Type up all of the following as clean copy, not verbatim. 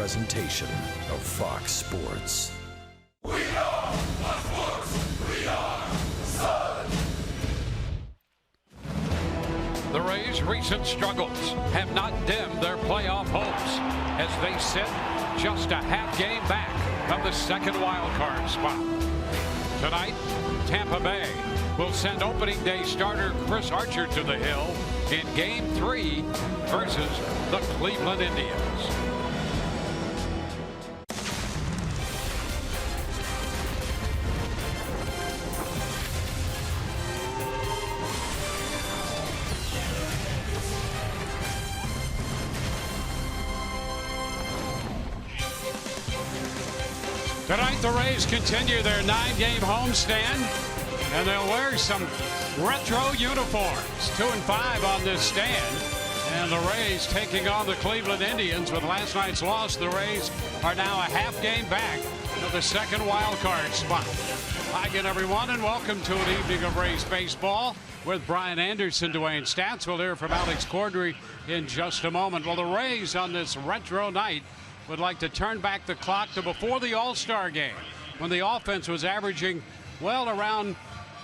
presentation of Fox Sports. We are sports. We are Sun. The Rays' recent struggles have not dimmed their playoff hopes as they sit just a half game back of the second wild card spot. Tonight, Tampa Bay will send opening day starter Chris Archer to the hill in Game 3 versus the Cleveland Indians. Tonight, the Rays continue their 9-game homestand, and they'll wear some retro uniforms. 2-5 on this stand, and the Rays taking on the Cleveland Indians. With last night's loss, the Rays are now a half game back of the second wild card spot. Hi again, everyone, and welcome to an evening of Rays baseball with Brian Anderson, Dwayne Stats. We'll hear from Alex Cordry in just a moment. Well, the Rays on this retro night would like to turn back the clock to before the All-Star game, when the offense was averaging, well, around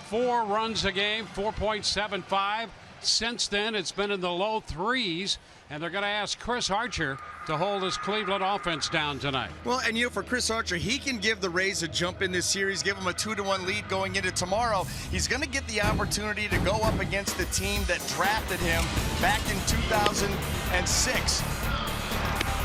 4 runs a game, 4.75. Since then, it's been in the low 3s, and they're going to ask Chris Archer to hold his Cleveland offense down tonight. Well, and for Chris Archer, he can give the Rays a jump in this series, give them a 2-1 lead going into tomorrow. He's going to get the opportunity to go up against the team that drafted him back in 2006.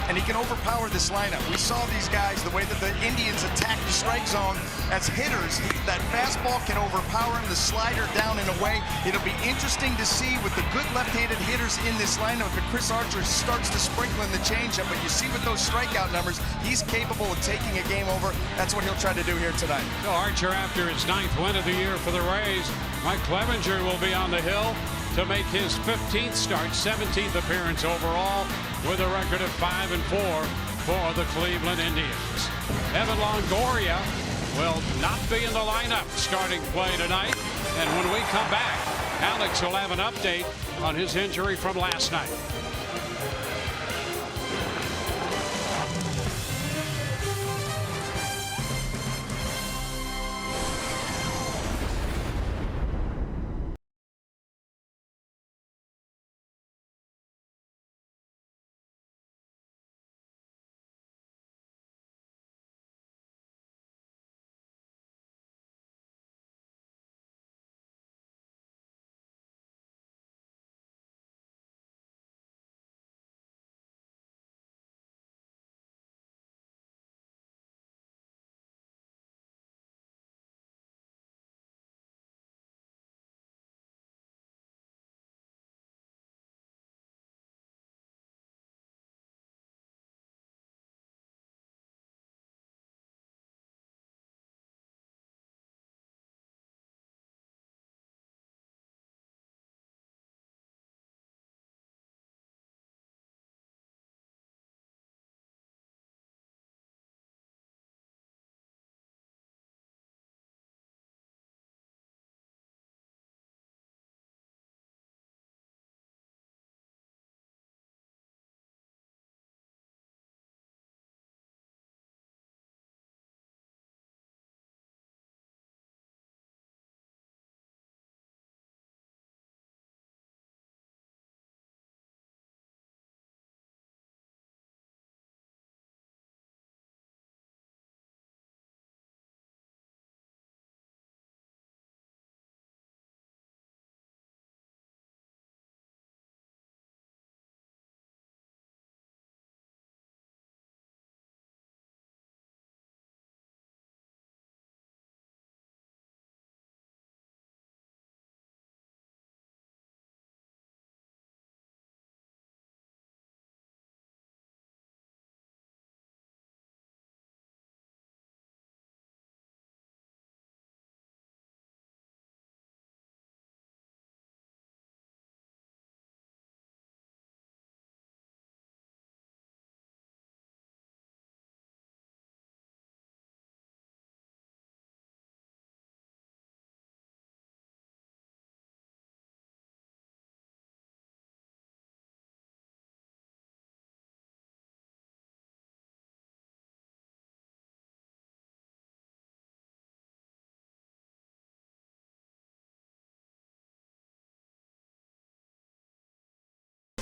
And he can overpower this lineup. We saw these guys, the way that the Indians attack the strike zone as hitters. That fastball can overpower him, the slider down and away. It'll be interesting to see with the good left-handed hitters in this lineup if Chris Archer starts to sprinkle in the changeup. But you see with those strikeout numbers, he's capable of taking a game over. That's what he'll try to do here tonight. So Archer, after his 9th win of the year for the Rays, Mike Clevenger will be on the hill to make his 15th start, 17th appearance overall, with a record of 5-4 for the Cleveland Indians. Evan Longoria will not be in the lineup starting play tonight. And when we come back, Alex will have an update on his injury from last night.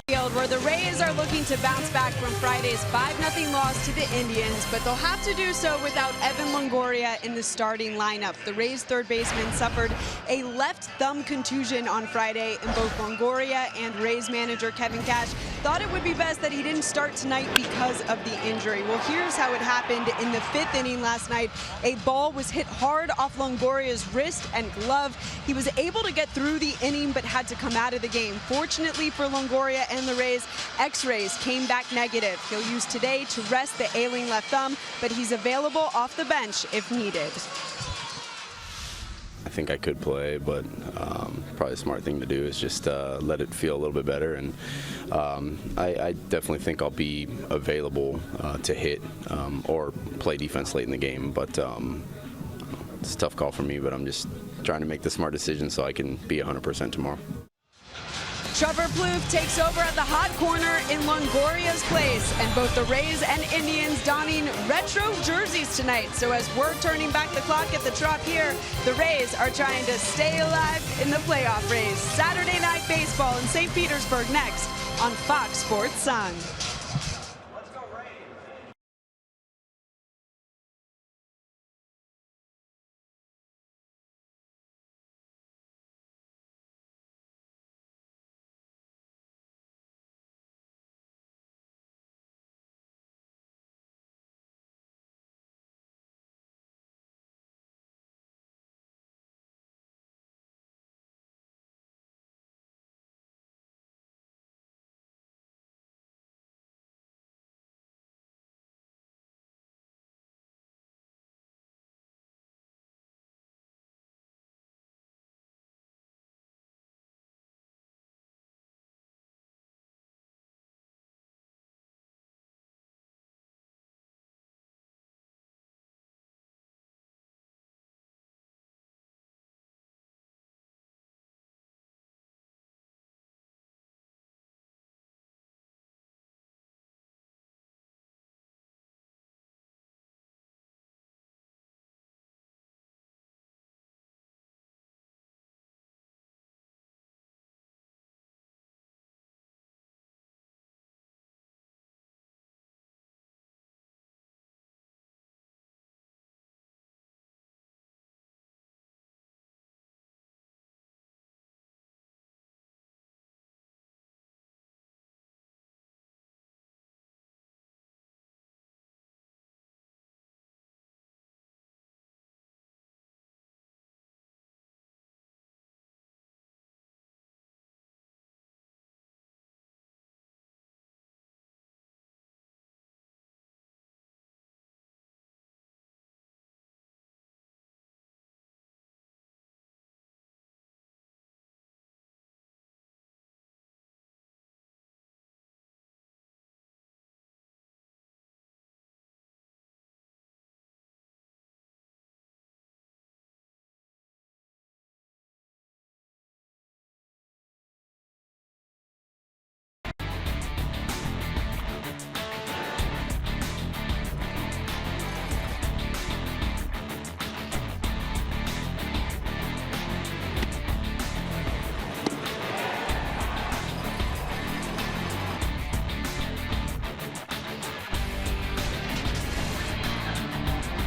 Where the Rays are looking to bounce back from Friday's 5-0 loss to the Indians, but they'll have to do so without Evan Longoria in the starting lineup. The Rays' third baseman suffered a left thumb contusion on Friday, and both Longoria and Rays manager Kevin Cash thought it would be best that he didn't start tonight because of the injury. Well, here's how it happened in the 5th inning last night. A ball was hit hard off Longoria's wrist and glove. He was able to get through the inning, but had to come out of the game. Fortunately for Longoria and the Rays, X-rays came back negative. He'll use today to rest the ailing left thumb, but he's available off the bench if needed. I think I could play, but probably the smart thing to do is just let it feel a little bit better. And I definitely think I'll be available to hit or play defense late in the game. But it's a tough call for me, but I'm just trying to make the smart decision so I can be 100% tomorrow. Trevor Plouffe takes over at the hot corner in Longoria's place, and both the Rays and Indians donning retro jerseys tonight. So as we're turning back the clock at the Trop here, the Rays are trying to stay alive in the playoff race. Saturday Night Baseball in St. Petersburg next on Fox Sports Sun.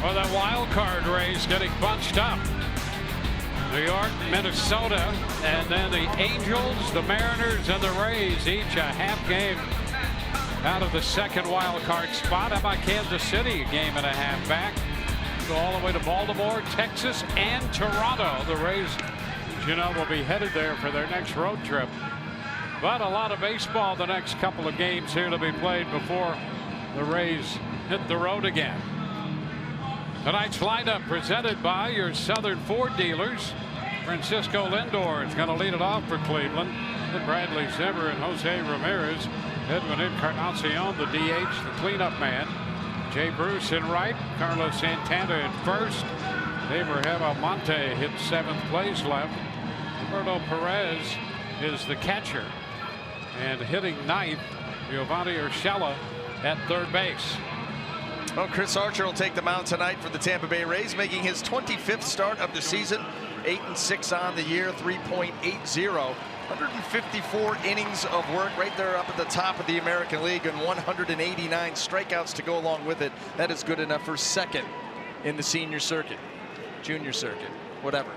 Well, that wild card race getting bunched up. New York, Minnesota, and then the Angels, the Mariners, and the Rays, each a half game out of the second wild card spot. How about Kansas City, a game and a half back? Go all the way to Baltimore, Texas, and Toronto. The Rays, you know, will be headed there for their next road trip. But a lot of baseball the next couple of games here to be played before the Rays hit the road again. Tonight's lineup presented by your Southern Ford dealers. Francisco Lindor is going to lead it off for Cleveland. Then Bradley Zimmer and Jose Ramirez. Edwin Encarnacion, the DH, the cleanup man. Jay Bruce in right. Carlos Santana in first. Abraham Almonte hit 7th place left. Roberto Perez is the catcher. And hitting 9th, Giovanni Urshela at third base. Well, Chris Archer will take the mound tonight for the Tampa Bay Rays, making his 25th start of the season. 8-6 on the year, 3.80 154 innings of work right there up at the top of the American League, and 189 strikeouts to go along with it. That is good enough for second in the senior circuit, junior circuit, whatever.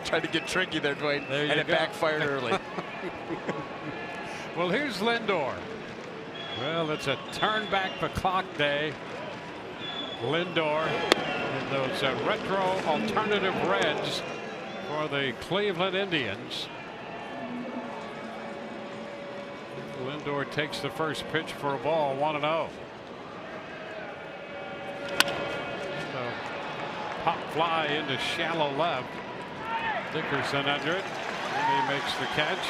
Tried to get tricky there, Dwayne, and it backfired early. Well, here's Lindor. Well, it's a turn back the clock day. Lindor in those retro alternative reds for the Cleveland Indians. Lindor takes the first pitch for a ball, 1-0. So, pop fly into shallow left. Dickerson under it, and he makes the catch.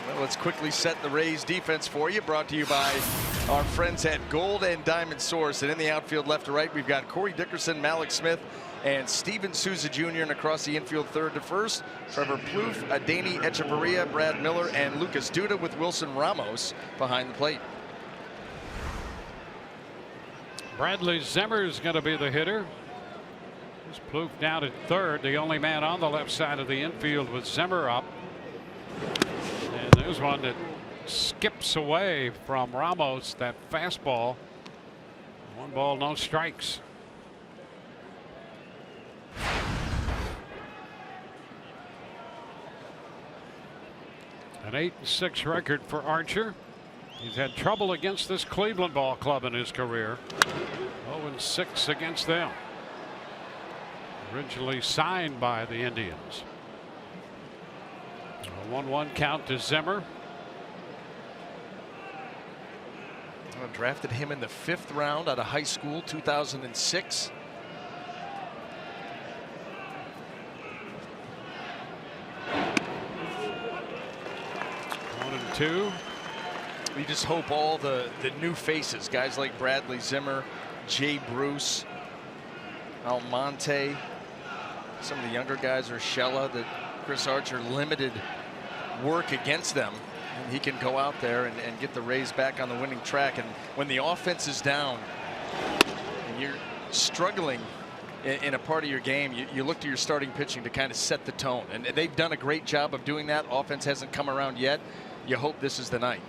Well, let's quickly set the Rays defense for you, brought to you by our friends at Gold and Diamond Source. And in the outfield left to right, we've got Corey Dickerson, Malik Smith, and Steven Souza Jr. And across the infield third to first, Trevor Plouffe, Adeiny Echeverria, Brad Miller, and Lucas Duda, with Wilson Ramos behind the plate. Bradley Zimmer is going to be the hitter. Plouffe down at third, the only man on the left side of the infield with Zimmer up. And there's one that skips away from Ramos, that fastball. 1 ball, no strikes. An 8-6 record for Archer. He's had trouble against this Cleveland ball club in his career. 0-6 against them. Originally signed by the Indians. A 1-1 count to Zimmer. Drafted him in the 5th round out of high school, 2006. One and two. We just hope all the new faces, guys like Bradley Zimmer, Jay Bruce, Almonte, some of the younger guys, are Urshela, that Chris Archer limited work against them, and he can go out there and get the Rays back on the winning track. And when the offense is down and you're struggling in a part of your game, you look to your starting pitching to kind of set the tone, and they've done a great job of doing that. Offense hasn't come around yet. You hope this is the night.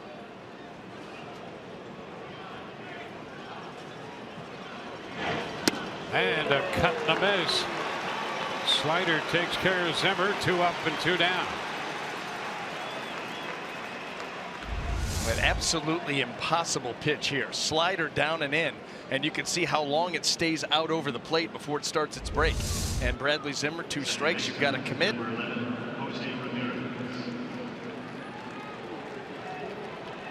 And a cut and a miss. Slider takes care of Zimmer. 2 up and 2 down. An absolutely impossible pitch here. Slider down and in, and you can see how long it stays out over the plate before it starts its break. And Bradley Zimmer, 2 strikes. You've got to commit.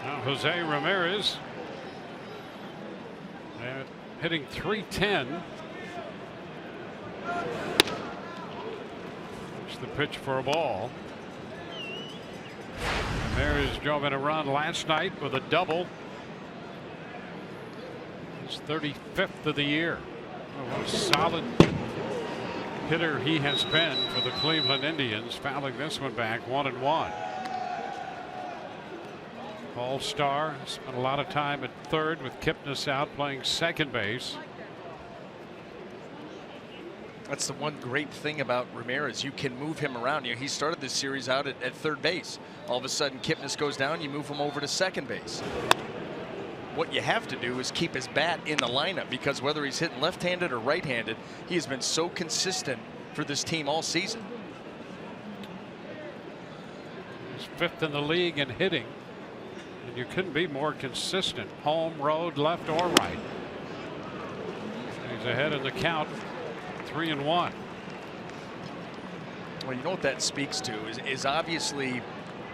Now Jose Ramirez hitting .310. It's the pitch for a ball. Ramirez drove in a run last night with a double. His 35th of the year. What a solid hitter he has been for the Cleveland Indians, fouling this one back 1-1. All-star, spent a lot of time at third with Kipnis out playing second base. That's the one great thing about Ramirez. You can move him around. He started this series out at third base. All of a sudden, Kipnis goes down, you move him over to second base. What you have to do is keep his bat in the lineup, because whether he's hitting left-handed or right-handed, he has been so consistent for this team all season. He's 5th in the league in hitting, and you couldn't be more consistent. Home, road, left or right. He's ahead in the count, 3-1. Well, you know what that speaks to is obviously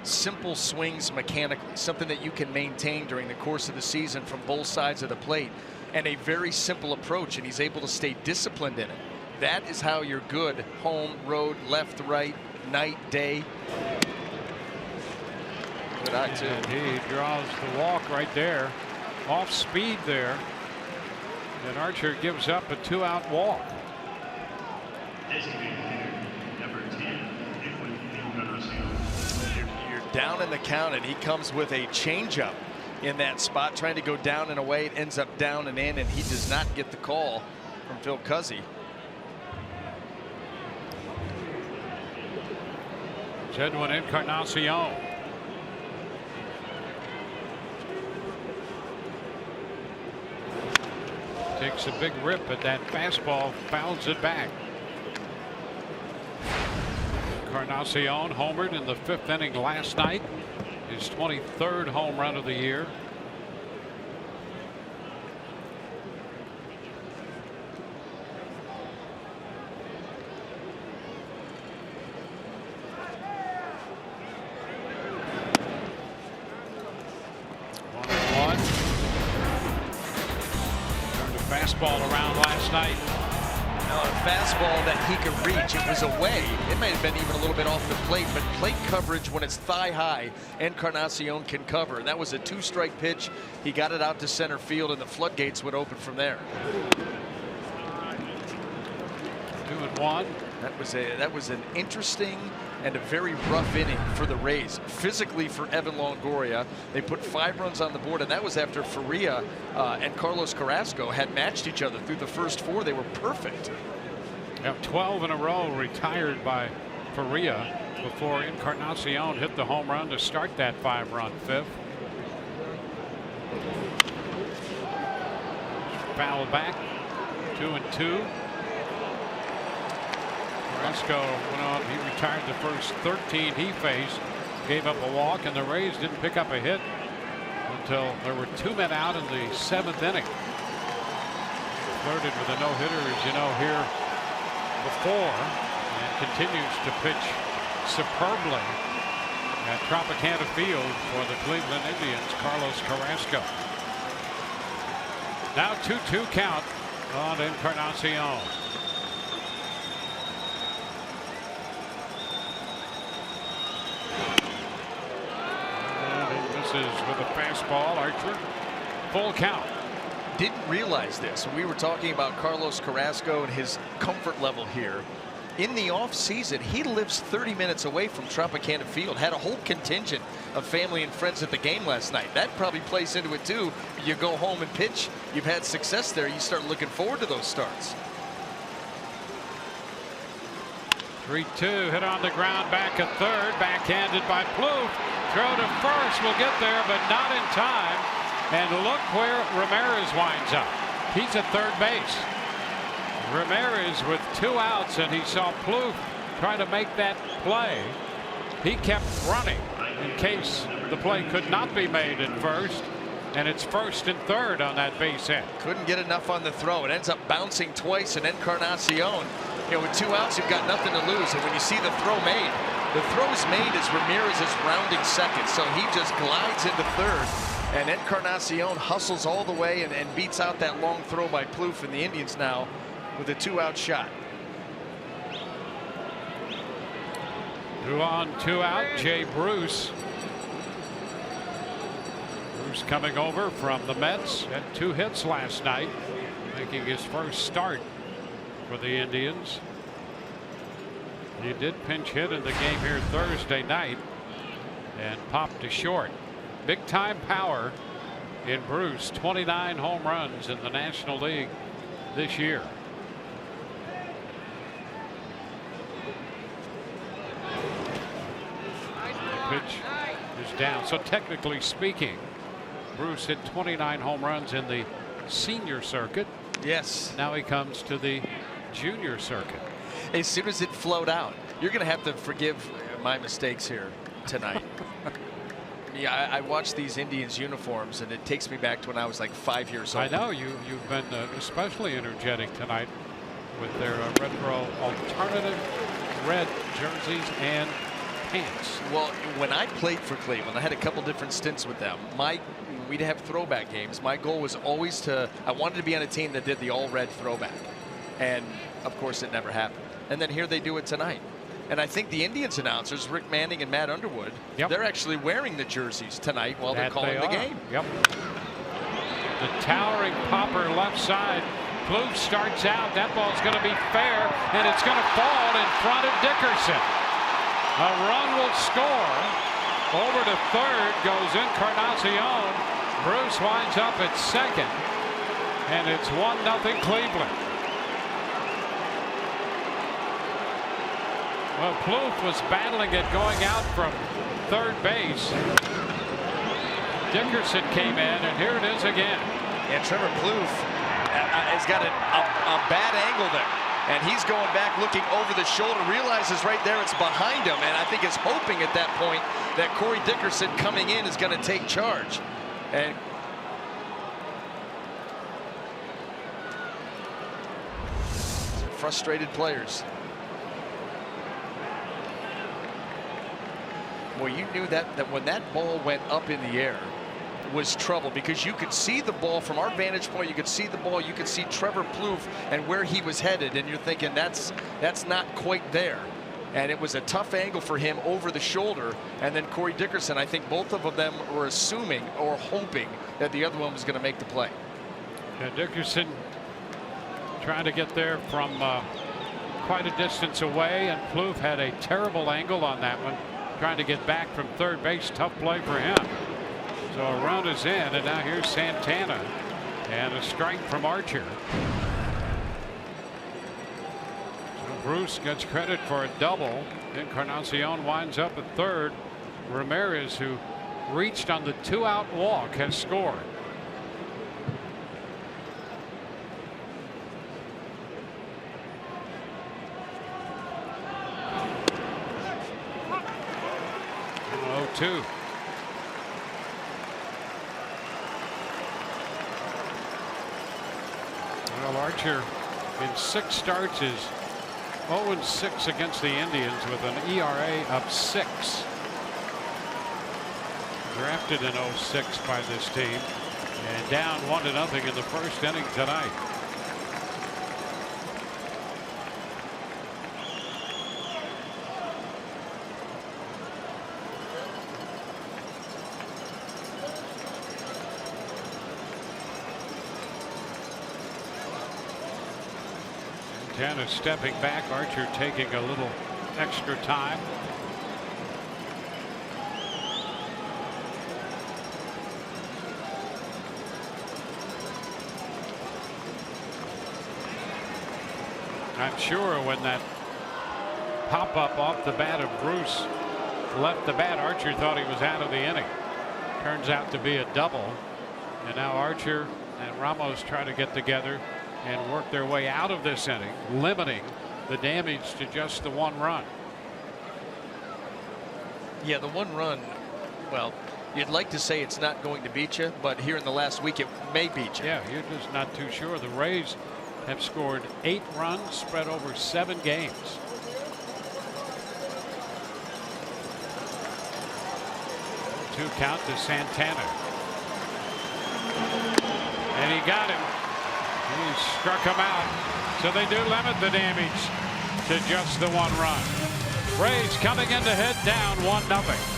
simple swings mechanically, something that you can maintain during the course of the season from both sides of the plate, and a very simple approach, and he's able to stay disciplined in it. That is how you're good home, road, left, right, night, day. Good eye, too. And he draws the walk right there, off speed there, and Archer gives up a 2-out walk. Number 10, Edwin Encarnacion. You're down in the count, and he comes with a changeup in that spot, trying to go down and away. It ends up down and in, and he does not get the call from Phil Cuzzy. Edwin Encarnacion. Takes a big rip at that fastball, fouls it back. Encarnacion homered in the 5th inning last night. His 23rd home run of the year. Fastball around last night. Now, a fastball that he could reach. It was away. It may have been even a little bit off the plate, but plate coverage when it's thigh high, Encarnacion can cover. That was a 2-strike pitch. He got it out to center field, and the floodgates would open from there. 2-1. That was an interesting and a very rough inning for the Rays. Physically for Evan Longoria, they put 5 runs on the board, and that was after Faria and Carlos Carrasco had matched each other through the first 4. They were perfect. Now 12 in a row retired by Faria before Encarnacion hit the home run to start that 5-run 5th. Foul back. 2-2. Carrasco went on. He retired the first 13 he faced, gave up a walk, and the Rays didn't pick up a hit until there were 2 men out in the 7th inning. Flirted with a no-hitter, as you know, here before, and continues to pitch superbly at Tropicana Field for the Cleveland Indians, Carlos Carrasco. Now 2-2 count on Encarnacion. With a fastball, Archer. Full count. Didn't realize this. We were talking about Carlos Carrasco and his comfort level here. In the offseason, he lives 30 minutes away from Tropicana Field. Had a whole contingent of family and friends at the game last night. That probably plays into it too. You go home and pitch. You've had success there. You start looking forward to those starts. 3-2, hit on the ground, back at third, backhanded by Plouffe. Throw to first, will get there, but not in time. And look where Ramirez winds up. He's at third base. Ramirez with 2 outs, and he saw Plouffe try to make that play. He kept running in case the play could not be made at first, and it's first and third on that base hit. Couldn't get enough on the throw. It ends up bouncing twice, and Encarnacion, with 2 outs, you've got nothing to lose. And when you see the throw made, the throw is made as Ramirez is rounding second, so he just glides into third, and Encarnacion hustles all the way and beats out that long throw by Plouffe, and the Indians now with a 2-out shot. 2 on, 2 out. Jay Bruce. Bruce coming over from the Mets, had 2 hits last night, making his first start for the Indians. He did pinch hit in the game here Thursday night and popped to short. Big time power in Bruce. 29 home runs in the National League this year. The pitch is down. So technically speaking, Bruce hit 29 home runs in the senior circuit. Yes. Now he comes to the junior circuit. As soon as it flowed out, you're going to have to forgive my mistakes here tonight. Yeah, I watch these Indians uniforms, and it takes me back to when I was like 5 years old. I know you've been especially energetic tonight with their retro alternative red jerseys and pants. Well, when I played for Cleveland, I had a couple different stints with them. We'd have throwback games. My goal was always I wanted to be on a team that did the all red throwback, and of course it never happened. And then here they do it tonight. And I think the Indians announcers, Rick Manning and Matt Underwood, they're actually wearing the jerseys tonight while they're calling the game. Yep. The towering popper left side. Plouffe starts out. That ball's going to be fair, and it's going to fall in front of Dickerson. A run will score. Over to third goes Encarnacion. Bruce winds up at second, and it's 1-0 Cleveland. Well, Plouffe was battling it going out from third base. Dickerson came in, and here it is again. And Trevor Plouffe has got a bad angle there. And he's going back looking over the shoulder, realizes right there it's behind him, and I think is hoping at that point that Corey Dickerson coming in is going to take charge. And frustrated players. Well, you knew that when that ball went up in the air was trouble, because you could see the ball from our vantage point. You could see the ball. You could see Trevor Plouffe and where he was headed, and you're thinking that's not quite there. And it was a tough angle for him over the shoulder. And then Corey Dickerson, I think both of them were assuming or hoping that the other one was going to make the play. Yeah, Dickerson trying to get there from quite a distance away, and Plouffe had a terrible angle on that one, trying to get back from third base. Tough play for him. So a run is in, and now here's Santana, and a strike from Archer. So Bruce gets credit for a double. Encarnacion winds up at third. Ramirez, who reached on the 2-out walk, has scored. Oh, 2. Well, Archer in 6 starts is 0-6 against the Indians with an ERA of 6. Drafted in 06 by this team, and down 1-0 in the first inning tonight. Santana stepping back, Archer taking a little extra time. I'm sure when that pop-up off the bat of Bruce left the bat, Archer thought he was out of the inning. Turns out to be a double, and now Archer and Ramos try to get together and work their way out of this inning, limiting the damage to just the 1 run. Yeah, the 1 run, well, you'd like to say it's not going to beat you, but here in the last week it may beat you. Yeah, you're just not too sure. The Rays have scored 8 runs spread over 7 games. Two count to Santana. And he got him. He struck him out. So they do limit the damage to just the 1 run. Rays coming in to head down 1-0.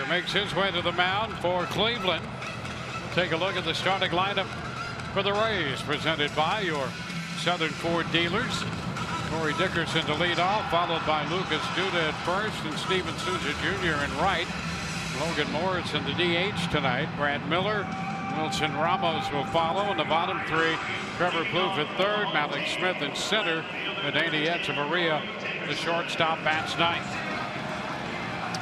Makes his way to the mound for Cleveland. Take a look at the starting lineup for the Rays, presented by your Southern Ford dealers. Corey Dickerson to lead off, followed by Lucas Duda at first and Steven Souza Jr. in right. Logan Morrison the DH tonight. Brad Miller, Wilson Ramos will follow in the bottom three. Trevor Plouffe at third, Malik Smith in center, and Danny Echeverria, the shortstop, bats ninth.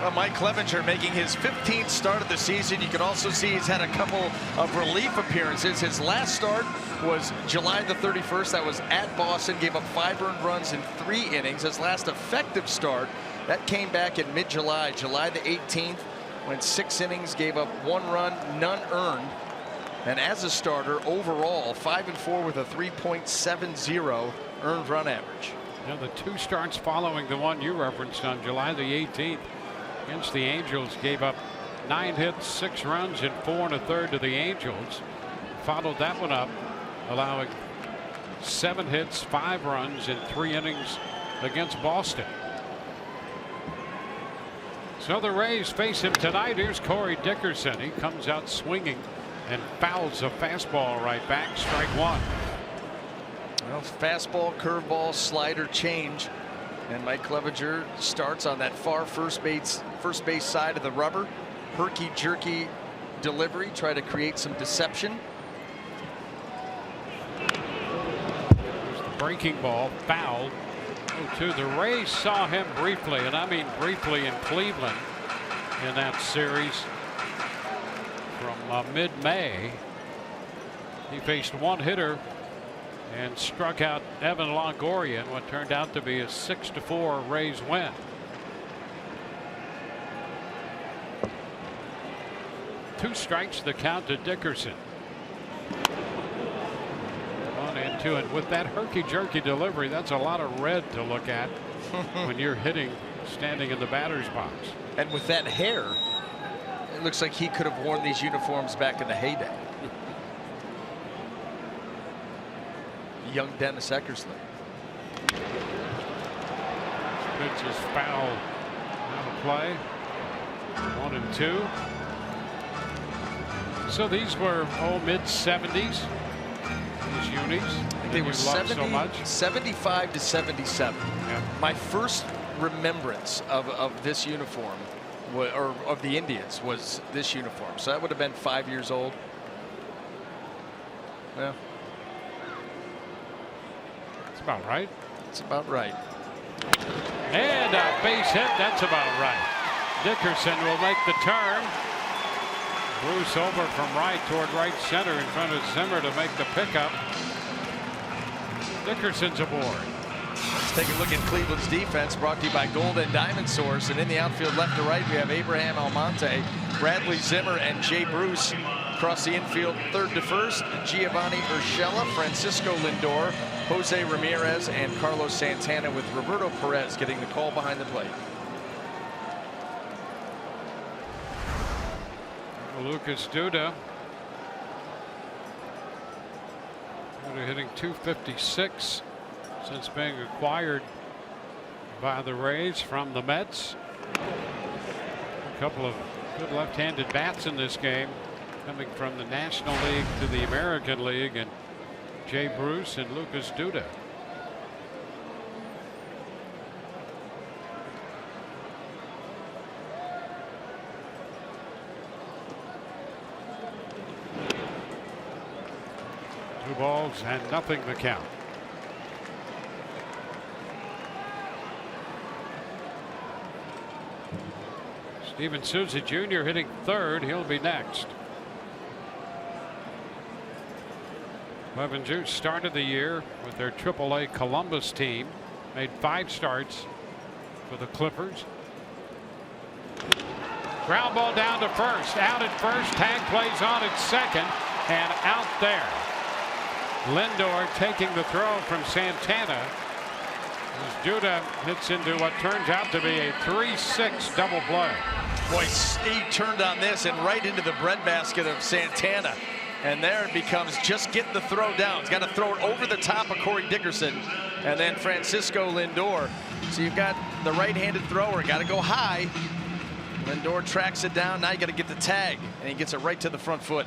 Well, Mike Clevenger making his 15th start of the season. You can also see he's had a couple of relief appearances. His last start was July the 31st. That was at Boston. Gave up 5 earned runs in 3 innings. His last effective start, that came back in mid-July, July the 18th, went 6 innings, gave up 1 run, none earned. And as a starter, overall, 5-4 with a 3.70 earned run average. Now the 2 starts following the one you referenced on July the 18th against the Angels, gave up 9 hits, 6 runs, and 4 1/3 to the Angels. Followed that one up, allowing 7 hits, 5 runs in 3 innings against Boston. So the Rays face him tonight. Here's Corey Dickerson. He comes out swinging and fouls a fastball right back. Strike 1. Well, fastball, curveball, slider, change, and Mike Clevenger starts on that far first base side of the rubber. Herky jerky delivery, try to create some deception. There's the breaking ball, fouled. 0-2. The Rays saw him briefly, and I mean briefly, in Cleveland in that series from mid-May. He faced one hitter and struck out Evan Longoria in what turned out to be a 6-4 Rays win. Two strikes the count to Dickerson. 1-2, and with that herky-jerky delivery, that's a lot of red to look at when you're hitting standing in the batter's box. And with that hair, it looks like he could have worn these uniforms back in the heyday. Young Dennis Eckersley. Pitch is foul out of play. 1-2. So these were mid-70s. These unis. I think they were 70, so much. 75 to 77. Yeah. My first remembrance of this uniform, or of the Indians, was this uniform. So that would have been 5 years old. Yeah. That's about right. It's about right. And a base hit. That's about right. Dickerson will make the turn. Bruce over from right toward right center in front of Zimmer to make the pickup. Dickerson's aboard. Let's take a look at Cleveland's defense, brought to you by Gold and Diamond Source. And in the outfield, left to right, we have Abraham Almonte, Bradley Zimmer, and Jay Bruce. Across the infield, third to first, Giovanni Urshela, Francisco Lindor, Jose Ramirez, and Carlos Santana, with Roberto Perez getting the call behind the plate. Lucas Duda. Hitting .256 since being acquired by the Rays from the Mets. A couple of good left-handed bats in this game, coming from the National League to the American League, and Jay Bruce and Lucas Duda. Two balls and nothing the count. Steven Souza Jr. hitting third. He'll be next. Levin Juice started the year with their AAA Columbus team. Made 5 starts for the Clippers. Ground ball down to first. Out at first. Tag plays on at second. And out there. Lindor taking the throw from Santana. As Duda hits into what turns out to be a 3-6 double play. Boy, he turned on this and right into the breadbasket of Santana. And there it becomes just get the throw down. He's got to throw it over the top of Corey Dickerson. And then Francisco Lindor. So you've got the right-handed thrower. Got to go high. Lindor tracks it down. Now you got to get the tag. And he gets it right to the front foot.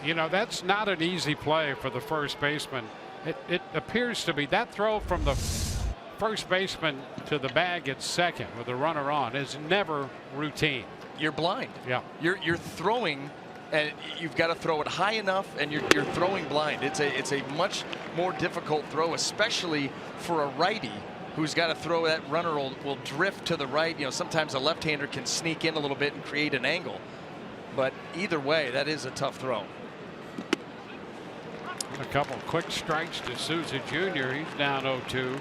You know, that's not an easy play for the first baseman. It appears to be that throw from the first baseman to the bag at second with the runner on is never routine. You're blind. Yeah. You're throwing, and you've got to throw it high enough, and you're throwing blind. It's a much more difficult throw, especially for a righty who's got to throw. That runner will drift to the right. You know, sometimes a left-hander can sneak in a little bit and create an angle. But either way, that is a tough throw. A couple quick strikes to Souza Jr. He's down 0-2.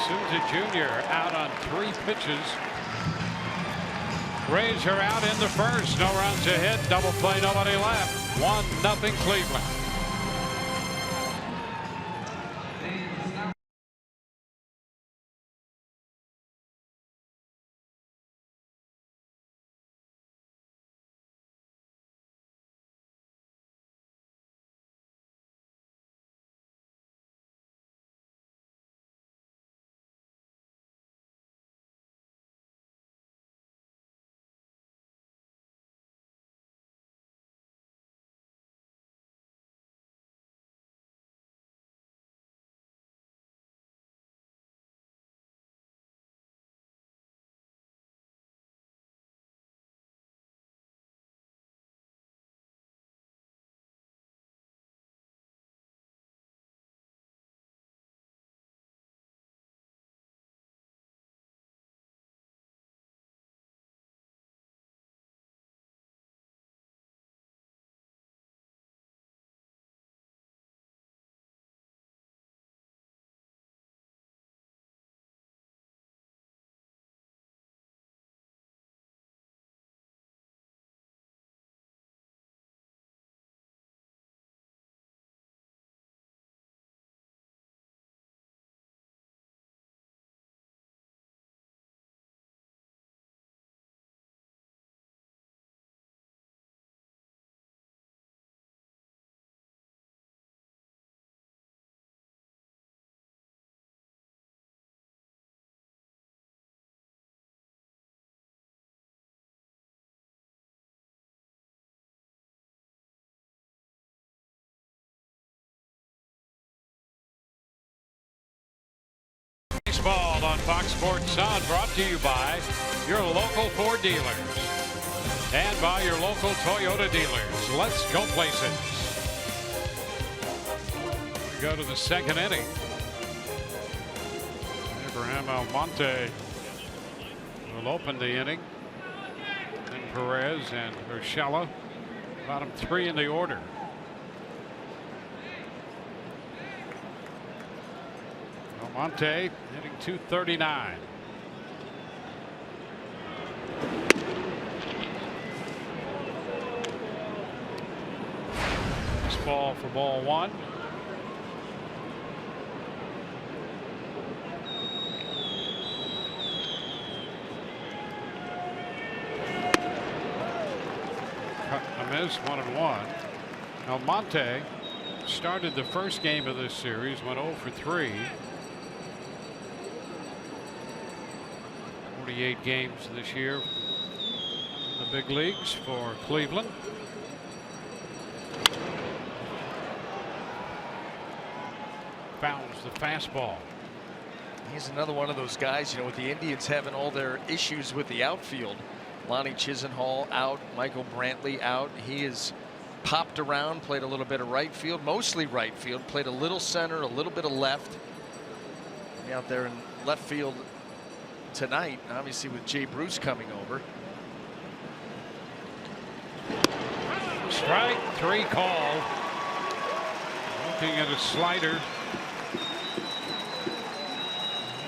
Souza Jr. out on 3 pitches. Rays are out in the first. No runs ahead. Double play. Nobody left. 1-0 Cleveland. Baseball on Fox Sports Sun, brought to you by your local Ford dealers and by your local Toyota dealers. Let's go places. We go to the second inning. Abraham Almonte will open the inning. Then Perez and Urshela, bottom 3 in the order. Almonte hitting .239. This ball for ball 1. Cut and miss, 1-1. Almonte started the first game of this series, went 0 for 3. 48 games this year in the big leagues for Cleveland. Fouls the fastball. He's another one of those guys, you know, with the Indians having all their issues with the outfield. Lonnie Chisenhall out, Michael Brantley out. He has popped around, played a little bit of right field, mostly right field, played a little center, a little bit of left. Out there in left field tonight, obviously with Jay Bruce coming over. Strike 3 call. Looking at a slider.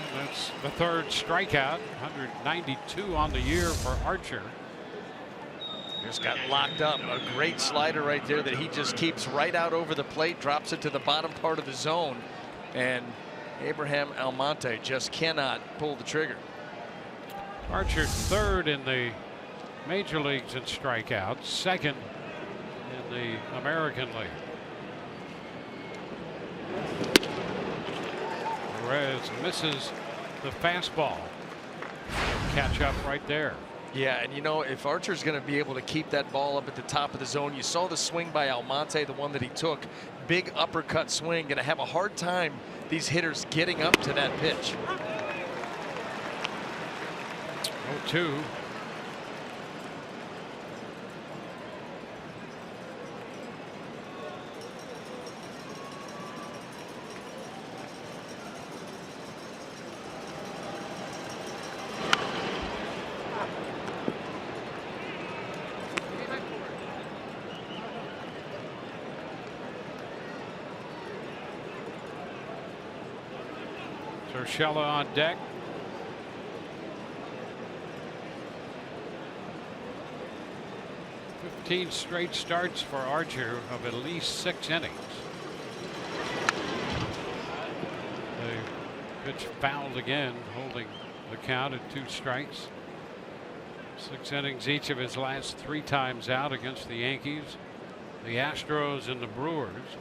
And that's the 3rd strikeout. 192 on the year for Archer. Just got locked up. A great slider right there that he just keeps right out over the plate, drops it to the bottom part of the zone, and Abraham Almonte just cannot pull the trigger. Archer 3rd in the major leagues in strikeouts, 2nd in the American League. Perez misses the fastball. Catch up right there. Yeah, and you know, if Archer's going to be able to keep that ball up at the top of the zone, you saw the swing by Almonte, the one that he took, big uppercut swing, going to have a hard time, these hitters, getting up to that pitch. 0-2. Urshela on deck. "15 straight starts for Archer of at least 6 innings. The pitch fouled again, holding the count at 2 strikes. 6 innings each of his last 3 times out against the Yankees, the Astros, and the Brewers.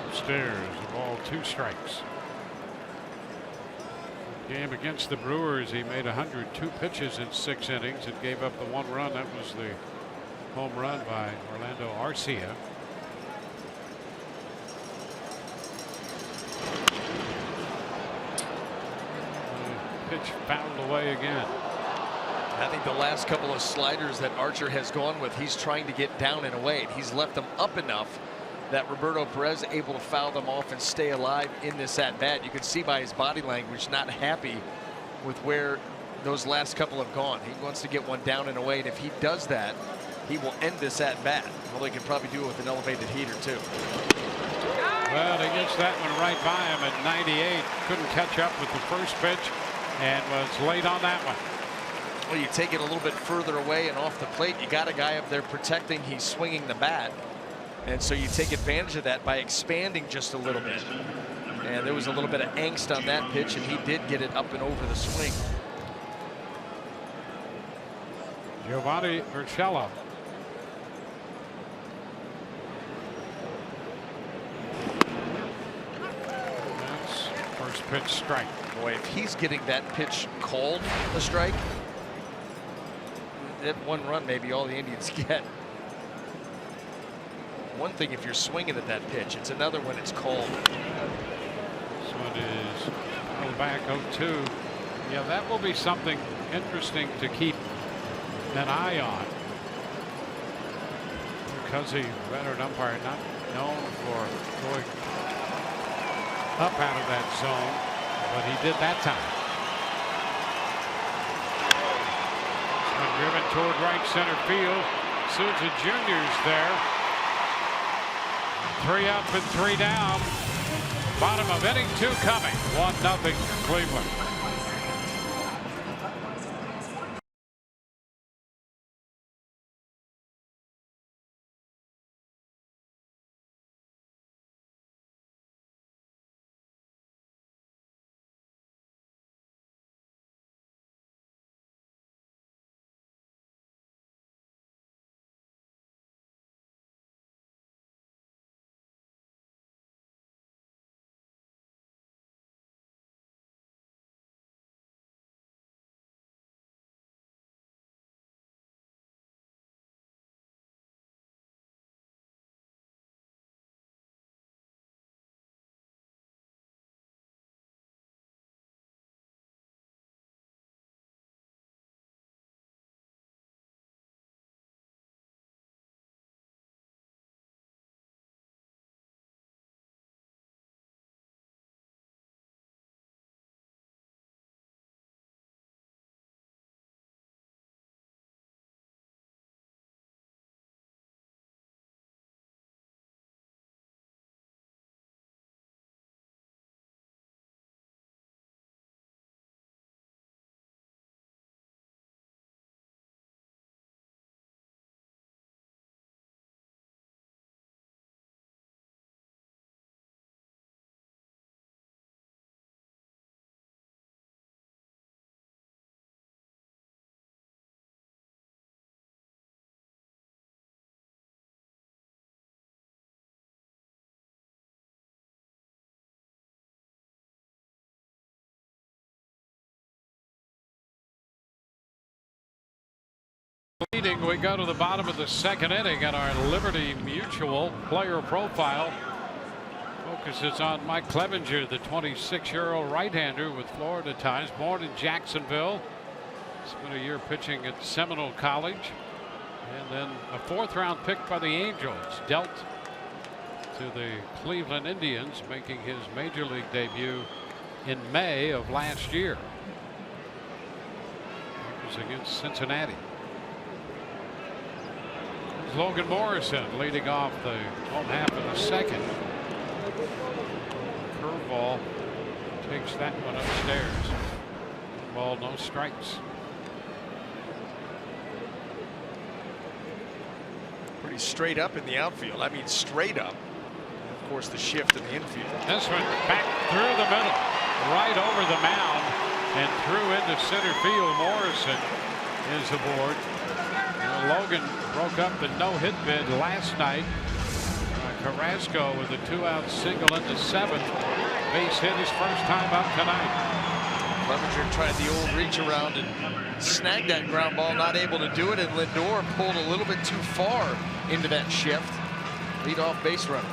Upstairs, a ball, 2 strikes. Game against the Brewers, he made 102 pitches in 6 innings and gave up the 1 run. That was the home run by Orlando Arcia. The pitch fouled away again. I think the last couple of sliders that Archer has gone with, he's trying to get down and away, and he's left them up enough that Roberto Perez able to foul them off and stay alive in this at bat. You can see by his body language not happy with where those last couple have gone. He wants to get one down and away, and if he does that, he will end this at bat. Although he can probably do it with an elevated heater too. Well, he gets that one right by him at 98. Couldn't catch up with the first pitch and was late on that one. Well, you take it a little bit further away and off the plate. You got a guy up there protecting. He's swinging the bat. And so you take advantage of that by expanding just a little bit. And there was a little bit of angst on that pitch, and he did get it up and over the swing. Giovanni Urshela. That's first pitch strike. Boy, if he's getting that pitch called a strike, that 1 run may be all the Indians get. One thing if you're swinging at that pitch, it's another when it's called. This one is pulled back 0-2. Yeah, that will be something interesting to keep an eye on, because the veteran umpire not known for going up out of that zone, but he did that time. One driven toward right center field. Souza Jr.'s there. 3 up and 3 down. Bottom of inning 2 coming. 1-0 Cleveland. Leading, we go to the bottom of the second inning, and our Liberty Mutual player profile focuses on Mike Clevenger, the 26-year-old right-hander with Florida ties, born in Jacksonville. Spent a year pitching at Seminole College, and then a 4th-round pick by the Angels, dealt to the Cleveland Indians, making his major league debut in May of last year. It was against Cincinnati. Logan Morrison leading off the home half of the second. Curveball takes that one upstairs. 1 ball, no strikes. Pretty straight up in the outfield. I mean, straight up. And of course, the shift in the infield. This one back through the middle, right over the mound, and through into center field. Morrison is aboard. Logan broke up the no-hit bid last night. Carrasco with a 2-out single into 7th. Base hit his first time up tonight. Clevenger tried the old reach around and snagged that ground ball, not able to do it, and Lindor pulled a little bit too far into that shift. Lead off base runner.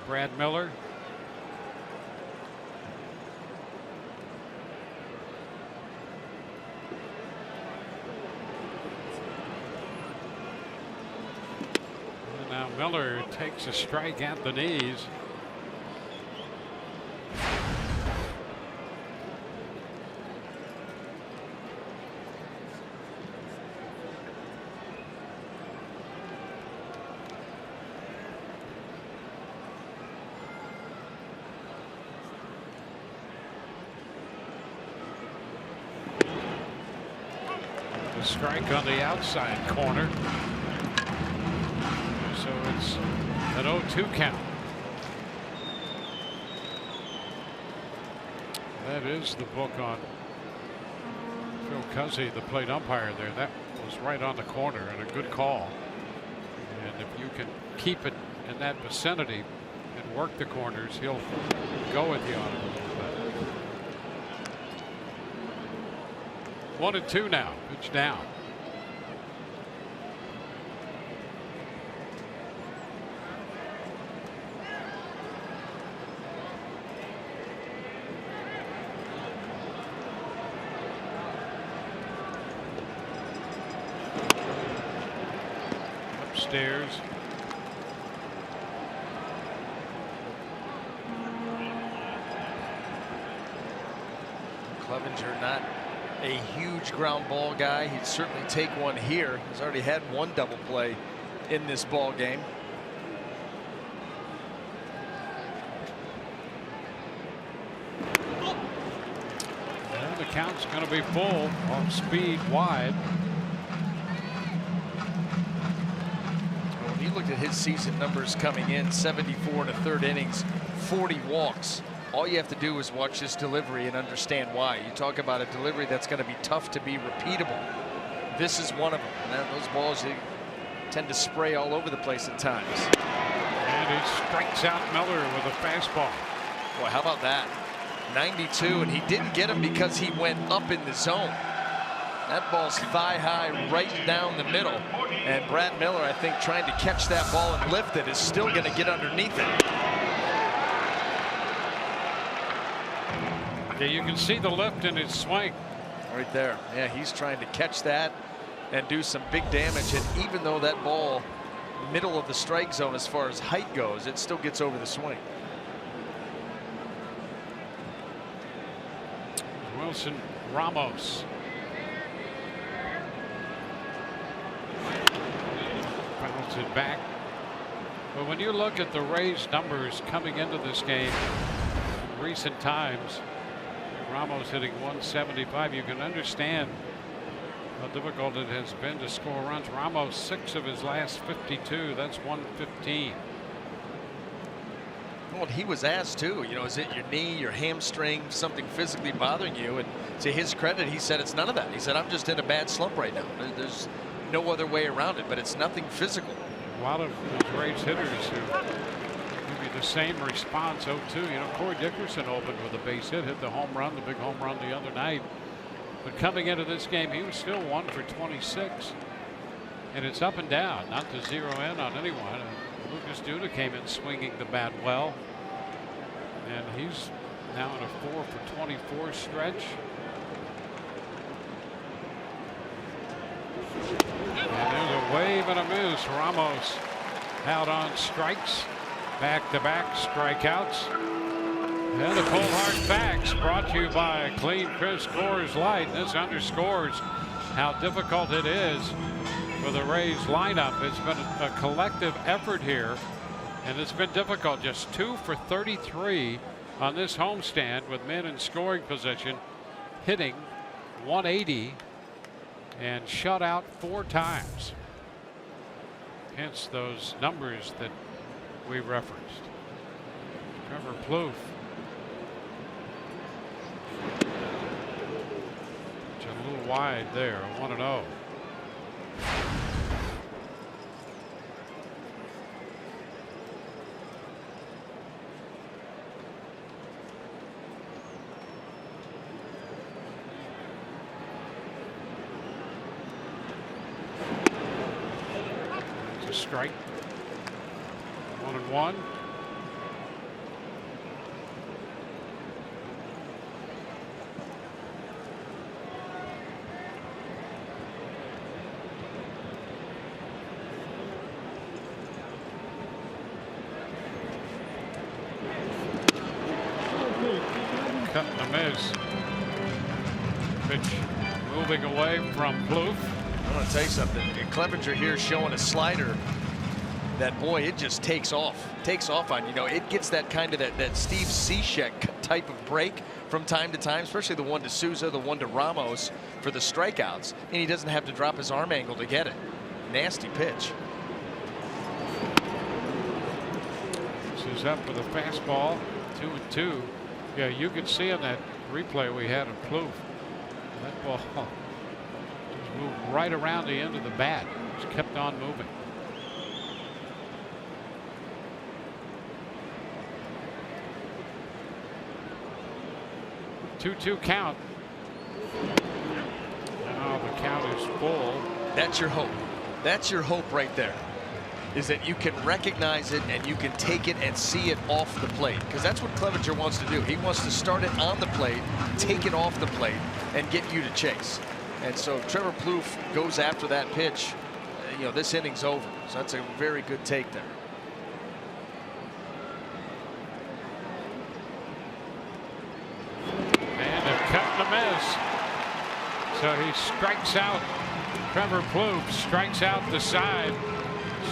Brad Miller. Now Miller takes a strike at the knees. The strike on the outside corner. So it's an 0-2 count. That is the book on Phil Cuzzy, the plate umpire there. That was right on the corner and a good call. And if you can keep it in that vicinity and work the corners, he'll go with you on it a little bit. 1-2 now. Pitch down. Upstairs. Clevenger not a huge ground ball guy. He'd certainly take one here. He's already had one double play in this ball game. Well, the count's going to be full, off speed, wide. When you looked at his season numbers coming in, 74 in the 3rd innings, 40 walks. All you have to do is watch this delivery and understand why. You talk about a delivery that's going to be tough to be repeatable. This is one of them. And those balls, they tend to spray all over the place at times. And he strikes out Miller with a fastball. Boy, how about that? 92, and he didn't get him because he went up in the zone. That ball's thigh high right down the middle. And Brad Miller, I think, trying to catch that ball and lift it, is still going to get underneath it. Yeah, you can see the lift in his swing. Right there. Yeah, he's trying to catch that and do some big damage. And even though that ball, middle of the strike zone as far as height goes, it still gets over the swing. Wilson Ramos. Bounce it back. But when you look at the Rays numbers coming into this game in recent times, Ramos hitting 175, you can understand how difficult it has been to score runs. Ramos, 6 of his last 52. That's 115. Well, he was asked too, you know, is it your knee, your hamstring, something physically bothering you? And to his credit, he said it's none of that. He said, I'm just in a bad slump right now. There's no other way around it, but it's nothing physical. A lot of those Rays hitters who give you the same response. 0-2. You know, Corey Dickerson opened with a base hit, hit the home run, the big home run the other night. But coming into this game, he was still 1 for 26. And it's up and down, not to zero in on anyone. Lucas Duda came in swinging the bat well. And he's now in a 4 for 24 stretch. And there's a wave and a miss. Ramos out on strikes. Back-to-back strikeouts. And the Cold Hard Facts brought to you by Clean Crisp Coors Light. This underscores how difficult it is for the Rays lineup. It's been a collective effort here, and it's been difficult. Just 2 for 33 on this homestand with men in scoring position, hitting .180 and shut out 4 times. Hence those numbers that we referenced. Trevor Plouffe. It's a little wide there, 1-0. It's a strike. 1-1. Cut and a miss. Pitch moving away from Plouffe. I want to tell you something. Clevenger here showing a slider that, boy, it just takes off. Takes off on, you know, it gets that kind of that Steve Cishek type of break from time to time, especially the one to Souza, the one to Ramos for the strikeouts. And he doesn't have to drop his arm angle to get it. Nasty pitch. This is up for the fastball. 2-2. Yeah, you could see in that replay we had of Plouffe, that ball just moved right around the end of the bat. Just kept on moving. Two count. Now the count is full. That's your hope. That's your hope right there. Is that you can recognize it and you can take it and see it off the plate, because that's what Clevenger wants to do. He wants to start it on the plate, take it off the plate, and get you to chase. And so Trevor Plouffe goes after that pitch. You know, this inning's over. So that's a very good take there. And a cut and a miss. So he strikes out. Trevor Plouffe strikes out the side.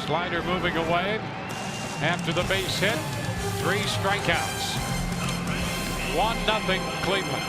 Slider moving away after the base hit. 3 strikeouts. 1-0 Cleveland.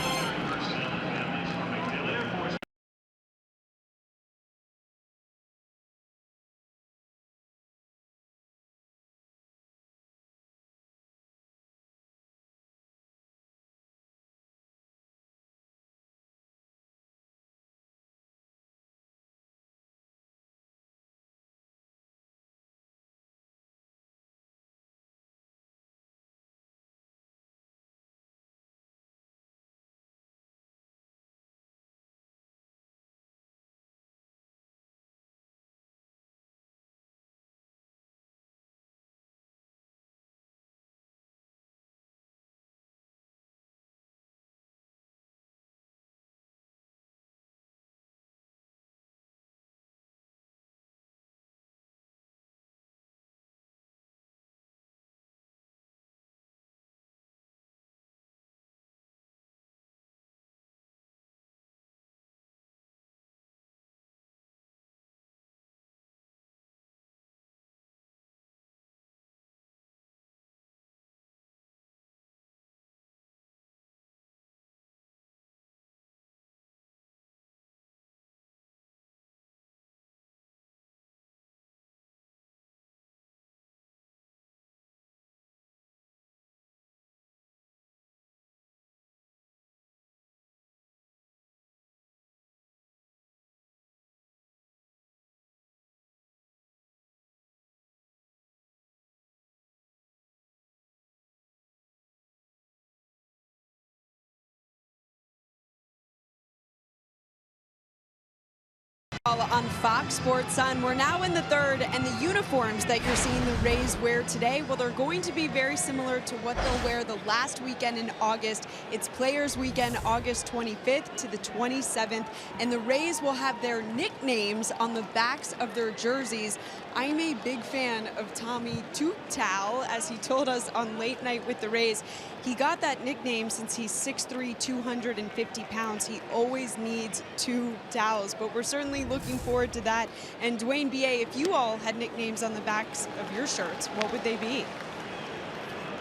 On Fox Sports Sun, we're now in the third, and the uniforms that you're seeing the Rays wear today, well, they're going to be very similar to what they'll wear the last weekend in August. It's Players Weekend, August 25th to the 27th, and the Rays will have their nicknames on the backs of their jerseys. I'm a big fan of Tommy Tutal, as he told us on Late Night with the Rays. He got that nickname since he's 6'3", 250 pounds. He always needs 2 towels, but we're certainly looking forward to that. And Dwayne B.A., if you all had nicknames on the backs of your shirts, what would they be?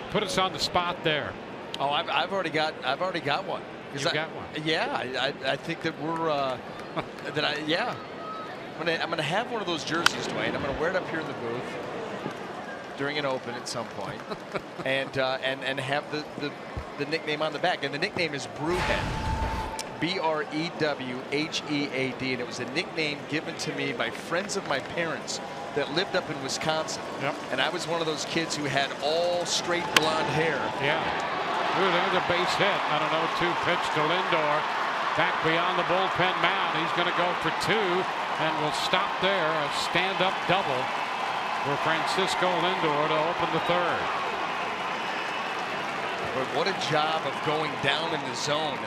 Put us on the spot there. Oh, I've already got one. You got one? Yeah, I think that we're yeah. I'm gonna have one of those jerseys, Dwayne. I'm gonna wear it up here in the booth during an open at some point, and have the nickname on the back. And the nickname is Brewhead, B-R-E-W-H-E-A-D, and it was a nickname given to me by friends of my parents that lived up in Wisconsin. Yep. And I was one of those kids who had all straight blonde hair. Yeah. Ooh, there's a base hit. I don't know, 2 pitch to Lindor. Back beyond the bullpen mound. He's going to go for 2 and will stop there. A stand-up double for Francisco Lindor to open the third. But what a job of going down in the zone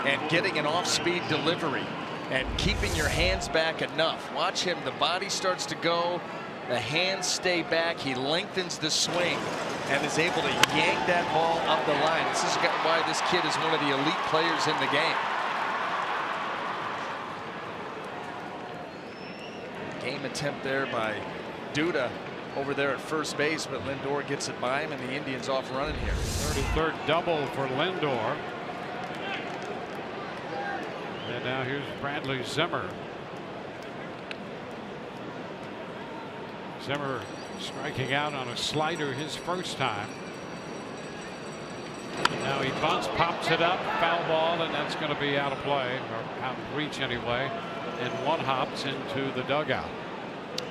and getting an off-speed delivery and keeping your hands back enough. Watch him. The body starts to go. The hands stay back. He lengthens the swing and is able to yank that ball up the line. This is why this kid is one of the elite players in the game. Game attempt there by Duda over there at first base, but Lindor gets it by him, and the Indians off running here. 33rd double for Lindor. And now here's Bradley Zimmer. Zimmer striking out on a slider his first time. Now he bunts, pops it up, foul ball, and that's going to be out of play, or out of reach anyway. And one hops into the dugout.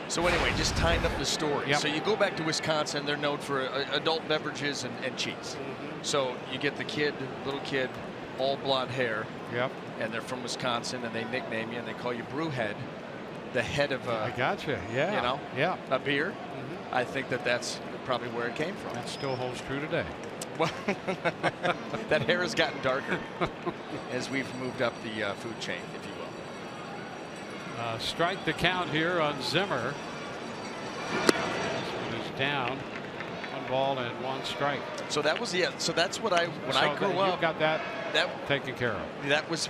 So anyway, just tying up the story. Yep. So you go back to Wisconsin, they're known for adult beverages and cheese. So you get the little kid, all blonde hair. Yep. And they're from Wisconsin, and they nickname you and they call you Brewhead, the head of I gotcha. Yeah. You know, yeah, a beer. I think that's probably where it came from. That still holds true today. Well, that hair has gotten darker as we've moved up the food chain, if you will. Strike the count here on Zimmer. This one is down. 1 ball and 1 strike. So that was So that's what I grew up. You got that taken care of. That was,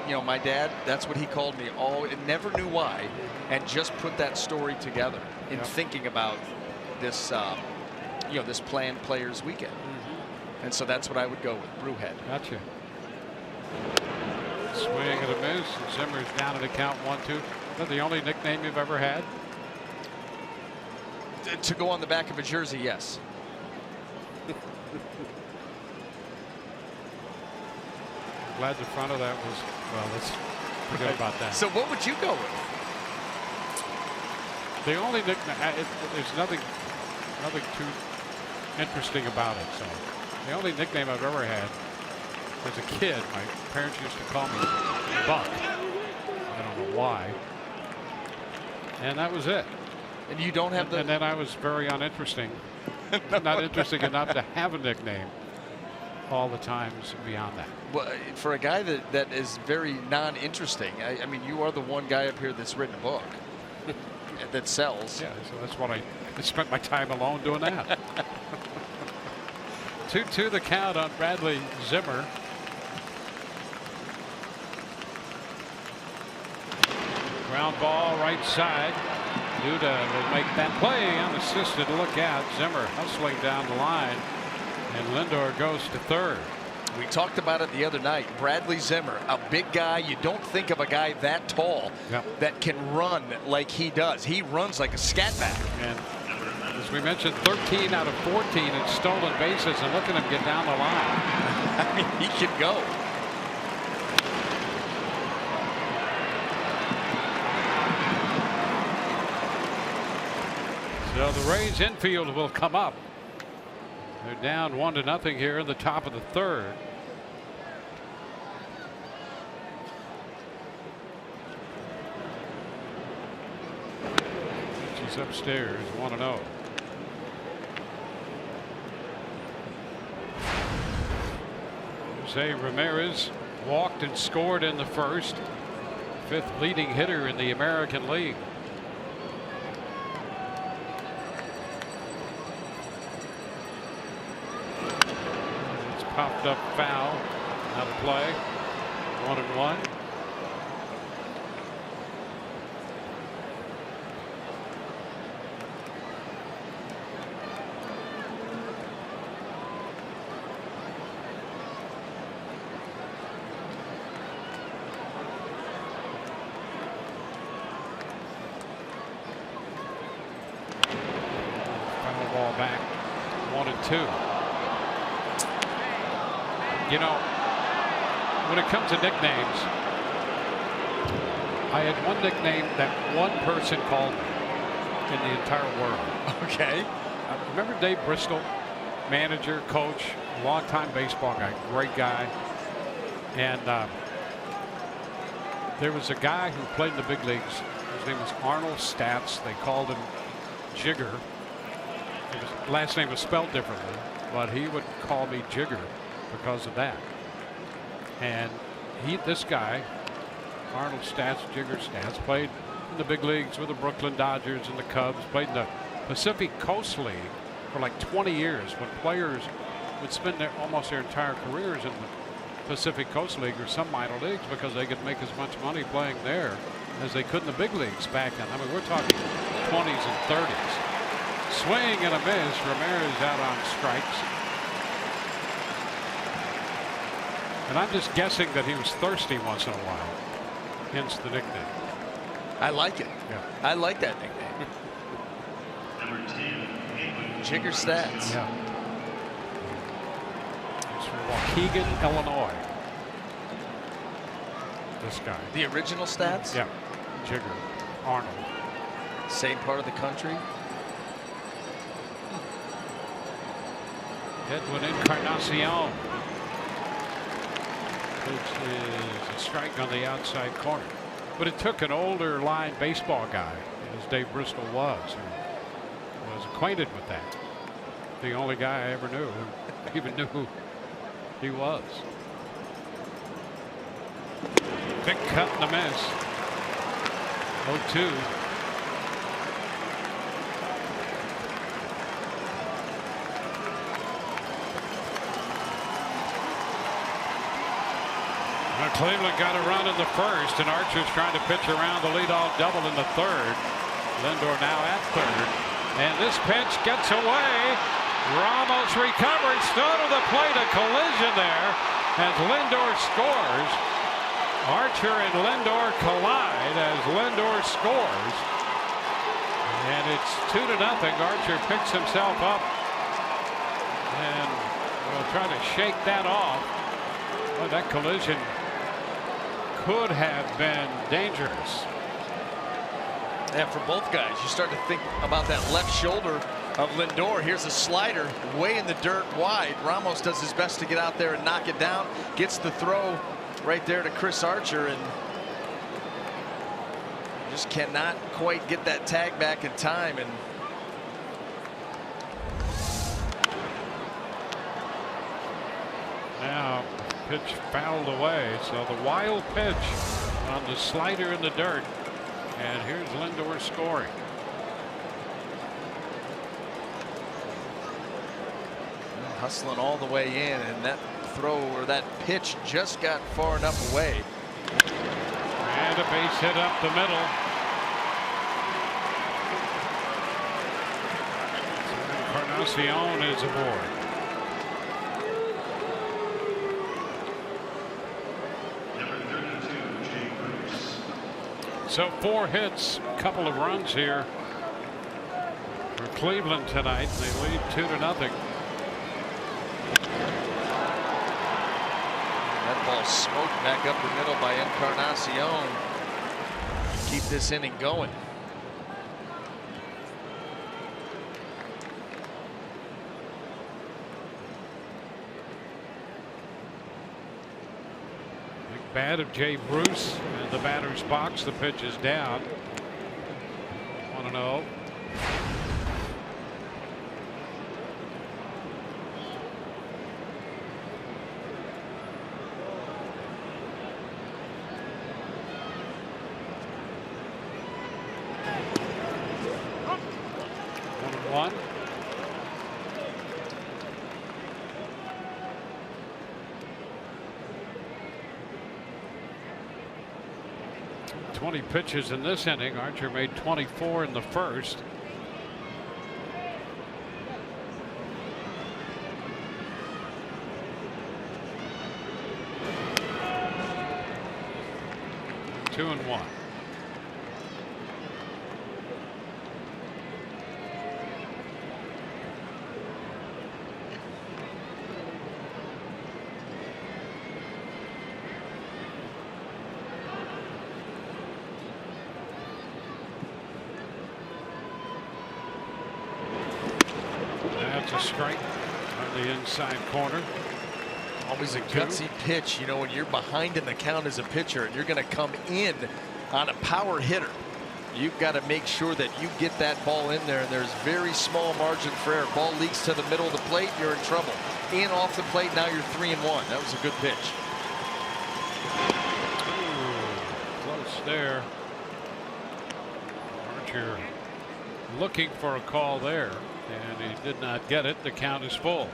you know, my dad. That's what he called me. And never knew why, and just put that story together in thinking about this, you know, this planned Players Weekend. And so that's what I would go with, Brewhead. Gotcha. Swing and a miss. Zimmer's down at the count 1-2. Is that the only nickname you've ever had? To go on the back of a jersey, yes. Glad the front of that was, well, let's forget about that. So what would you go with? The only nickname, there's nothing too interesting about it. So the only nickname I've ever had as a kid, my parents used to call me Buck. I don't know why. And that was it. And you don't have And then I was very uninteresting. Not interesting enough to have a nickname all the times beyond that. Well, for a guy that is very non-interesting, I mean, you are the one guy up here that's written a book that sells. Yeah, so that's what I spent my time alone doing that. 2-2 the count on Bradley Zimmer. Ground ball right side. Duda will make that play. Unassisted look out. Zimmer hustling down the line. And Lindor goes to third. We talked about it the other night. Bradley Zimmer, a big guy. You don't think of a guy that tall that can run like he does. He runs like a scat back. And as we mentioned, 13 out of 14 in stolen bases. And look at him get down the line. I mean, he can go. So the Rays infield will come up. They're down 1-0 here in the top of the third. He's upstairs, 1-0. Jose Ramirez walked and scored in the first. 5th leading hitter in the American League. It's popped up foul. Out of play. 1-1. Ball back, 1-2. You know, when it comes to nicknames, I had one nickname that one person called me in the entire world. Okay. Remember Dave Bristol, manager, coach, longtime baseball guy, great guy. And there was a guy who played in the big leagues. His name was Arnold Stats. They called him Jigger. His last name was spelled differently, but he would call me Jigger because of that. And this guy, Arnold Stats, Jigger Stats, played in the big leagues with the Brooklyn Dodgers and the Cubs, played in the Pacific Coast League for like 20 years when players would spend almost their entire careers in the Pacific Coast League or some minor leagues because they could make as much money playing there as they could in the big leagues back then. I mean, we're talking 20s and 30s. Swing and a miss. Ramirez out on strikes. And I'm just guessing that he was thirsty once in a while. Hence the nickname. I like it. Yeah. I like that nickname. Number 10, Jigger Stats. Yeah. He's from Waukegan, Illinois. This guy. The original Stats? Yeah. Jigger. Arnold. Same part of the country. Edwin Encarnacion. Which is a strike on the outside corner. But it took an older line baseball guy, as Dave Bristol was, who was acquainted with that. The only guy I ever knew who even knew who he was. Big cut and a miss. 0-2. Cleveland got a run in the first, and Archer's trying to pitch around the leadoff double in the third. Lindor now at third, and this pitch gets away. Ramos recovers, throw to the plate, a collision there as Lindor scores. Archer and Lindor collide as Lindor scores, and it's 2-0. Archer picks himself up and will try to shake that off. Well, that collision could have been dangerous. And for both guys, you start to think about that left shoulder of Lindor. Here's a slider way in the dirt wide. Ramos does his best to get out there and knock it down. Gets the throw right there to Chris Archer and just cannot quite get that tag back in time. And now pitch fouled away, so the wild pitch on the slider in the dirt, and here's Lindor scoring. hustling all the way in, and that throw or that pitch just got far enough away. And a base hit up the middle. Encarnacion is aboard. So 4 hits, couple of runs here for Cleveland tonight. They lead 2-0. That ball smoked back up the middle by Encarnacion. Keep this inning going. Big bat of Jay Bruce in the batter's box. The pitch is down. 1-0. 2-1. "20 pitches in this inning. Archer made 24 in the first. Two and one. That's a strike on the inside corner. Always a gutsy pitch, you know, when you're behind in the count as a pitcher and you're going to come in on a power hitter. You've got to make sure that you get that ball in there, and there's very small margin for error. Ball leaks to the middle of the plate, you're in trouble. In off the plate, now you're 3-1. That was a good pitch. Ooh, close there. Archer looking for a call there, and he did not get it. The count is full.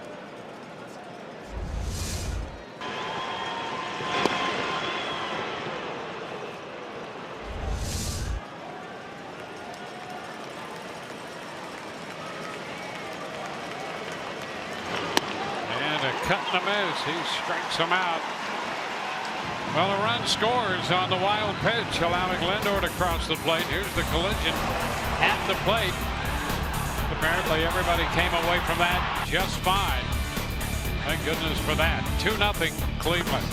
Cut and a miss. He strikes him out. Well, a run scores on the wild pitch, allowing Lindor to cross the plate. Here's the collision at the plate. Apparently everybody came away from that just fine. Thank goodness for that. 2-0 Cleveland.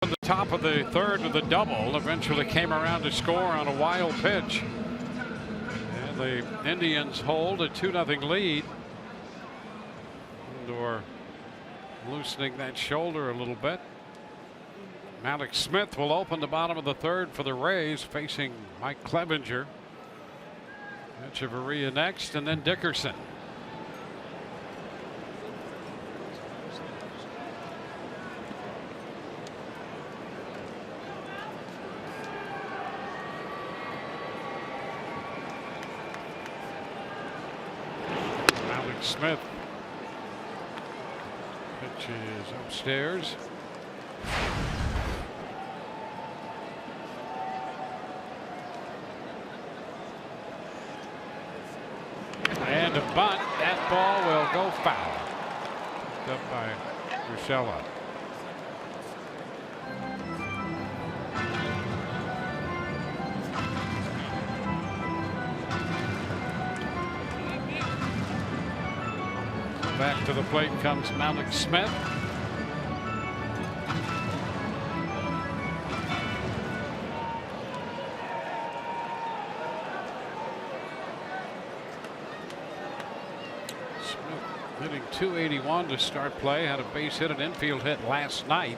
On the top of the third with a double, eventually came around to score on a wild pitch. And the Indians hold a 2-0 lead. Lindor loosening that shoulder a little bit. Mallex Smith will open the bottom of the third for the Rays, facing Mike Clevenger. Echeverria next, and then Dickerson. Smith. Pitch is upstairs. And a bunt. That ball will go foul. Picked up by Urshela. Back to the plate comes Mallex Smith. Smith hitting .281 to start play. Had a base hit, an infield hit last night.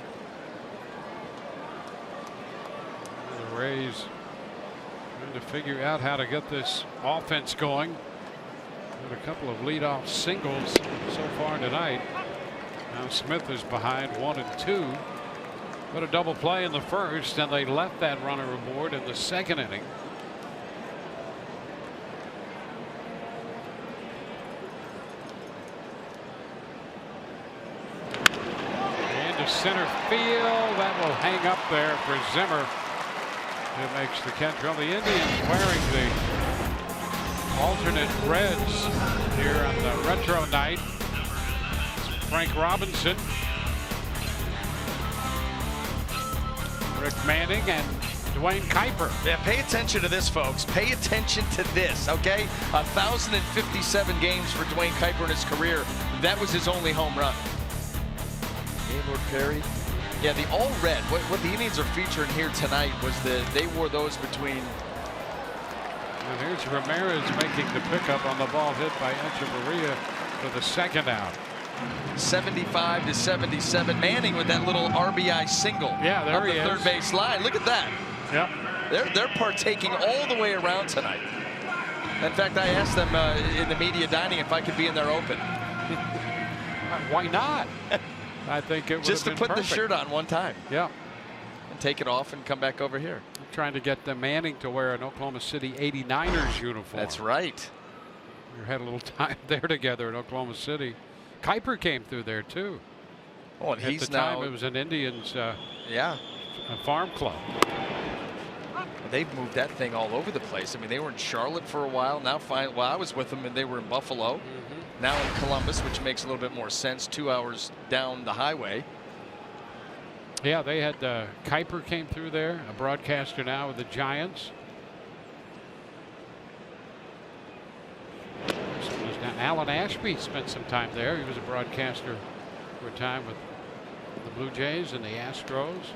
And the Rays trying to figure out how to get this offense going. Had a couple of leadoff singles so far tonight. Now Smith is behind 1-2. Put a double play in the first, and they left that runner aboard in the second inning. Into center field. That will hang up there for Zimmer. It makes the catch. Well, the Indians wearing the alternate reds here on the retro night. Frank Robinson, Rick Manning, and Dwayne Kuiper. Yeah, pay attention to this, folks. Pay attention to this, okay? 1,057 games for Dwayne Kuiper in his career. That was his only home run. Gaylord Perry. Yeah, the all red. What the Indians are featuring here tonight was they wore those between. And here's Ramirez making the pickup on the ball hit by Echeverria for the second out. 75-77. Manning with that little RBI single. Yeah, there he is. Third base line. Look at that. Yep. They're partaking all the way around tonight. In fact, I asked them in the media dining if I could be in their open. Why not? I think it would just to have been put perfect. the shirt on one time. Yeah. And take it off and come back over here. I'm trying to get the Manning to wear an Oklahoma City 89ers uniform. That's right. We had a little time there together in Oklahoma City. Kuiper came through there too. Oh, and At he's the time now, it was an Indians a farm club. They've moved that thing all over the place. I mean, they were in Charlotte for a while. Now, well, I was with them, and they were in Buffalo. Now in Columbus, which makes a little bit more sense. 2 hours down the highway. Yeah, they had Kuiper came through there, a broadcaster now with the Giants. Alan Ashby spent some time there. He was a broadcaster for a time with the Blue Jays and the Astros.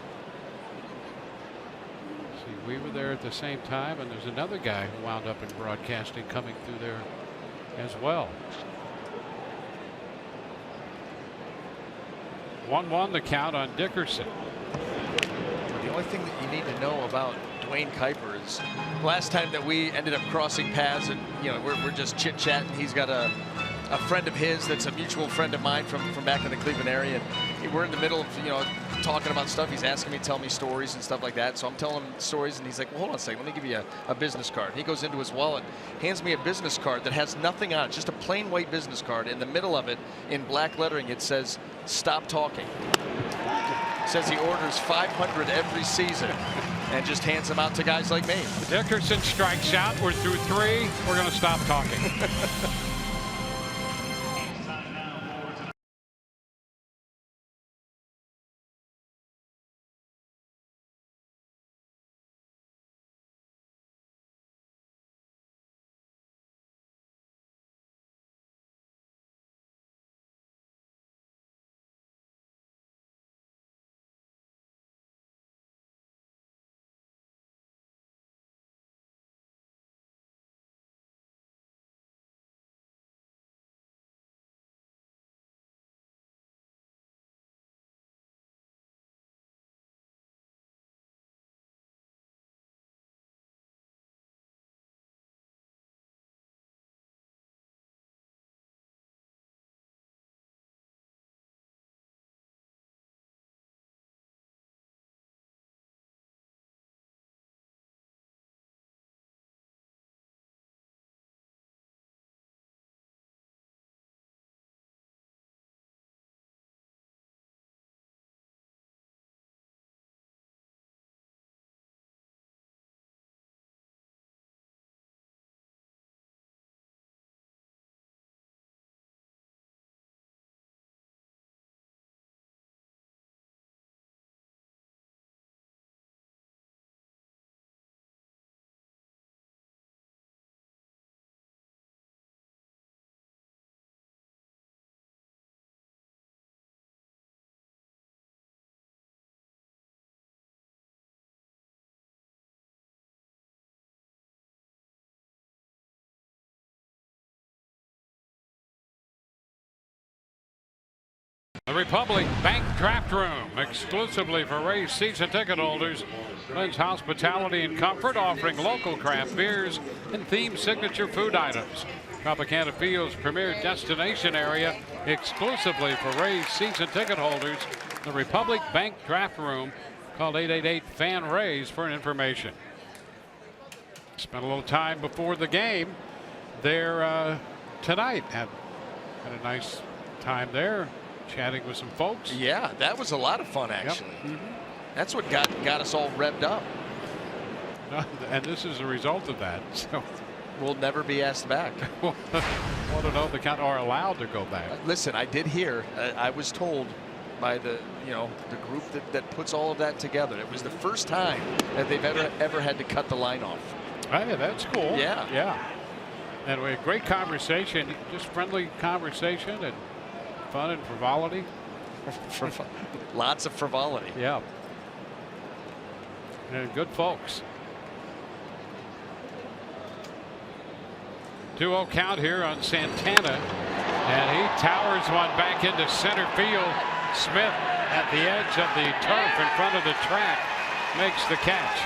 See, we were there at the same time, and there's another guy who wound up in broadcasting coming through there as well. 1-1 the count on Dickerson. The only thing that you need to know about Dwayne Kuiper is last time that we ended up crossing paths, and we're just chit-chatting. He's got a friend of his that's a mutual friend of mine from back in the Cleveland area, and we're in the middle of talking about stuff. He's asking me to tell me stories and stuff like that, so I'm telling him stories, and he's like, well, hold on a second, let me give you a business card. He goes into his wallet, hands me a business card that has nothing on it, just a plain white business card. In the middle of it, in black lettering, it says, "Stop talking." Says he orders 500 every season and just hands them out to guys like me. Dickerson strikes out. We're through 3. We're going to stop talking. The Republic Bank Draft Room, exclusively for Rays season ticket holders, lends hospitality and comfort, offering local craft beers and themed signature food items. Tropicana Field's premier destination area, exclusively for Rays season ticket holders. The Republic Bank Draft Room. Call 888-FAN-RAYS for information. Spent a little time before the game there tonight. Had a nice time there, chatting with some folks. Yeah, that was a lot of fun, actually. Yep. That's what got us all revved up. And this is a result of that. So we'll never be asked back. Want to know if they are allowed to go back. Listen, I did hear. I was told by the group that puts all of that together. It was the first time that they've ever had to cut the line off. Hey, that's cool. Yeah. Yeah. And we had great conversation, just friendly conversation and fun and frivolity. Lots of frivolity. Yeah. And good folks. 2-0 count here on Santana. And he towers one back into center field. Smith at the edge of the turf in front of the track makes the catch.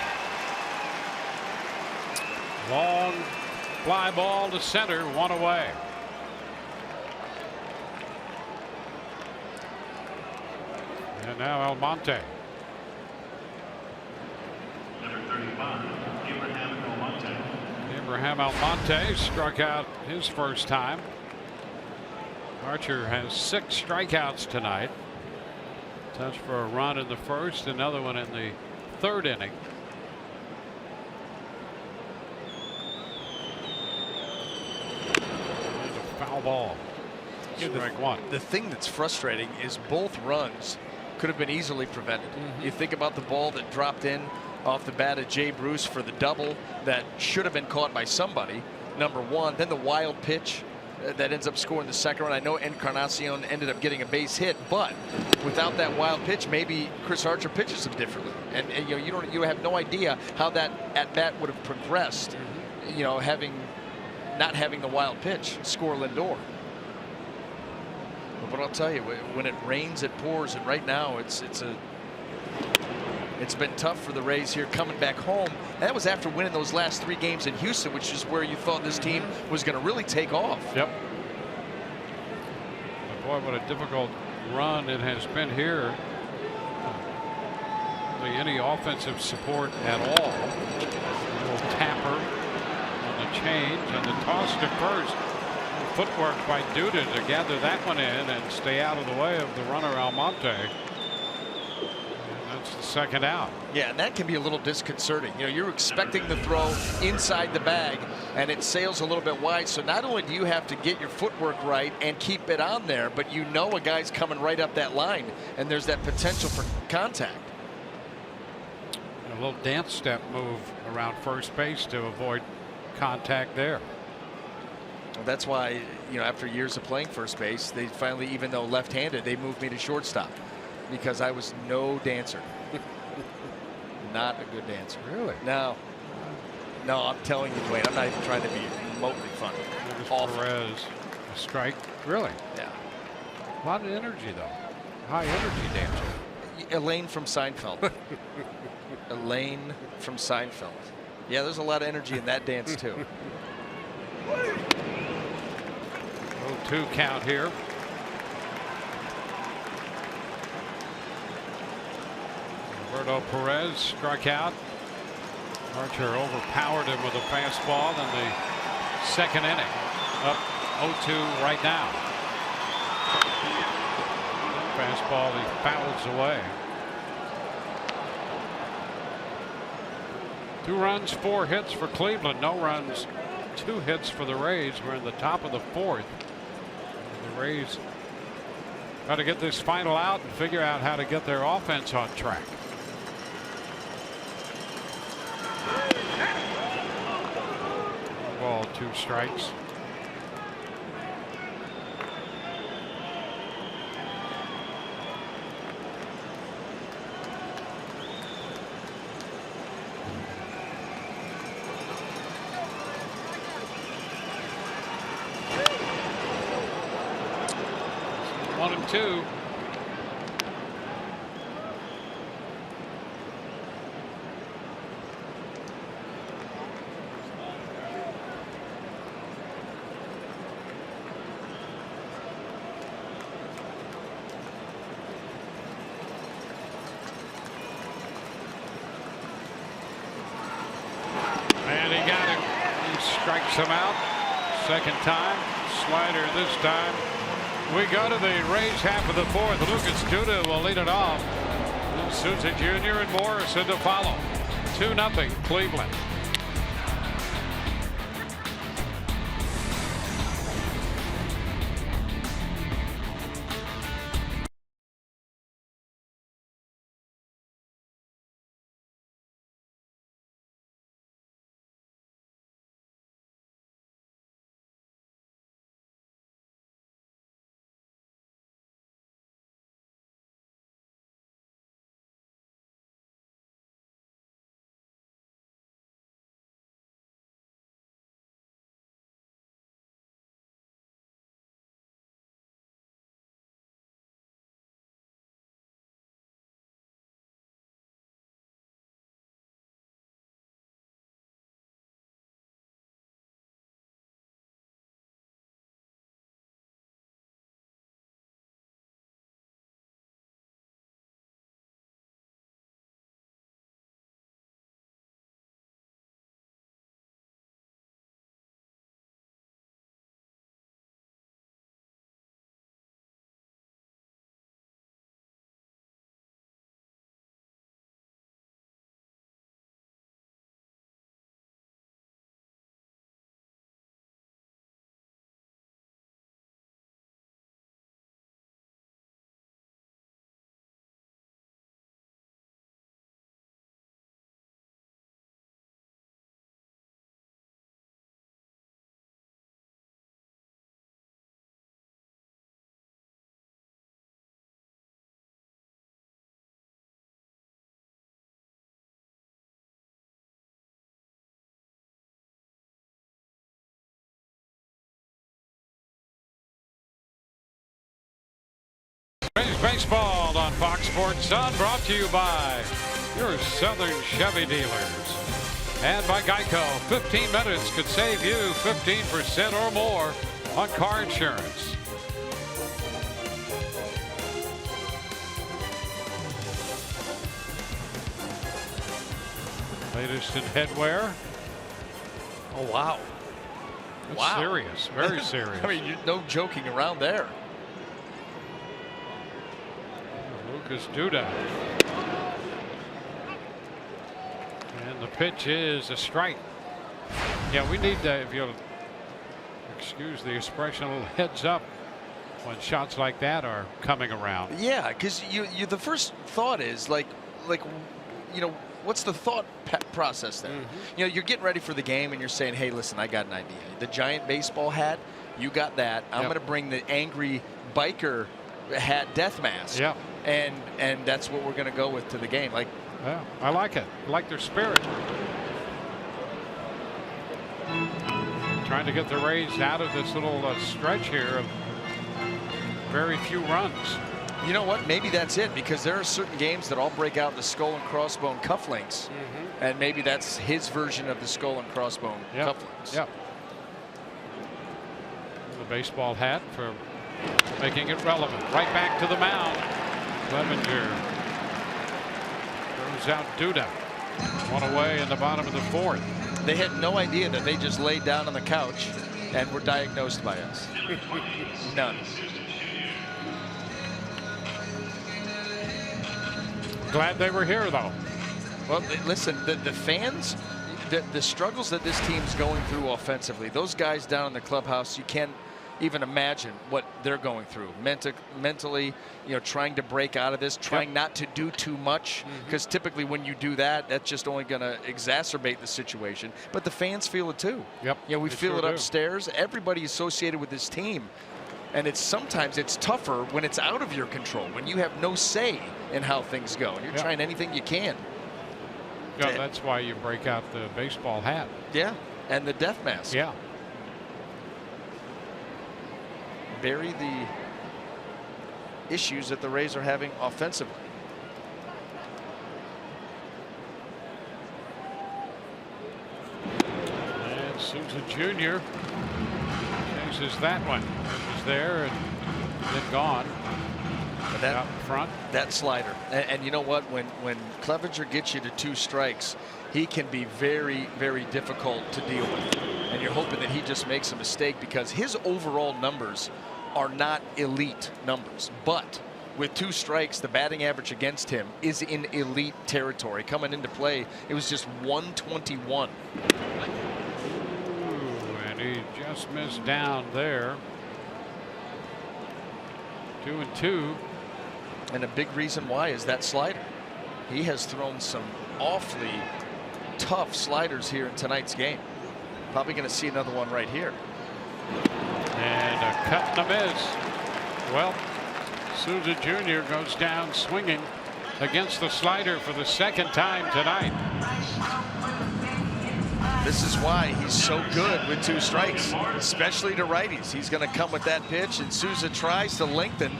Long fly ball to center, one away. And now Almonte. Number 35, Abraham Almonte. Abraham Almonte struck out his first time. Archer has 6 strikeouts tonight. Touch for a run in the first, another one in the 3rd inning. And a foul ball. Strike one. The thing that's frustrating is both runs could have been easily prevented. You think about the ball that dropped in off the bat of Jay Bruce for the double that should have been caught by somebody, number one. Then the wild pitch that ends up scoring the second run. I know Encarnacion ended up getting a base hit, but without that wild pitch, maybe Chris Archer pitches him differently. And you have no idea how that at bat would have progressed. Not having the wild pitch score Lindor. But I'll tell you, when it rains, it pours, and right now it's been tough for the Rays here coming back home. And that was after winning those last 3 games in Houston, which is where you thought this team was going to really take off. Yep. But boy, what a difficult run it has been here. Any offensive support at all. A little tapper on the change and the toss to first. Footwork by Duda to gather that one in and stay out of the way of the runner Almonte. That's the second out. Yeah, and that can be a little disconcerting. You're expecting the throw inside the bag, and it sails a little bit wide. So not only do you have to get your footwork right and keep it on there, but a guy's coming right up that line, and there's that potential for contact. A little dance step move around first base to avoid contact there. Well, that's why, after years of playing first base, they finally, even though left-handed, they moved me to shortstop because I was no dancer. Not a good dancer. Really? No, I'm telling you, Dwayne, I'm not even trying to be remotely funny. Awful. Perez, a strike. Really? Yeah. A lot of energy, though. High energy dancer. Elaine from Seinfeld. Elaine from Seinfeld. Yeah, there's a lot of energy in that dance, too. 0-2 count here. Roberto Perez struck out. Archer overpowered him with a fastball in the 2nd inning. Up 0-2 right now. Fastball he fouls away. 2 runs, 4 hits for Cleveland. No runs, 2 hits for the Rays. We're in the top of the 4th. The Rays got to get this final out and figure out how to get their offense on track. Ball, 2 strikes. One and two. Strikes him out. Second time. Slider this time. We go to the Rays half of the fourth. Lucas Duda will lead it off. Souza Jr. and Morrison to follow. 2-0 Cleveland. Rays baseball on Fox Sports Sun, brought to you by your Southern Chevy dealers and by Geico. 15 minutes could save you 15% or more on car insurance. Latest in headwear. Oh, wow. That's wow. serious. Very serious. I mean, no joking around there. Lucas Duda. And the pitch is a strike. Yeah, we need, if you'll excuse the expression, a little heads up when shots like that are coming around. Yeah, because you the first thought is like you know, what's the thought process there? You know, you're getting ready for the game and you're saying, hey, listen, I got an idea. The giant baseball hat, you got that. I'm going to bring the angry biker hat death mask. Yeah. And that's what we're going to go with to the game. Like, yeah, I like it. I like their spirit. Trying to get the Rays out of this little stretch here of very few runs. You know what? Maybe that's it, because there are certain games that all break out the skull and crossbone cufflinks, and maybe that's his version of the skull and crossbone cufflinks. Yep. The baseball hat for making it relevant. Right back to the mound. Clevenger throws out Duda. One away in the bottom of the fourth. They had no idea that they just laid down on the couch and were diagnosed by us. None. Glad they were here, though. Well, listen, the fans, the struggles that this team's going through offensively, those guys down in the clubhouse, you can't even imagine what they're going through mentally, you know, trying to break out of this, trying not to do too much, because typically when you do that, that's just only going to exacerbate the situation. But the fans feel it too. Yep. You know, we feel it upstairs. Everybody associated with this team. And sometimes it's tougher when it's out of your control, when you have no say in how things go, and you're trying anything you can. Yeah, that's why you break out the baseball hat. Yeah, and the death mask. Yeah. Bury the issues that the Rays are having offensively. And Souza Jr. chases that one. It was there and then gone. But that out in front. That slider, and you know what? When Clevenger gets you to 2 strikes, he can be very, very difficult to deal with. and you're hoping that he just makes a mistake, because his overall numbers are not elite numbers. But with 2 strikes, the batting average against him is in elite territory. Coming into play, it was just 121. Ooh, and he just missed down there. 2-2. And a big reason why is that slider. He has thrown some awfully tough sliders here in tonight's game. Probably going to see another one right here. And a cut and a miss. Well, Souza Jr. goes down swinging against the slider for the 2nd time tonight. This is why he's so good with 2 strikes, especially to righties. He's going to come with that pitch, and Souza tries to lengthen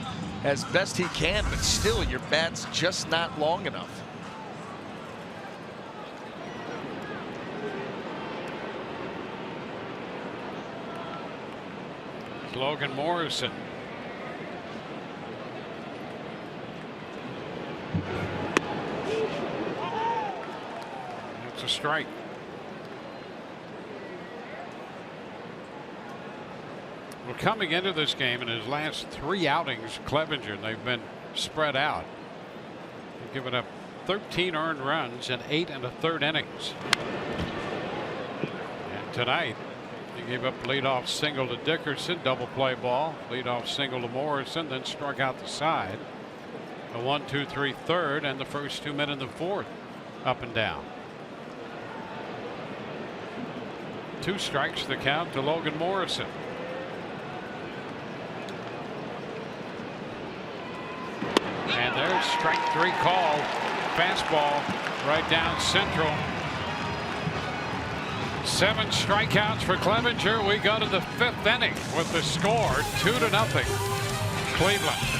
as best he can, but still your bat's just not long enough. Logan Morrison. It's a strike. Well, coming into this game in his last 3 outings, Clevenger, they've been spread out. They've given up 13 earned runs in 8 1/3 innings. And tonight, he gave up leadoff single to Dickerson, double play ball, leadoff single to Morrison, then struck out the side. A 1-2-3 third, and the first 2 men in the 4th, up and down. 2 strikes the count to Logan Morrison. And there's strike 3 call. Fastball right down central. 7 strikeouts for Clevenger. We go to the 5th inning with the score 2-0 Cleveland.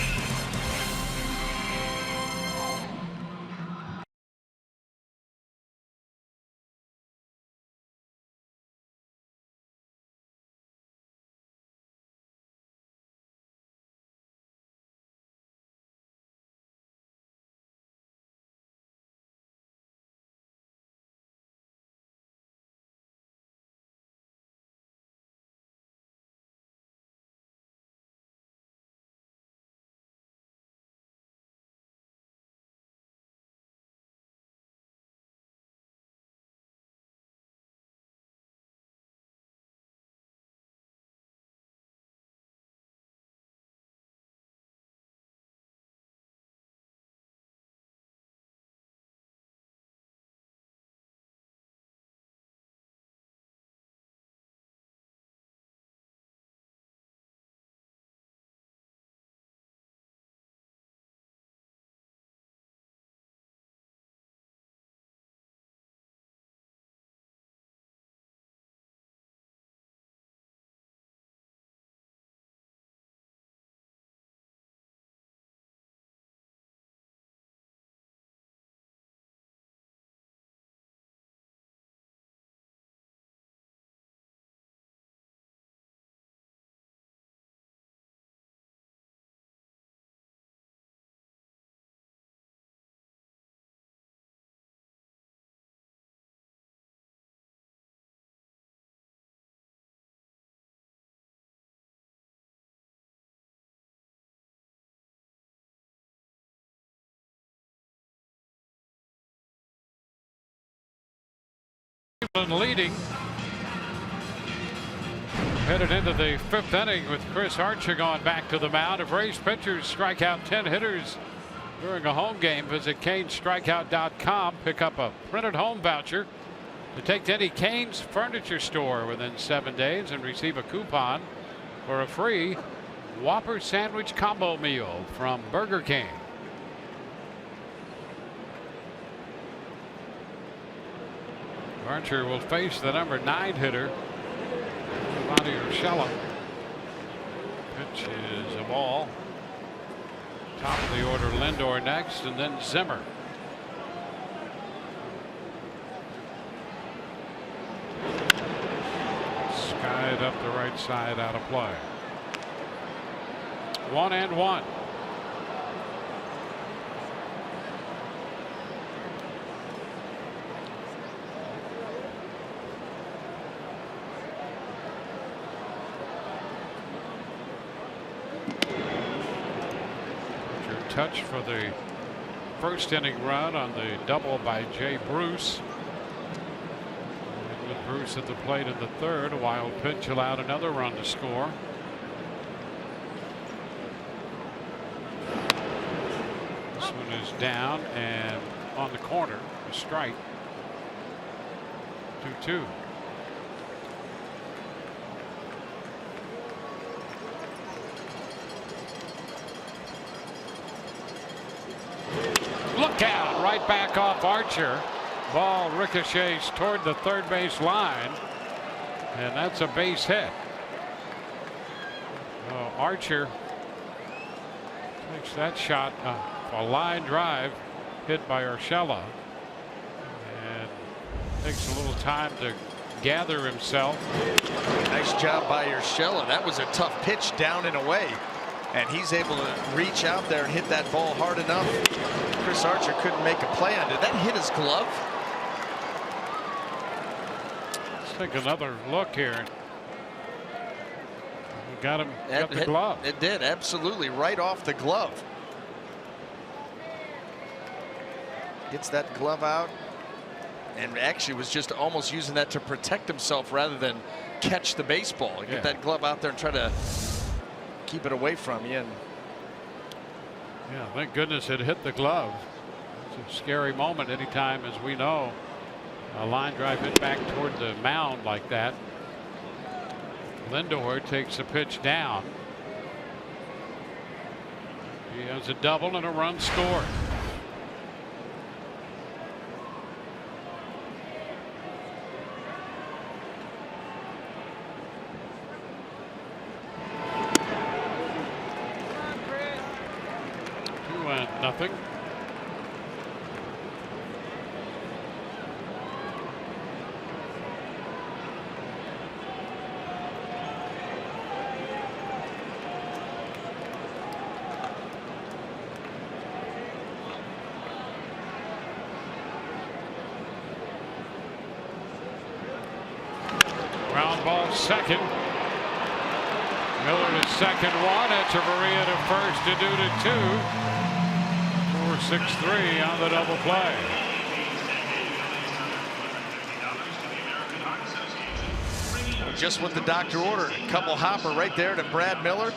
Leading. Headed into the 5th inning with Chris Archer going back to the mound. If Rays pitchers strike out 10 hitters during a home game, visit CaneStrikeout.com. Pick up a printed home voucher to take to any Cane's furniture store within 7 days and receive a coupon for a free Whopper sandwich combo meal from Burger King. Archer will face the number 9 hitter, Vladdy Urshela. Pitch is a ball. Top of the order, Lindor next, and then Zimmer. Skied up the right side, out of play. 1-1. touch for the first inning run on the double by Jay Bruce. And with Bruce at the plate in the third, a wild pitch allowed another run to score. This one is down and on the corner, a strike. 2-2. Look out, right back off Archer. Ball ricochets toward the third base line, and that's a base hit. Archer takes that shot, a line drive hit by Urshela, and takes a little time to gather himself. Nice job by Urshela. That was a tough pitch down and away, and he's able to reach out there and hit that ball hard enough. Chris Archer couldn't make a play on it. Did that hit his glove? Let's take another look here. We got him, got the glove. It did, absolutely, right off the glove. Gets that glove out, and actually was just almost using that to protect himself rather than catch the baseball. Get that glove out there and try to keep it away from you. And yeah, thank goodness it hit the glove. It's a scary moment anytime, as we know, a line drive hit back toward the mound like that. Lindor takes a pitch down. He has a double and a run scored. Nothing. Ground ball second. Miller to second one. Echeverria to first to do to 2. 4-6-3 on the double play. Just what the doctor ordered. A couple hopper right there to Brad Miller.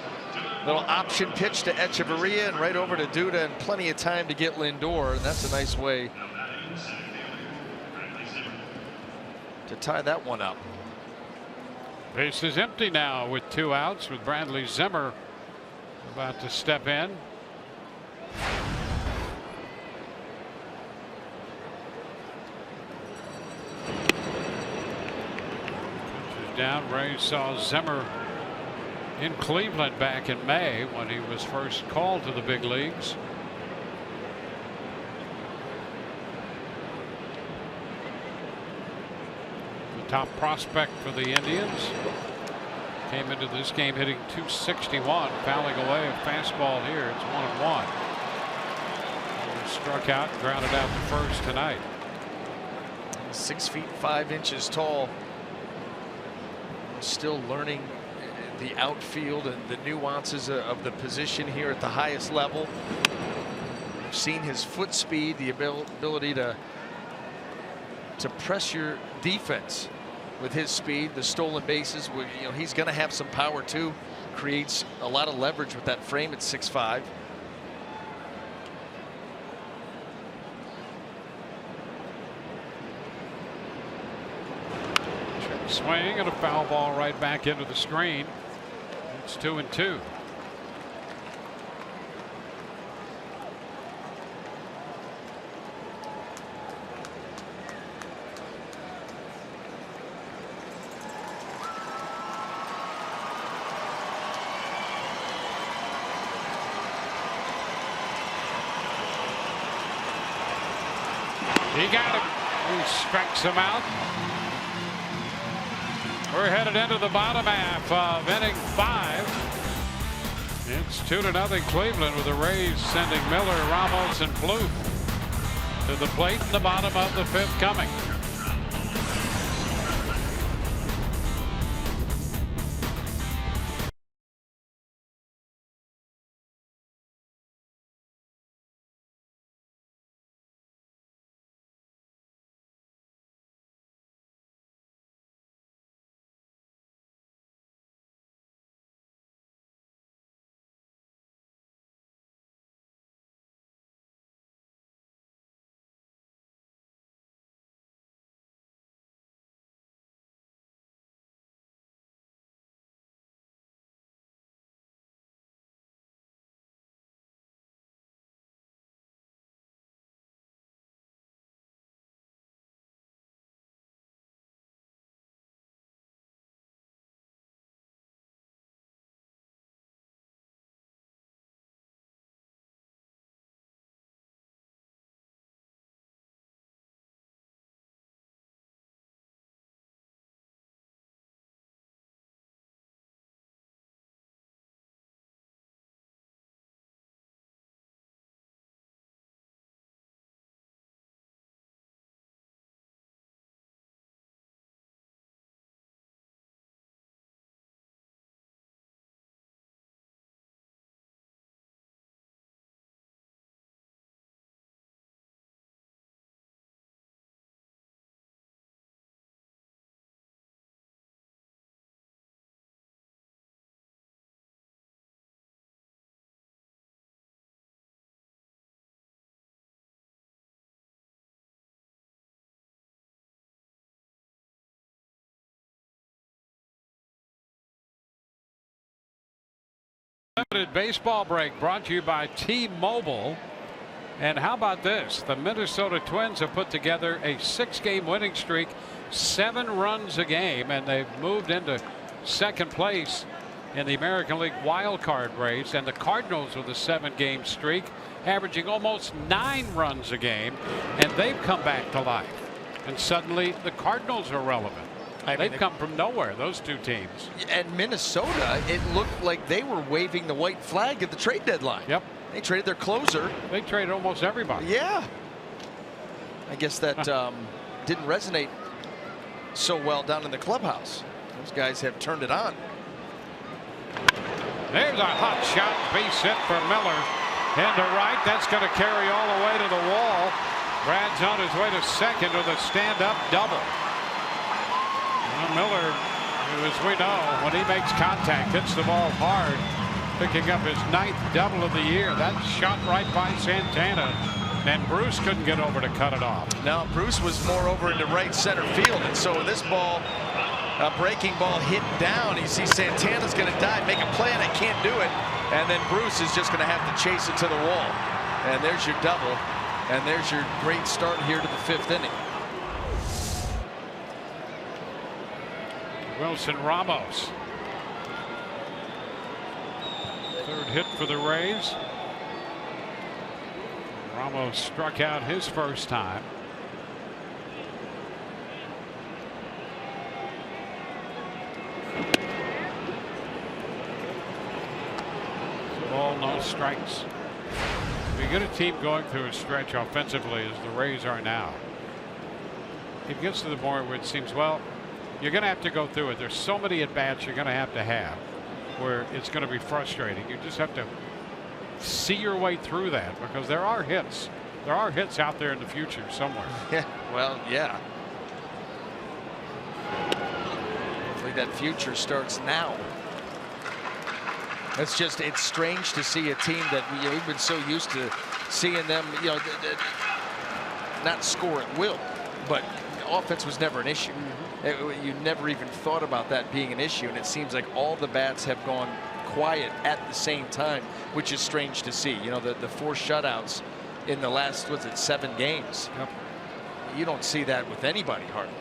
Little option pitch to Echeverria and right over to Duda, and plenty of time to get Lindor. And that's a nice way to tie that one up. Base is empty now with 2 outs, with Bradley Zimmer about to step in. Down. Ray saw Zimmer in Cleveland back in May when he was first called to the big leagues. The top prospect for the Indians came into this game hitting .261, fouling away a fastball here. It's 1-1. Struck out, grounded out to first tonight. 6 feet 5 inches tall. Still learning the outfield and the nuances of the position here at the highest level. We've seen his foot speed, the ability to press your defense with his speed, the stolen bases. You know, he's going to have some power too. Creates a lot of leverage with that frame at 6'5". Swing and a foul ball right back into the screen. It's 2-2. He got him. He strikes him out. We're headed into the bottom half of inning 5. It's 2-0 Cleveland, with the Rays sending Miller, Ramos, and Plouffe to the plate in the bottom of the 5th coming. Limited baseball break brought to you by T-Mobile. And how about this? The Minnesota Twins have put together a 6-game winning streak, 7 runs a game, and they've moved into second place in the American League wild card race. And the Cardinals with a 7-game streak, averaging almost 9 runs a game, and they've come back to life. And suddenly the Cardinals are relevant. They've come from nowhere, those two teams. And Minnesota, it looked like they were waving the white flag at the trade deadline. Yep. They traded their closer. They traded almost everybody. Yeah. I guess that didn't resonate so well down in the clubhouse. Those guys have turned it on. There's a hot shot, base hit for Miller. Into right, that's going to carry all the way to the wall. Brad's on his way to second with a stand-up double. Well, Miller, as we know, when he makes contact, hits the ball hard, picking up his 9th double of the year. That shot right by Santana, and Bruce couldn't get over to cut it off. No, Bruce was more over into right center field, and so this ball, a breaking ball hit down. You see Santana's going to dive, make a play, and I can't do it. And then Bruce is just going to have to chase it to the wall. And there's your double, and there's your great start here to the 5th inning. Wilson Ramos. 3rd hit for the Rays. Ramos struck out his first time. Ball, no strikes. If you get a team going through a stretch offensively as the Rays are now, it gets to the point where it seems, well, you're going to have to go through it. There's so many at-bats you're going to have where it's going to be frustrating. You just have to see your way through that, because there are hits. There are hits out there in the future somewhere. Yeah, well, yeah. Hopefully that future starts now. It's strange to see a team that we've been so used to seeing them, not score at will, but offense was never an issue. You never even thought about that being an issue, and it seems like all the bats have gone quiet at the same time, which is strange to see. The 4 shutouts in the last, 7 games. Yep. You don't see that with anybody hardly.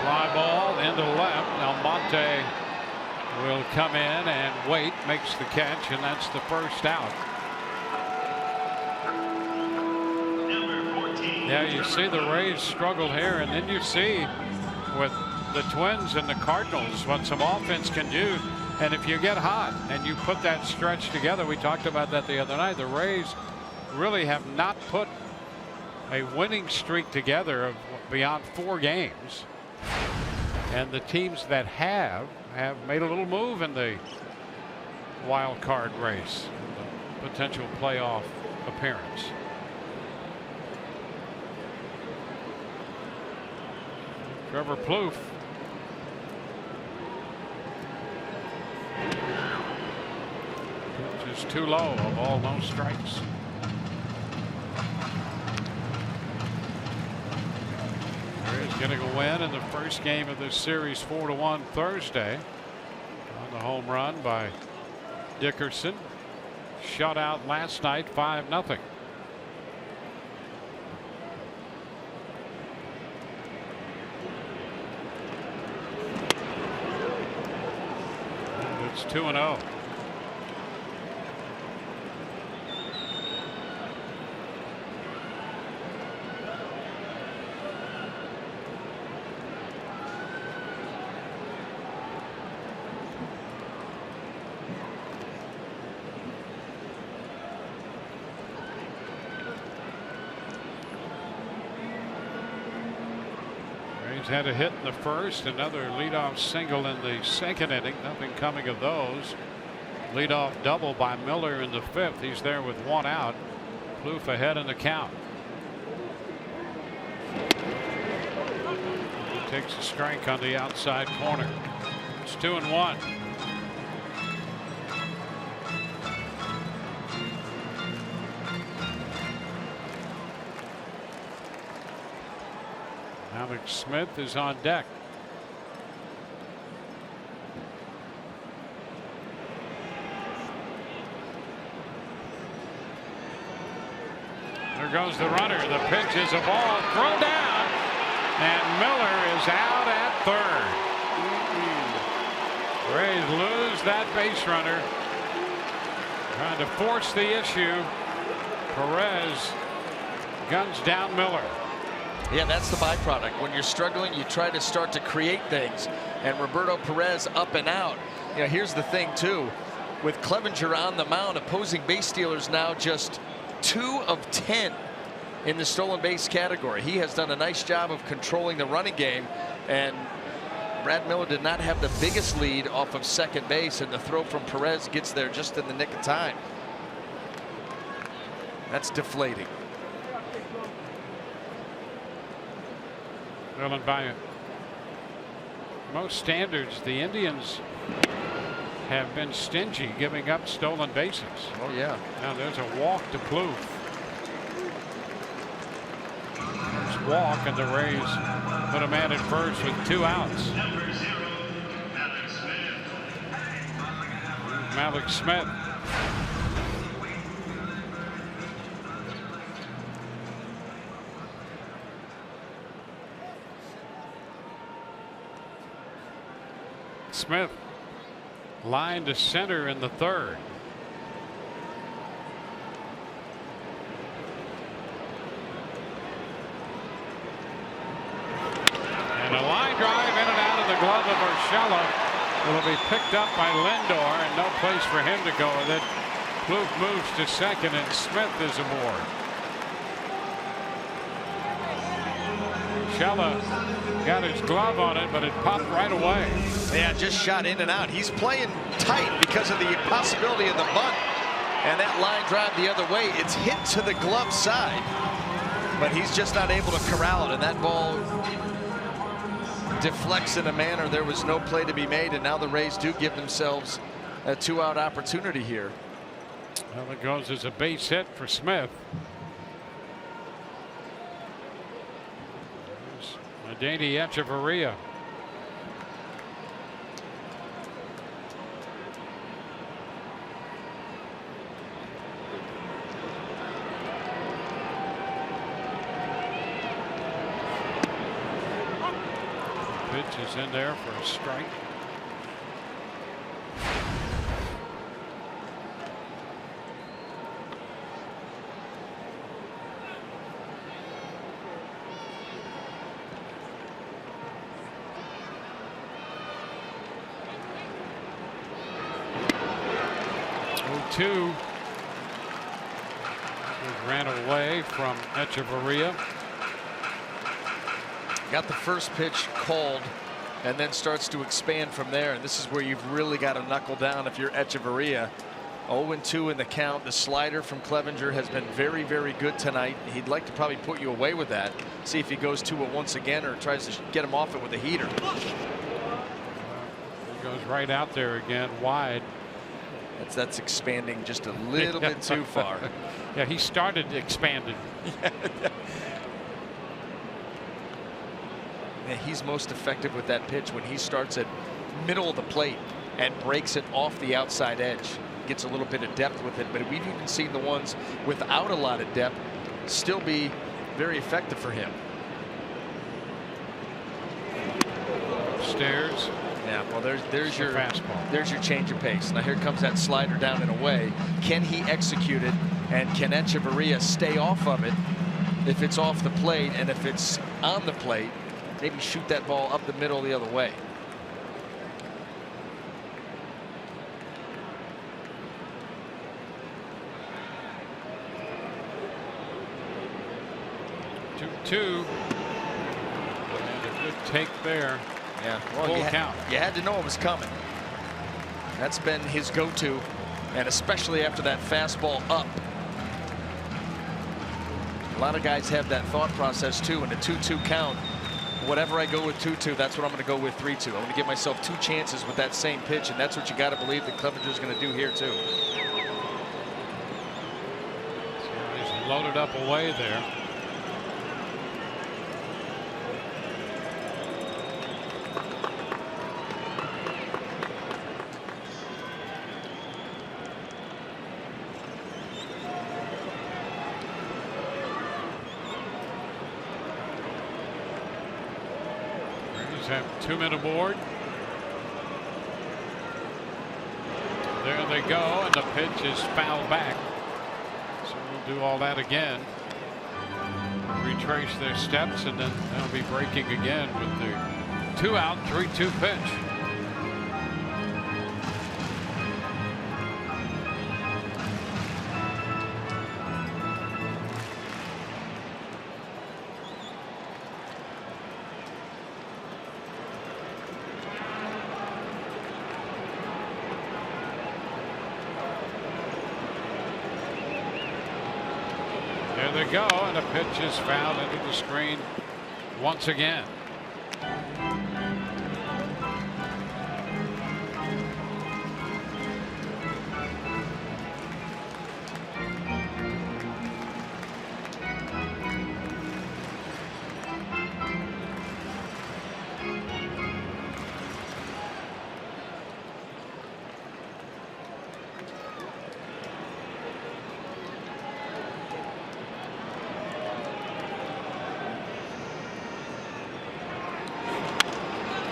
Fly ball into left. Now Monte will come in and wait, makes the catch, and that's the first out. Yeah, you see the Rays struggled here, and then you see with the Twins and the Cardinals what some offense can do. And if you get hot and you put that stretch together, we talked about that the other night, the Rays really have not put a winning streak together of beyond 4 games. And the teams that have made a little move in the wild card race, the potential playoff appearance. Trevor Plouffe. Just too low, of all no strikes. Rays getting a win in the first game of this series, 4-1 Thursday. On the home run by Dickerson. Shut out last night, 5-0. It's 2-0. Had a hit in the first, another leadoff single in the second inning. Nothing coming of those. Leadoff double by Miller in the 5th. He's there with 1 out. Plouffe ahead in the count. He takes a strike on the outside corner. It's 2-1. Alex Smith is on deck. Here goes the runner. The pitch is a ball thrown down, and Miller is out at third. Rays lose that base runner. Trying to force the issue. Perez guns down Miller. Yeah, that's the byproduct. When you're struggling, you try to start to create things. And Roberto Perez up and out. You know, here's the thing, too. With Clevenger on the mound, opposing base stealers now just 2 of 10 in the stolen base category. He has done a nice job of controlling the running game. And Brad Miller did not have the biggest lead off of second base. And the throw from Perez gets there just in the nick of time. That's deflating. Well, and by most standards, the Indians have been stingy giving up stolen bases. Oh, yeah. Now there's a walk to Plouffe. First walk, and the Rays put a man at first with 2 outs. Malik Smith. Smith line to center in the third. And a line drive in and out of the glove of Urshela. It'll be picked up by Lindor, and no place for him to go with it. Plouffe moves to second, and Smith is aboard. Urshela got his glove on it, but it popped right away. Yeah, just shot in and out. He's playing tight because of the possibility of the bunt. And that line drive the other way, it's hit to the glove side. But he's just not able to corral it. And that ball deflects in a manner there was no play to be made. And now the Rays do give themselves a 2-out opportunity here. Well, it goes as a base hit for Smith. Danny Echeverria. Pitch is in there for a strike. Two ran away from Echeverria. Got the first pitch called and then starts to expand from there. And this is where you've really got to knuckle down if you're Echeverria. 0-2 in the count. The slider from Clevenger has been very, very good tonight. He'd like to probably put you away with that. See if he goes to it once again or tries to get him off it with a heater. He goes right out there again, wide. That's expanding just a little bit too far. Yeah, he started expanding. Yeah, he's most effective with that pitch when he starts at middle of the plate and breaks it off the outside edge. Gets a little bit of depth with it, but we've even seen the ones without a lot of depth still be very effective for him. Stairs. Yeah, well, there's your fastball. There's your change of pace. Now here comes that slider down and away. Can he execute it? And can Echeverria stay off of it if it's off the plate? And if it's on the plate, maybe shoot that ball up the middle the other way. Two. And a good take there. Yeah, well, full count. You had to know it was coming. That's been his go-to, and especially after that fastball up. A lot of guys have that thought process too. In a 2-2 count, whatever I go with 2-2, that's what I'm going to go with 3-2. I'm going to give myself 2 chances with that same pitch, and that's what you got to believe that Clevenger's going to do here too. So he's loaded up away there. have 2 men aboard. There they go, and the pitch is fouled back. So we'll do all that again. Retrace their steps, and then they'll be breaking again with the 2-out, 3-2 pitch. There they go, and a pitch is fouled into the screen once again.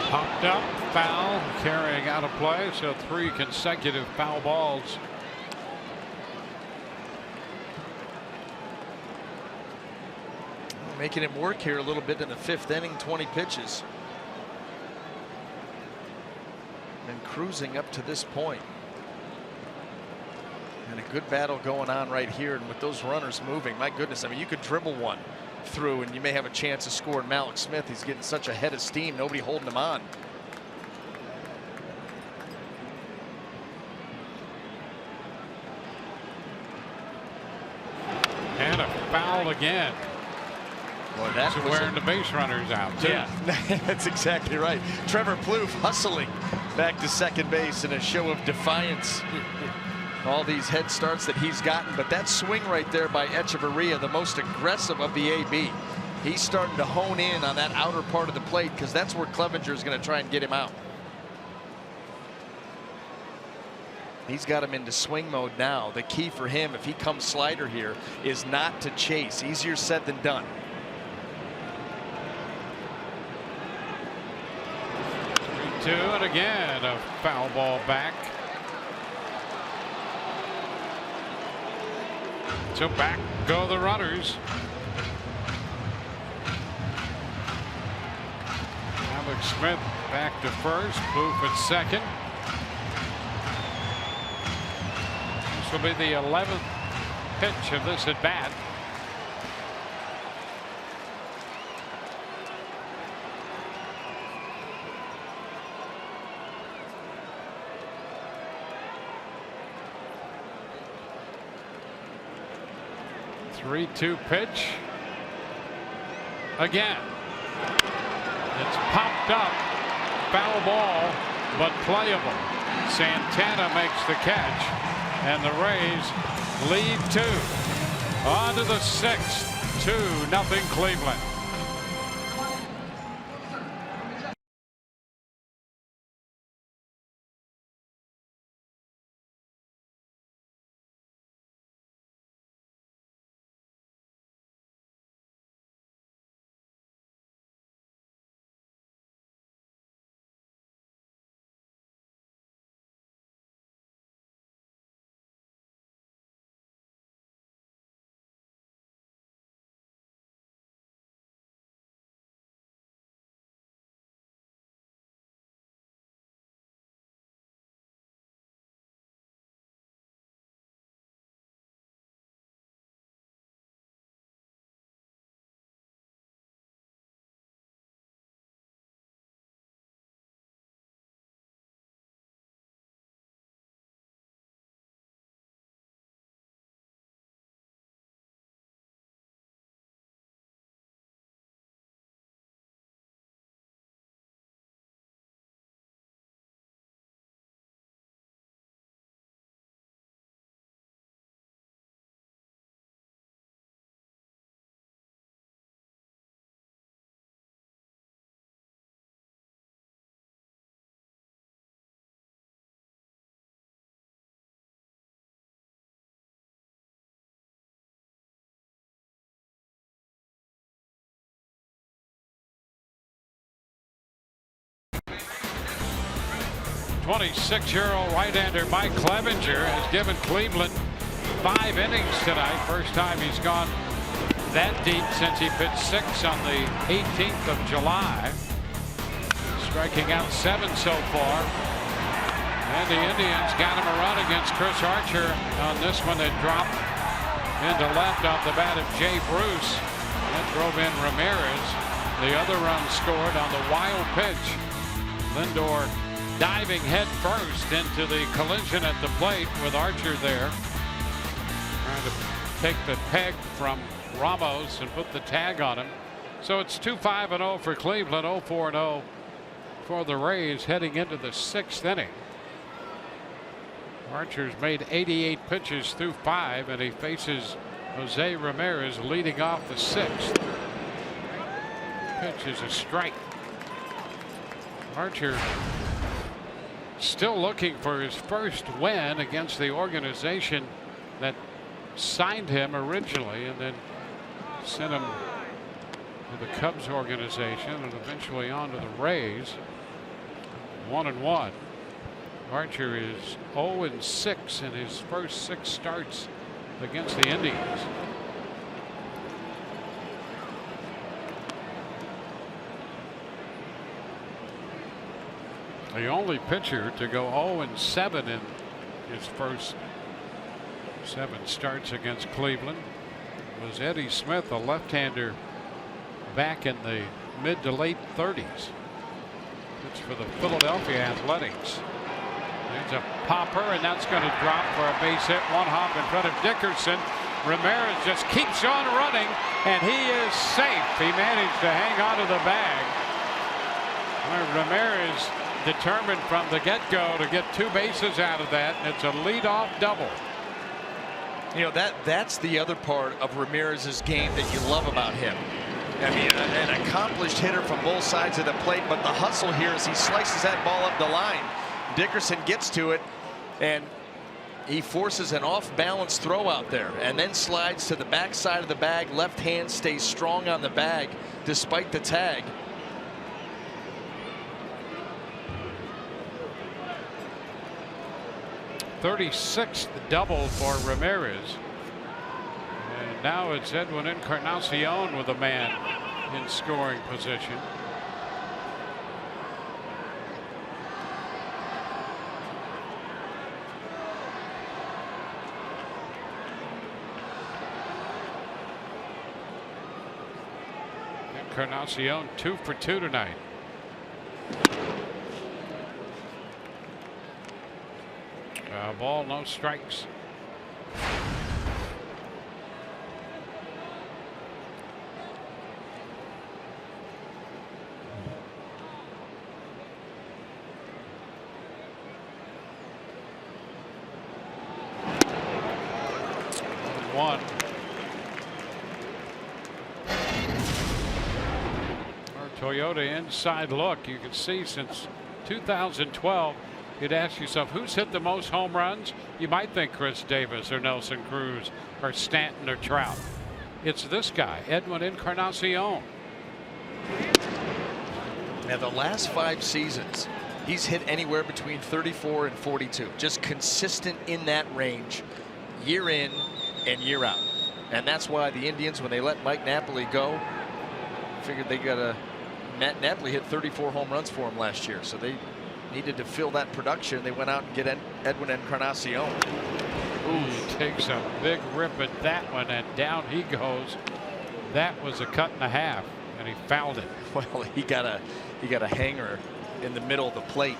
Popped up, foul, carrying out of play, so 3 consecutive foul balls. Making him work here a little bit in the 5th inning, 20 pitches. And cruising up to this point. And a good battle going on right here, and with those runners moving, my goodness, I mean, you could dribble one through and you may have a chance of scoring Malik Smith. He's getting such a head of steam, nobody holding him on. And a foul again. Boy, that's wearing the base runners out too. Yeah, that's exactly right. Trevor Plouffe hustling back to second base in a show of defiance. All these head starts that he's gotten, but that swing right there by Echeverria, the most aggressive of the AB, he's starting to hone in on that outer part of the plate, because that's where Clevenger is going to try and get him out. He's got him into swing mode now. The key for him, if he comes slider here, is not to chase. Easier said than done. And again a foul ball back. So back go the runners. Alex Smith back to first, Plouffe at second. This will be the 11th pitch of this at bat. Three-two pitch. Again. It's popped up. Foul ball, but playable. Santana makes the catch, and the Rays lead 2. On to the 6th. 2-0 Cleveland. 26-year-old right-hander Mike Clevenger has given Cleveland 5 innings tonight. First time he's gone that deep since he pitched 6 on the 18th of July. Striking out 7 so far. And the Indians got him a run against Chris Archer on this one that dropped into left off the bat of Jay Bruce. That drove in Ramirez. The other run scored on the wild pitch. Lindor diving head first into the collision at the plate with Archer there. Trying to take the peg from Ramos and put the tag on him. So it's 2-5-0 for Cleveland, 0-4-0 for the Rays heading into the 6th inning. Archer's made 88 pitches through 5, and he faces Jose Ramirez leading off the 6th. Pitch is a strike. Archer still looking for his first win against the organization that signed him originally and then sent him to the Cubs organization and eventually on to the Rays. 1-1. Archer is 0-6 in his first 6 starts against the Indians. The only pitcher to go 0-7 in his first 7 starts against Cleveland was Eddie Smith, a left-hander back in the mid to late 30s. It's for the Philadelphia Athletics. There's a popper, and that's going to drop for a base hit. 1 hop in front of Dickerson. Ramirez just keeps on running, and he is safe. He managed to hang on to the bag. Ramirez determined from the get-go to get 2 bases out of that, and it's a leadoff double. You know, that's the other part of Ramirez's game that you love about him. I mean, an accomplished hitter from both sides of the plate, but the hustle here as he slices that ball up the line. Dickerson gets to it, and he forces an off-balance throw out there and then slides to the backside of the bag. Left hand stays strong on the bag despite the tag. .36th double for Ramirez. And now it's Edwin Encarnacion with a man in scoring position. Encarnacion 2 for 2 tonight. Ball, no strikes. One. Our Toyota inside look. You can see since 2012. You'd ask yourself, who's hit the most home runs? You might think Chris Davis or Nelson Cruz or Stanton or Trout. It's this guy, Edwin Encarnacion. Now, the last 5 seasons, he's hit anywhere between 34 and 42. Just consistent in that range, year in and year out. And that's why the Indians, when they let Mike Napoli go, figured they got Matt Napoli hit 34 home runs for him last year. So they needed to fill that production. They went out and get Edwin Encarnacion. Ooh, takes a big rip at that one, and down he goes. That was a cut and a half, and he fouled it. Well, he got a hanger in the middle of the plate.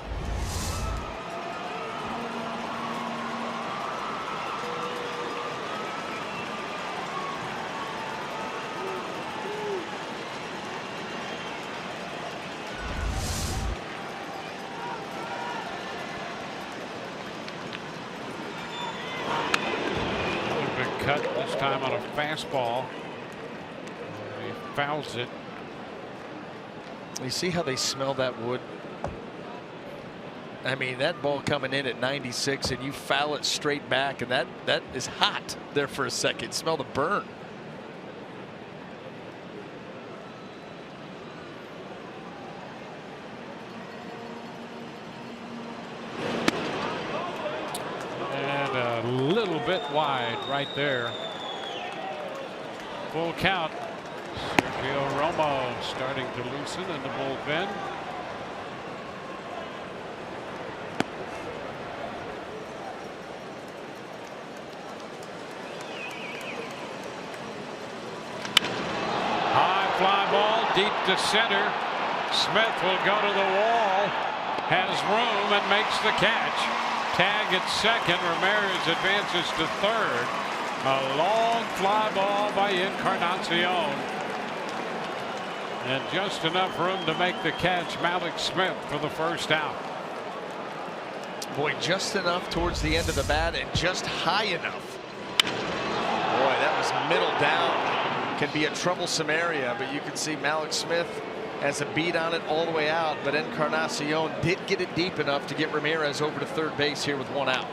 Cut this time on a fastball. He fouls it. You see how they smell that wood? I mean, that ball coming in at 96 and you foul it straight back, and that is hot there for a second. Smell the burn. bit wide right there. Full count. Sergio Romo starting to loosen in the bullpen. High fly ball deep to center. Smith will go to the wall. Has room and makes the catch. Tag at second. Ramirez advances to third. A long fly ball by Encarnacion. And just enough room to make the catch. Malik Smith for the first out. Boy, just enough towards the end of the bat and just high enough. Boy, that was middle down. Can be a troublesome area, but you can see Malik Smith has a beat on it all the way out, but Encarnacion did get it deep enough to get Ramirez over to third base here with one out.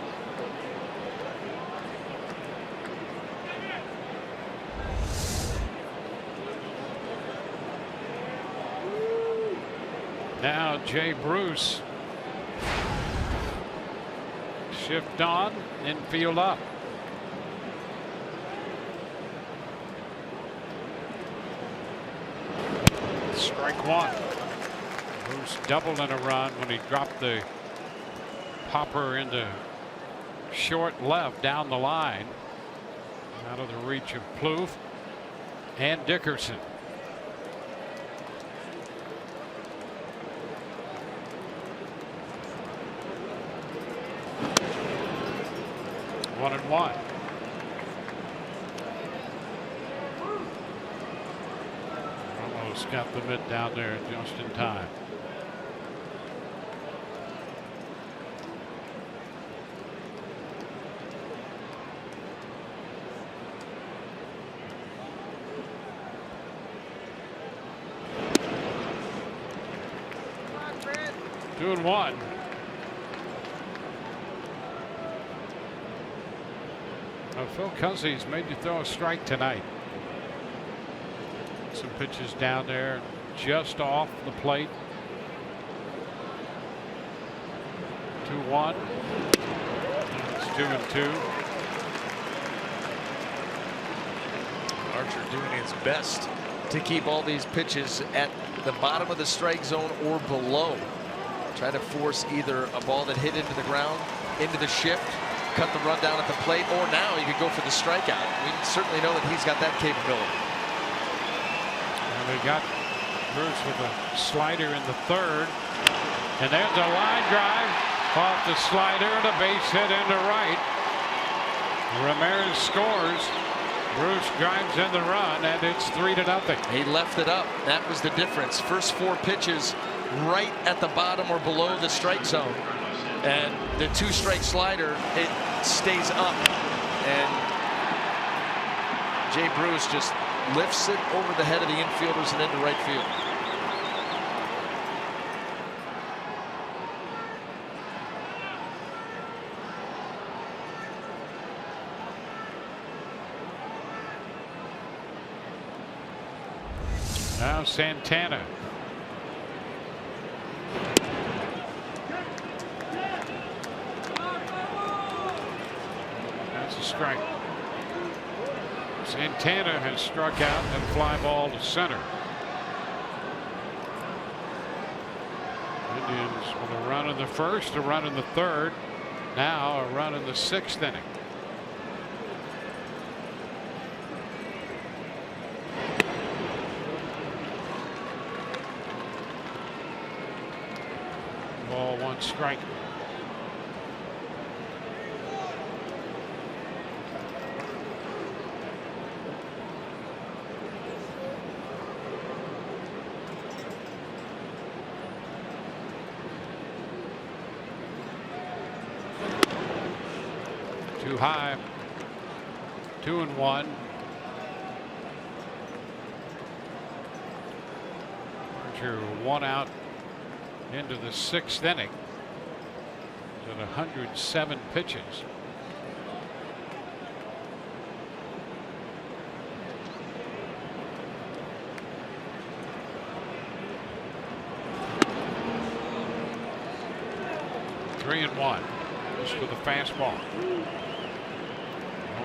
Now Jay Bruce. Shift on, infield up. Strike one. Bruce doubled in a run when he dropped the popper into short left down the line. Out of the reach of Plouffe and Dickerson. One and one. Ramos got the mid down there just in time. Two and one. Phil Cuzzi's made you throw a strike tonight. Some pitches down there just off the plate. 2-1. It's 2-2. Archer doing his best to keep all these pitches at the bottom of the strike zone or below. Try to force either a ball that hit into the ground, into the shift, cut the run down at the plate, or now he could go for the strikeout. We certainly know that he's got that capability. And we got Bruce with a slider in the third. And there's a line drive off the slider and a base hit into right. Ramirez scores. Bruce drives in the run, and it's 3-0. He left it up. That was the difference. First four pitches right at the bottom or below the strike zone. And the two-strike slider, it stays up. And Jay Bruce just lifts it over the head of the infielders and into right field. Now Santana. That's a strike. Santana has struck out and fly ball to center. Indians with a run in the first, a run in the third, now a run in the sixth inning. Ball, one strike. Too high. 2-1. Archer one out into the sixth inning at 107 pitches. Three and one. Just with a fastball.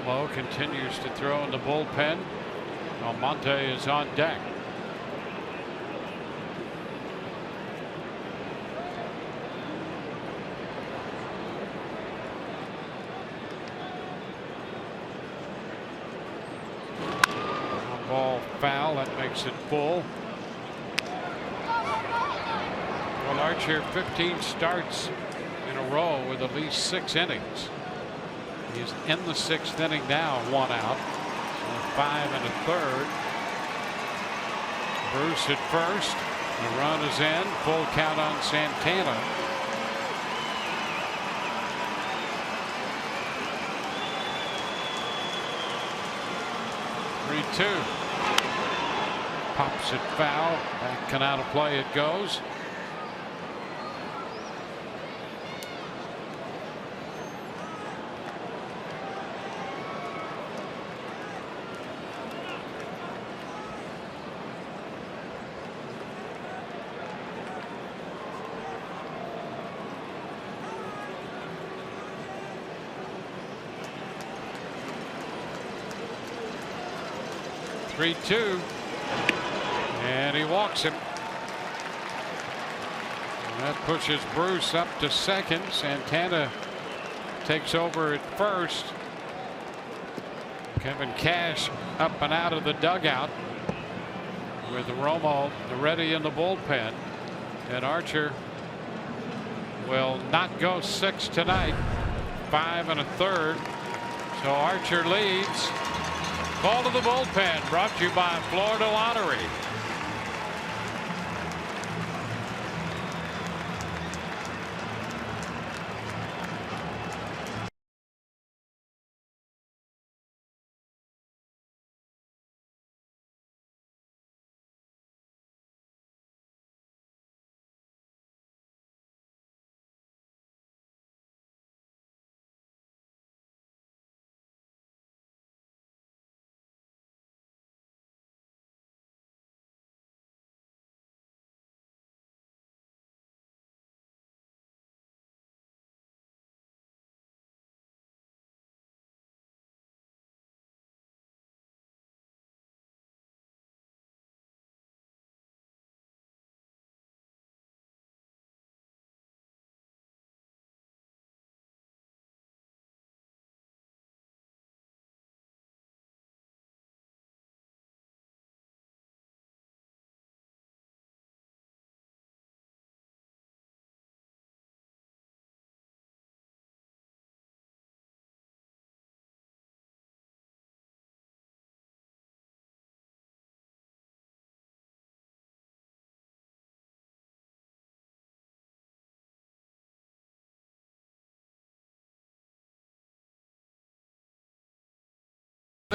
Romo continues to throw in the bullpen. Almonte is on deck. Ball foul, that makes it full. Well, Archer 15 starts in a row with at least 6 innings. He's in the 6th inning now, 1 out. So 5 1/3. Bruce at first. The run is in. Full count on Santana. Three-2. Pops it foul. Back and out of play it goes. Three-two. And he walks him. And that pushes Bruce up to second. Santana takes over at first. Kevin Cash up and out of the dugout with Romo ready in the bullpen. And Archer will not go 6 tonight. 5 1/3. So Archer leads. Call to the bullpen brought to you by Florida Lottery.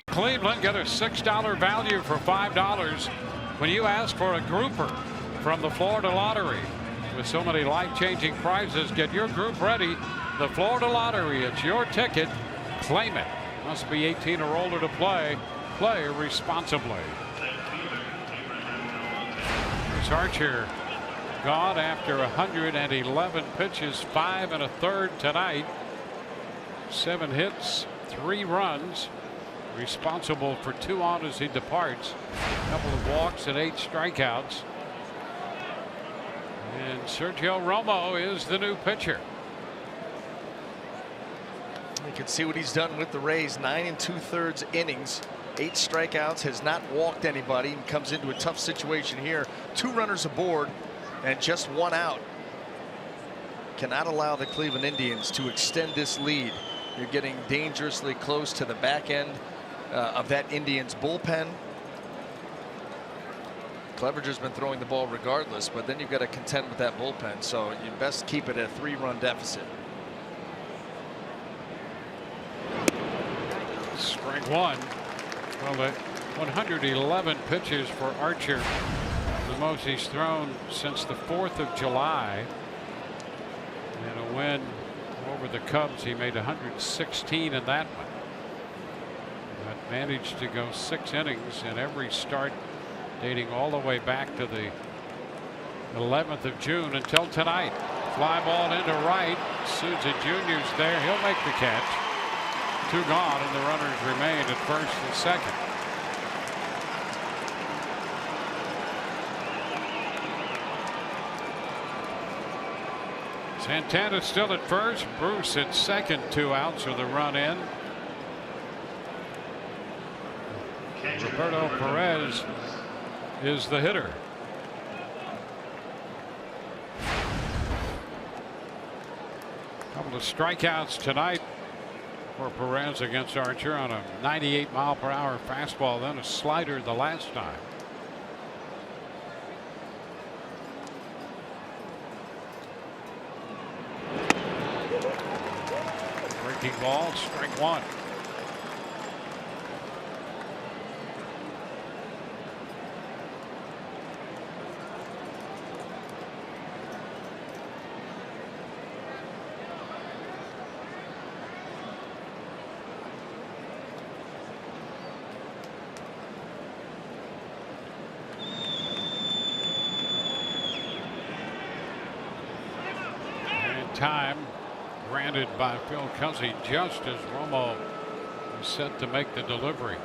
Cleveland get a $6 value for $5 when you ask for a grouper from the Florida Lottery. With so many life-changing prizes, get your group ready. The Florida Lottery, it's your ticket. Claim it. Must be 18 or older to play. Play responsibly. Here's Archer gone after 111 pitches, 5 1/3 tonight. 7 hits, 3 runs. Responsible for 2 out as he departs. A couple of walks and 8 strikeouts. And Sergio Romo is the new pitcher. You can see what he's done with the Rays. 9 2/3 innings, 8 strikeouts, has not walked anybody, and comes into a tough situation here. 2 runners aboard and just 1 out. Cannot allow the Cleveland Indians to extend this lead. You're getting dangerously close to the back end of that Indians bullpen. Clevenger's been throwing the ball regardless, but then you've got to contend with that bullpen, so you best keep it at a 3-run deficit. Strike 1. Well, the 111 pitches for Archer, the most he's thrown since the 4th of July. And a win over the Cubs, he made 116 in that one. But managed to go 6 innings in every start dating all the way back to the 11th of June until tonight. Fly ball into right. Souza Jr.'s there. He'll make the catch. 2 gone, and the runners remain at first and second. Santana still at first. Bruce at second, 2 outs with a run in. Roberto Perez is the hitter. Couple of strikeouts tonight for Perez against Archer on a 98-mile-per-hour fastball, then a slider the last time. Breaking ball, strike 1. Time granted by Phil Cuzzy just as Romo is set to make the delivery.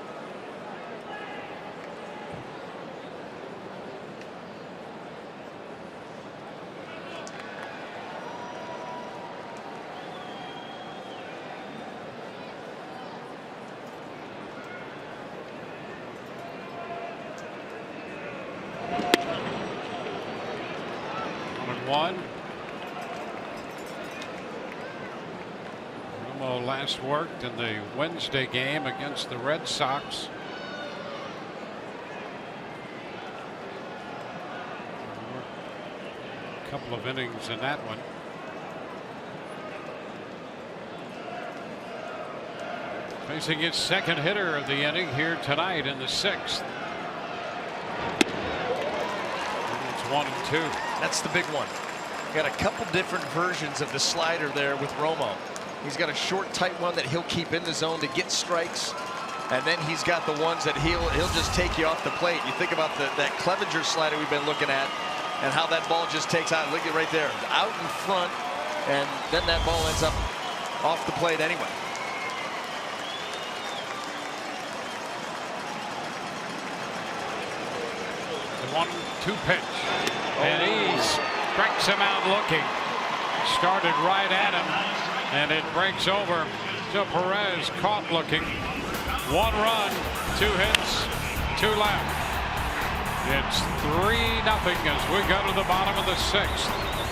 One. Last worked in the Wednesday game against the Red Sox. A couple of innings in that one. Facing its second hitter of the inning here tonight in the 6th. And it's 1-2. That's the big one. Got a couple different versions of the slider there with Romo. He's got a short, tight one that he'll keep in the zone to get strikes, and then he's got the ones that he'll just take you off the plate. You think about that Clevenger slider we've been looking at, and how that ball just takes out. Look at right there, out in front, and then that ball ends up off the plate anyway. The 1-2 pitch, and he strikes him out looking. Started right at him. And it breaks over to Perez, caught looking. 1 run, 2 hits, 2 left. It's 3-0 as we go to the bottom of the 6th.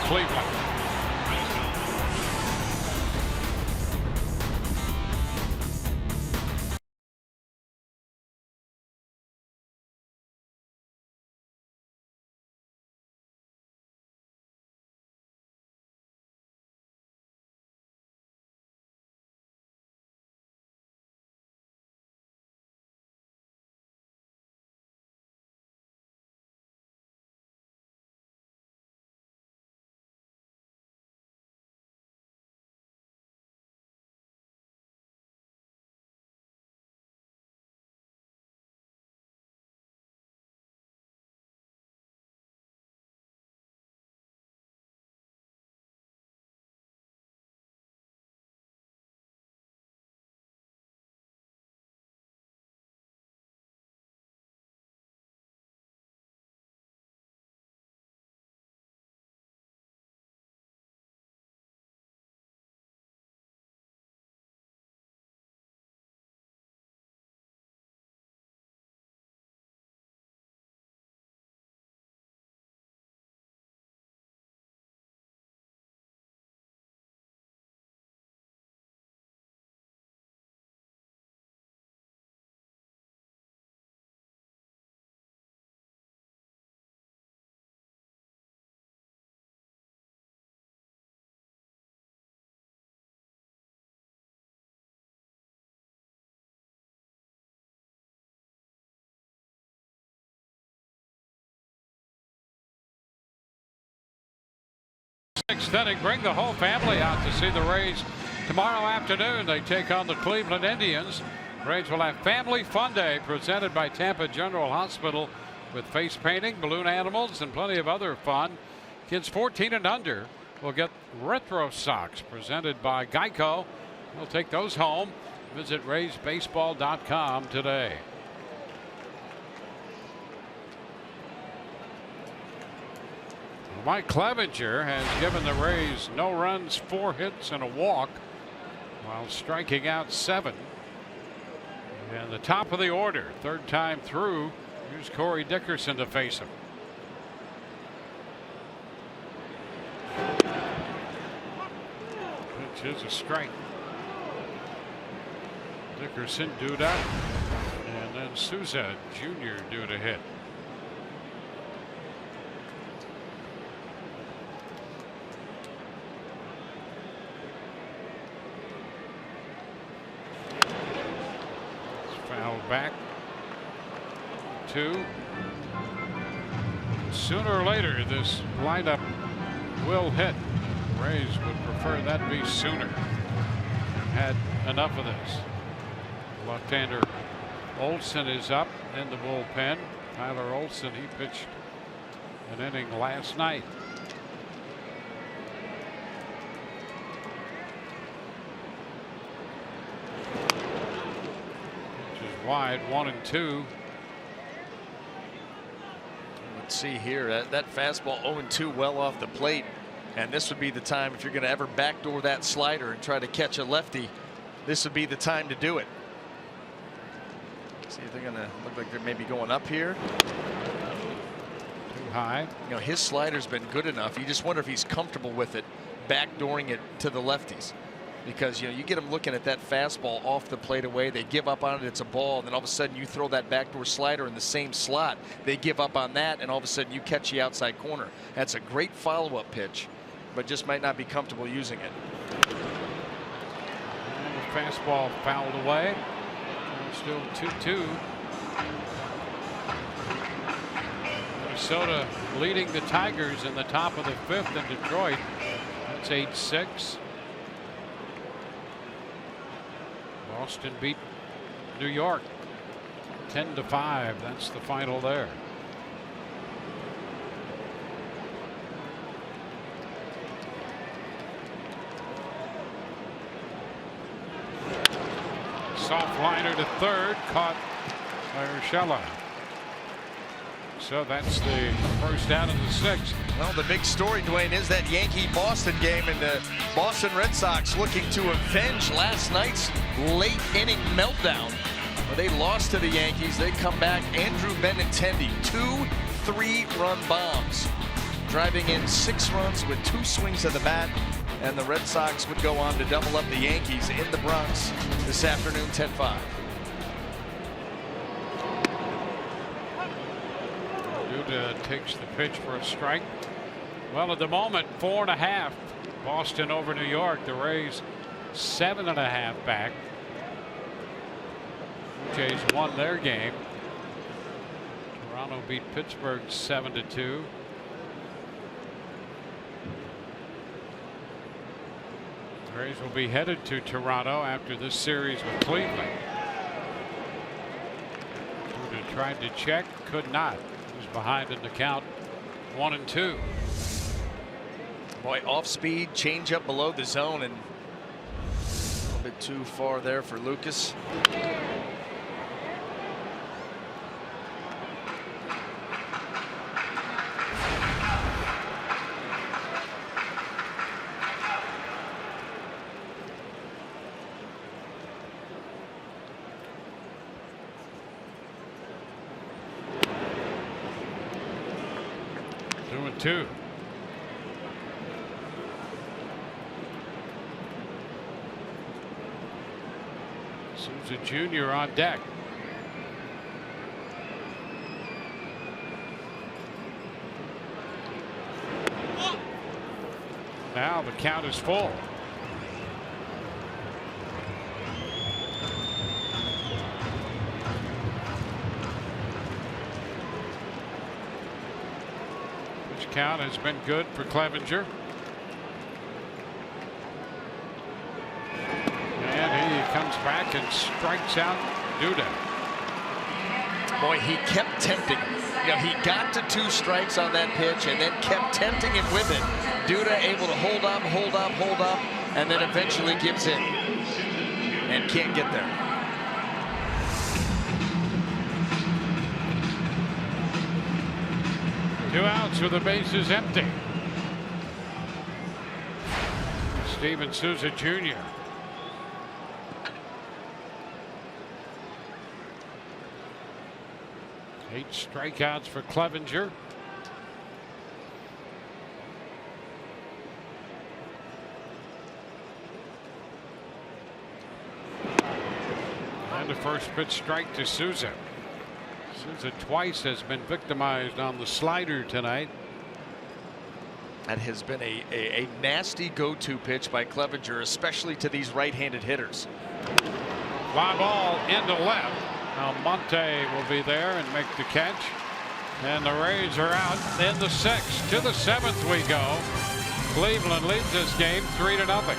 Cleveland. Sixth inning, bring the whole family out to see the Rays tomorrow afternoon. They take on the Cleveland Indians. Rays will have Family Fun Day presented by Tampa General Hospital with face painting, balloon animals, and plenty of other fun. Kids 14 and under will get retro socks presented by Geico. We'll take those home. Visit RaysBaseball.com today. Mike Clevenger has given the Rays no runs, 4 hits, and a walk, while striking out 7. And the top of the order, 3rd time through, here's Corey Dickerson to face him. Which is a strike. Dickerson due up, and then Souza Jr. due to hit. Back 2. Sooner or later this lineup will hit. Rays would prefer that be sooner. Had enough of this. Left-hander Olsen is up in the bullpen. Tyler Olsen, he pitched an inning last night. Wide, 1-2. Let's see here. That fastball 0-2 well off the plate. And this would be the time, if you're going to ever backdoor that slider and try to catch a lefty, this would be the time to do it. See if they're going to look like they're maybe going up here. Too high. You know, his slider's been good enough. You just wonder if he's comfortable with it, backdooring it to the lefties. Because, you know, you get them looking at that fastball off the plate away, they give up on it, it's a ball, and then all of a sudden you throw that backdoor slider in the same slot. They give up on that, and all of a sudden you catch the outside corner. That's a great follow-up pitch, but just might not be comfortable using it. And the fastball fouled away. Still 2-2. Minnesota leading the Tigers in the top of the 5th in Detroit. That's 8-6. Boston beat New York 10-5. That's the final there. Soft liner to 3rd, caught by Urshela. So that's the first out of the 6th. Well, the big story, Dwayne, is that Yankee-Boston game, and the Boston Red Sox looking to avenge last night's late inning meltdown. Well, they lost to the Yankees. They come back. Andrew Benintendi, 2 3-run bombs, driving in 6 runs with 2 swings of the bat. And the Red Sox would go on to double up the Yankees in the Bronx this afternoon, 10-5. Duda takes the pitch for a strike. Well, at the moment, 4.5. Boston over New York. The Rays 7.5 back. Blue Jays won their game. Toronto beat Pittsburgh 7-2. The Rays will be headed to Toronto after this series with Cleveland. Duda tried to check, could not. He was behind in the count, 1-2. Boy, off speed, change up below the zone, and a little bit too far there for Lucas. Two. Souza Jr. on deck. Now the count is full. Count has been good for Clevenger. And he comes back and strikes out Duda. Boy, he kept tempting. You know, he got to 2 strikes on that pitch and then kept tempting it with it. Duda able to hold up, and then eventually gives in. And can't get there. Two outs with the bases empty. Steven Souza Jr. Eight strikeouts for Clevenger. And the first pitch strike to Souza. Souza twice has been victimized on the slider tonight. That has been a nasty go-to pitch by Clevenger, especially to these right-handed hitters. Fly ball into left. Now Monte will be there and make the catch. And the Rays are out in the 6th. To the 7th we go. Cleveland leads this game 3-0.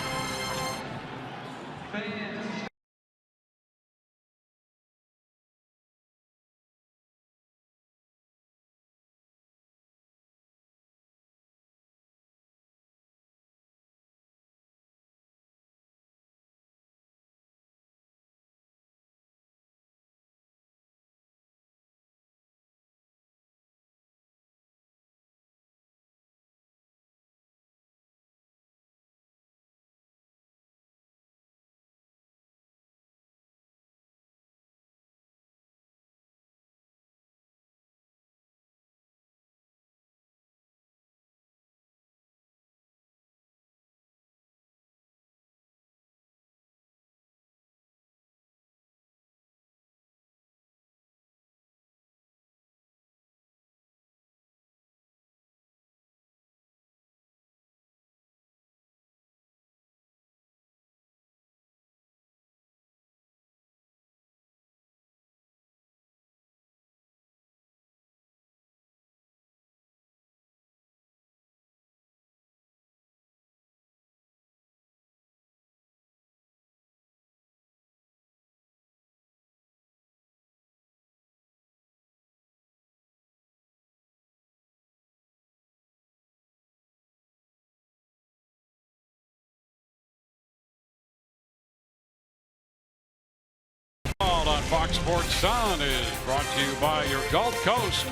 On Fox Sports Sun is brought to you by your Gulf Coast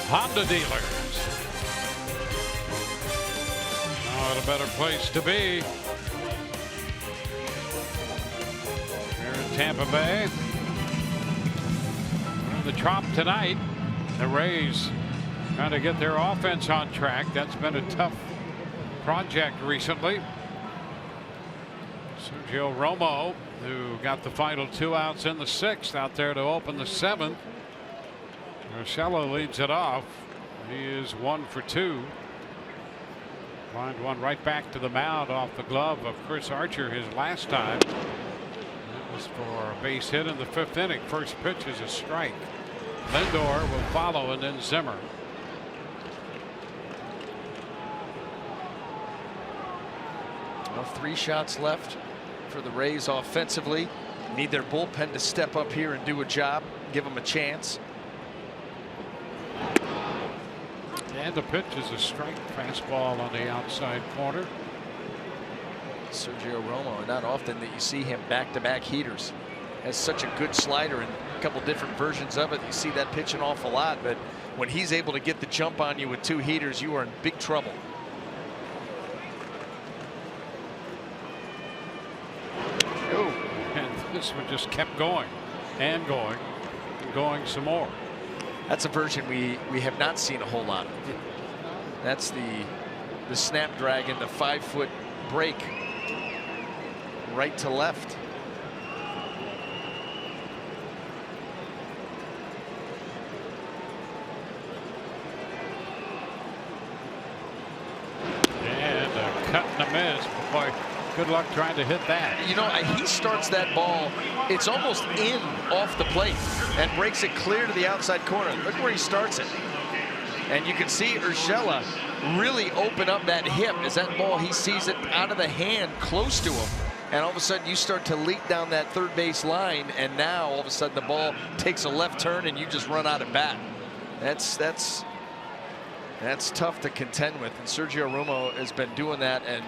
Honda dealers. Not a better place to be here in Tampa Bay. The Trop tonight. The Rays trying to get their offense on track. That's been a tough project recently. Sergio Romo, who got the final 2 outs in the 6th, out there to open the 7th. Urshela leads it off. He is 1 for 2. Lined one right back to the mound off the glove of Chris Archer his last time. It was for a base hit in the 5th inning. First pitch is a strike. Lindor will follow, and then Zimmer. Well, 3 shots left for the Rays offensively. Need their bullpen to step up here and do a job, give them a chance. And the pitch is a strike, fastball on the outside corner. Sergio Romo, not often that you see him back-to-back heaters. Has such a good slider and a couple different versions of it. You see that pitch an awful lot, but when he's able to get the jump on you with 2 heaters, you are in big trouble. This one just kept going and going and going some more. That's a version we have not seen a whole lot of. That's the Snapdragon, the 5-foot break right to left. And a cut and a miss. Boy, good luck trying to hit that. You know, he starts that ball, it's almost in off the plate and breaks it clear to the outside corner. Look where he starts it. And you can see Urshela really open up that hip as that ball, he sees it out of the hand close to him. And all of a sudden you start to leak down that third base line, and now all of a sudden the ball takes a left turn and you just run out of bat. That's tough to contend with, and Sergio Romo has been doing that and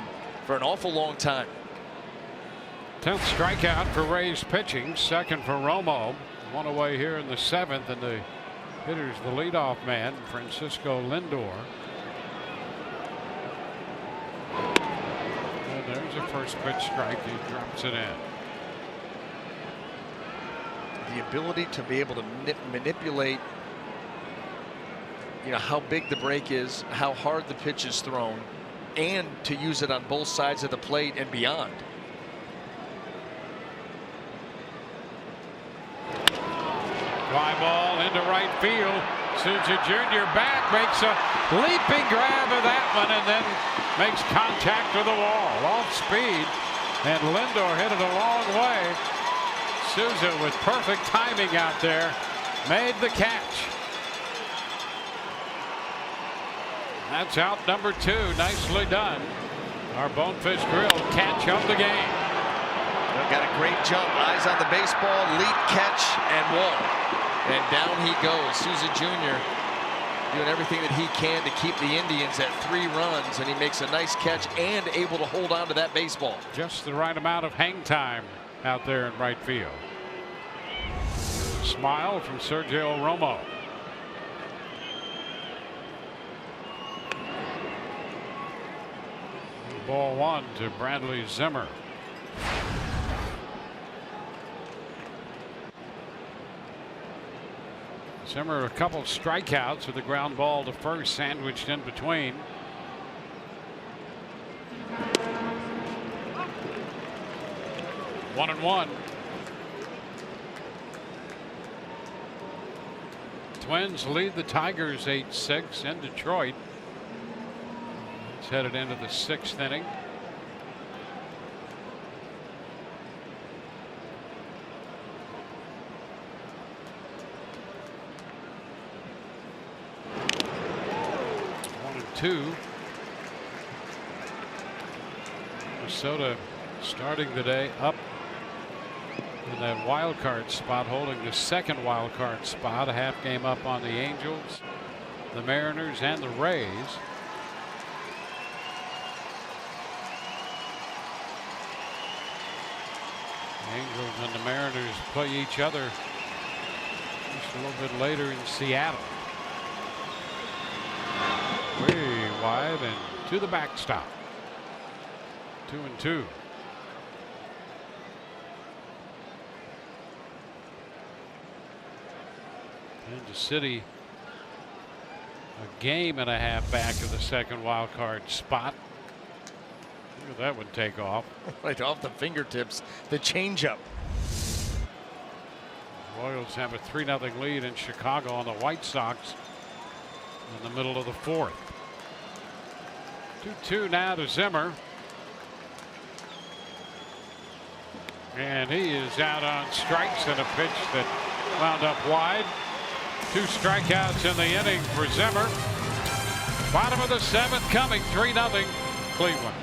for an awful long time. 10th strikeout for Rays pitching, second for Romo. One away here in the 7th, and the hitter's the leadoff man, Francisco Lindor. And there's a first pitch strike. He drops it in. The ability to be able to manipulate, how big the break is, how hard the pitch is thrown, and to use it on both sides of the plate and beyond. Fly ball into right field. Souza Jr. back, makes a leaping grab of that one, and then makes contact with the wall. Off speed, and Lindor hit it a long way. Souza with perfect timing out there made the catch. That's out number 2. Nicely done. Our Bonefish Grill catch of the game. Got a great jump, eyes on the baseball, leap, catch, and wall. And down he goes. Souza Jr. doing everything that he can to keep the Indians at 3 runs, and he makes a nice catch and able to hold on to that baseball. Just the right amount of hang time out there in right field. Smile from Sergio Romo. Ball 1 to Bradley Zimmer. Zimmer a couple strikeouts with a ground ball to first sandwiched in between. One and one. Twins lead the Tigers 8-6 in Detroit. It's headed into the 6th inning. Minnesota starting the day up in that wild card spot, holding the 2nd wild card spot, a half game up on the Angels, the Mariners, and the Rays. The Angels and the Mariners play each other just a little bit later in Seattle. Way wide and to the backstop. 2-2. Kansas City a game and a half back of the 2nd wild card spot. Look at that one take off. Right off the fingertips. The changeup. Royals have a 3-0 lead in Chicago on the White Sox in the middle of the 4th. 2-2 now to Zimmer. And he is out on strikes in a pitch that wound up wide. 2 strikeouts in the inning for Zimmer. Bottom of the 7th coming, 3-0 Cleveland.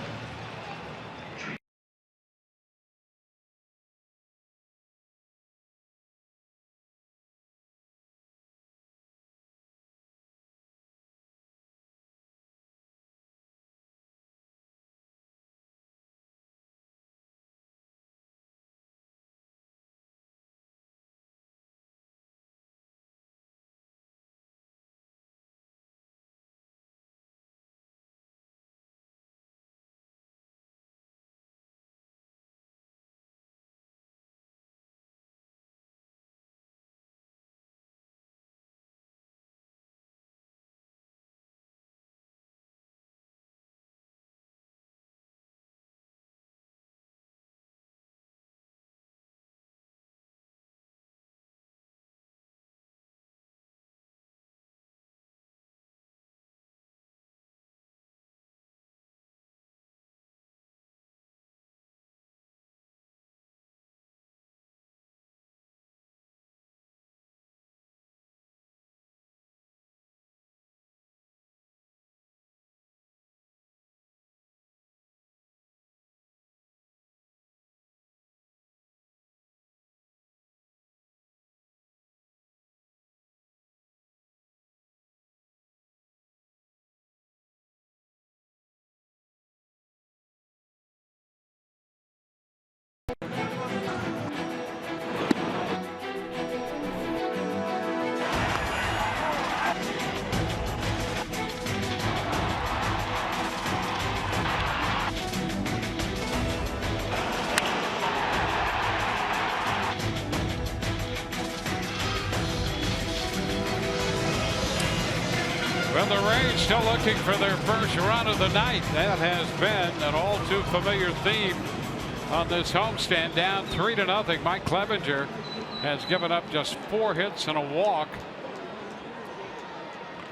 Well, the Rays still looking for their first run of the night. That has been an all too familiar theme on this homestand. Down 3-0. Mike Clevenger has given up just 4 hits and a walk.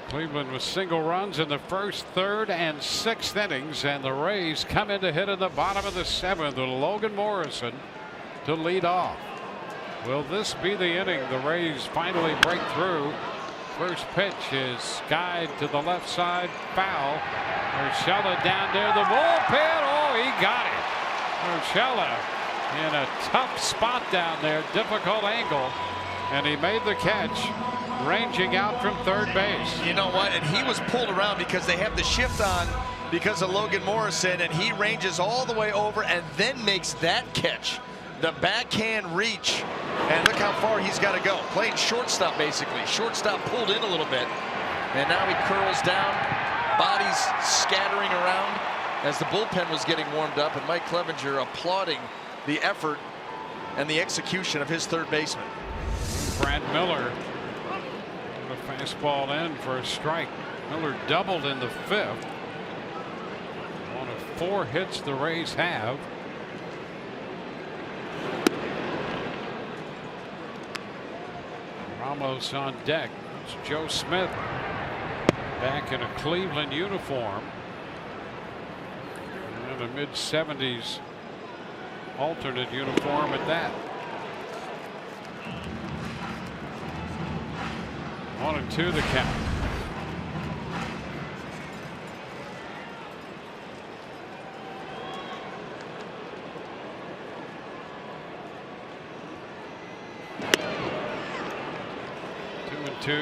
Cleveland with single runs in the first, third, and sixth innings, and the Rays come in to hit in the bottom of the 7th with Logan Morrison to lead off. Will this be the inning the Rays finally break through? First pitch is skied to the left side, foul. Urshela down there, the bullpen. Oh, he got it. Urshela in a tough spot down there, difficult angle, and he made the catch, ranging out from third base. You know what? And he was pulled around because they have the shift on because of Logan Morrison, and he ranges all the way over and then makes that catch. The backhand reach, and look how far he's got to go. Playing shortstop, basically. Shortstop pulled in a little bit, and now he curls down, bodies scattering around as the bullpen was getting warmed up, and Mike Clevenger applauding the effort and the execution of his third baseman. Brad Miller, a fastball in for a strike. Miller doubled in the 5th. One of 4 hits the Rays have. Ramos on deck. It's Joe Smith back in a Cleveland uniform. And a mid-70s alternate uniform at that. 1-2 the count. Two.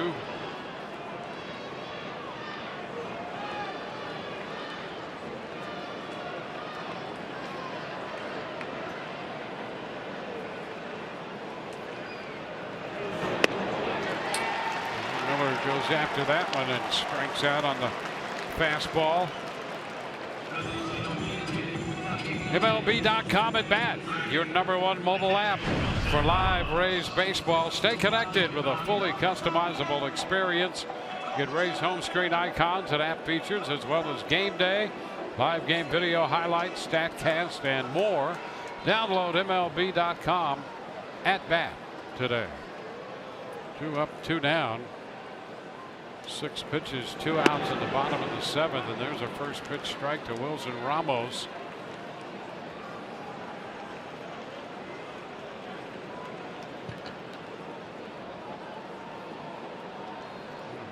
Miller goes after that one and strikes out on the fastball. MLB.com at bat, your #1 mobile app for live Rays baseball. Stay connected with a fully customizable experience. Get Rays home screen icons and app features, as well as game day, live game video highlights, StatCast, and more. Download MLB.com at bat today. 2 up, 2 down. 6 pitches, 2 outs in the bottom of the 7th, and there's a first pitch strike to Wilson Ramos.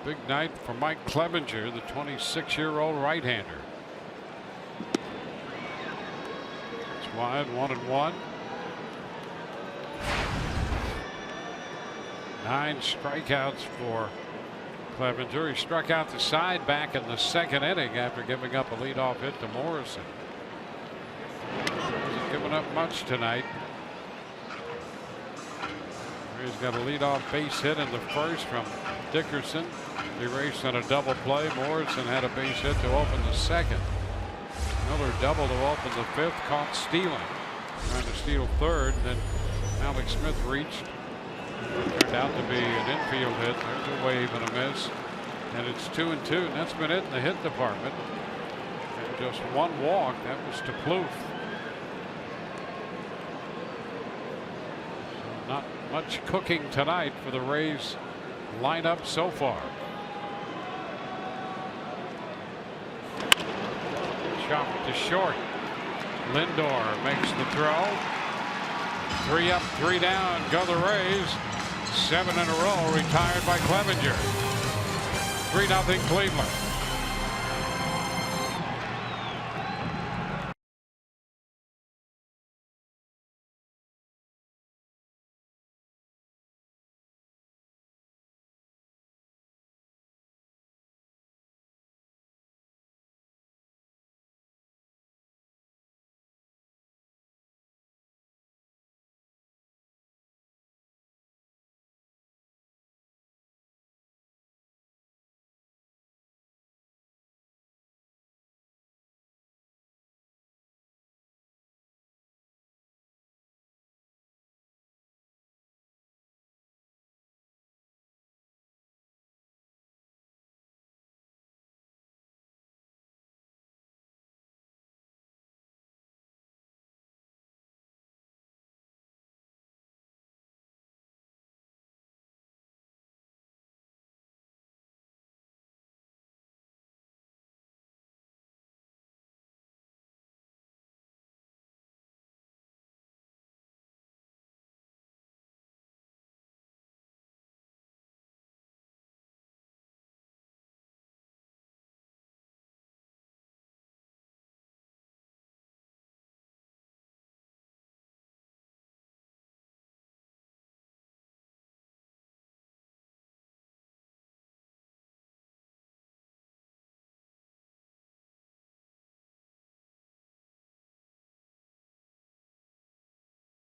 Big night for Mike Clevenger, the 26-year-old right-hander. It's wide, 1-1. 9 strikeouts for Clevenger. He struck out the side back in the 2nd inning after giving up a leadoff hit to Morrison. Hasn't given up much tonight. He's got a leadoff base hit in the 1st from Dickerson. He raced on a double play. Morrison had a base hit to open the 2nd. Another double to open the 5th. Caught stealing. Trying to steal 3rd. And then Alex Smith reached. It turned out to be an infield hit. There's a wave and a miss. And it's 2-2. And that's been it in the hit department. And just 1 walk. That was to Plouffe. So not much cooking tonight for the Rays lineup so far. Chop to short. Lindor makes the throw. 3 up, 3 down. Go the Rays. 7 in a row retired by Clevenger. 3-0 Cleveland.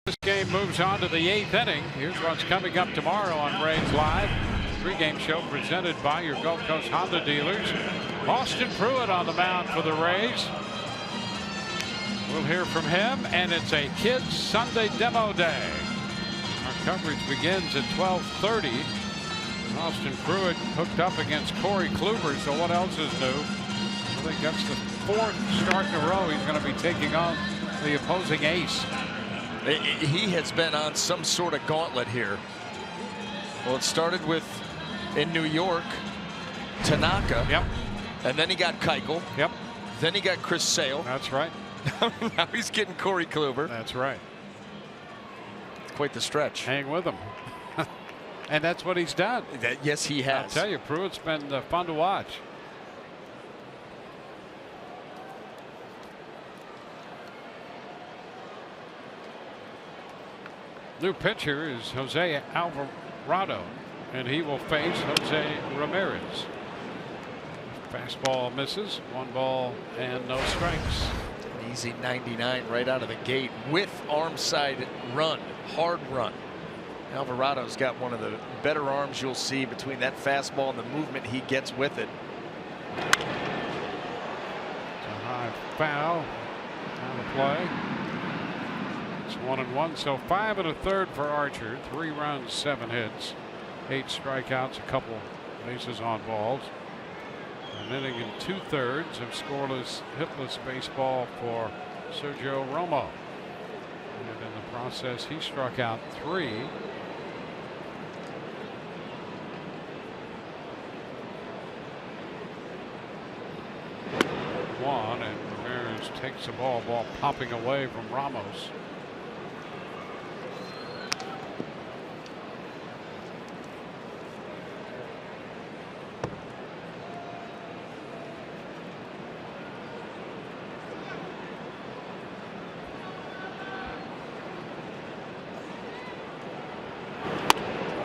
This game moves on to the 8th inning. Here's what's coming up tomorrow on Rays Live. Pre-game show presented by your Gulf Coast Honda dealers. Austin Pruitt on the mound for the Rays. We'll hear from him, and it's a Kids Sunday Demo Day. Our coverage begins at 12:30. Austin Pruitt hooked up against Corey Kluber, so what else is new? I think that's the 4th start in a row he's going to be taking on the opposing ace. He has been on some sort of gauntlet here. Well, it started with in New York, Tanaka. Yep. And then he got Keuchel. Yep. Then he got Chris Sale. That's right. Now he's getting Corey Kluber. That's right. Quite the stretch. Hang with him. And that's what he's done. Yes, he has. I'll tell you, Pruitt's been fun to watch. New pitcher is Hosea Alvarado, and he will face Jose Ramirez. Fastball misses, 1 ball and no strikes. An easy 99 right out of the gate with arm side run, hard run. Alvarado's got one of the better arms you'll see between that fastball and the movement he gets with it. It's a high foul on the play. It's 1-1, so 5 1/3 for Archer. 3 runs, 7 hits, 8 strikeouts, a couple bases on balls. An inning and 2/3 of scoreless, hitless baseball for Sergio Romo. And in the process, he struck out 3. And Ramirez takes the ball popping away from Ramos.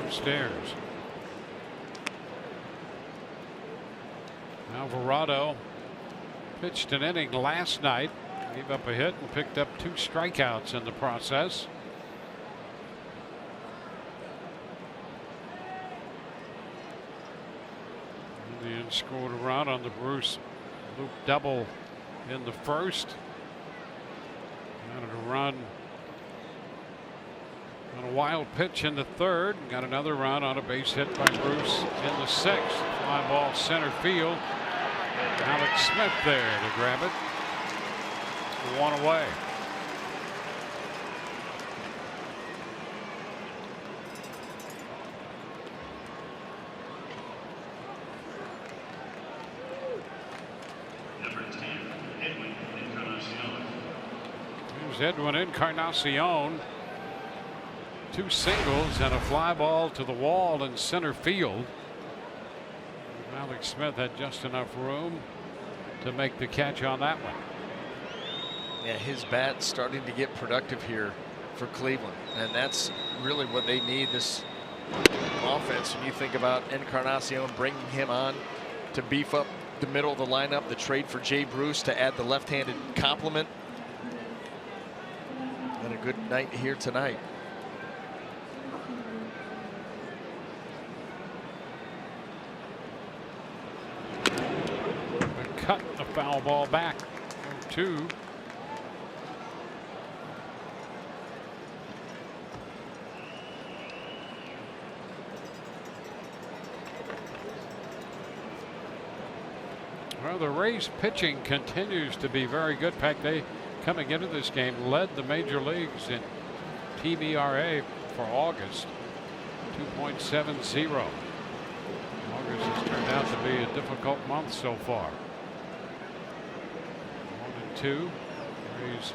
Upstairs. Alvarado pitched an inning last night, gave up a hit and picked up 2 strikeouts in the process. Indians scored a run on the Bruce loop double in the first. Got a run on a wild pitch in the third. Got another run on a base hit by Bruce in the 6th. Fly ball center field. Alex Smith there to grab it. 1 away. Number 10, Edwin Encarnacion. Here's Edwin Encarnacion. 2 singles and a fly ball to the wall in center field. Alex Smith had just enough room to make the catch on that one. Yeah, his bat's starting to get productive here for Cleveland, and that's really what they need this offense. When you think about Encarnacion, bringing him on to beef up the middle of the lineup, the trade for Jay Bruce to add the left-handed complement, and a good night here tonight. Cut a foul ball back. 2. Well, the Rays pitching continues to be very good. In fact, they, coming into this game, led the major leagues in TBRA for August, 2.70. August has turned out to be a difficult month so far. 1-2. Rays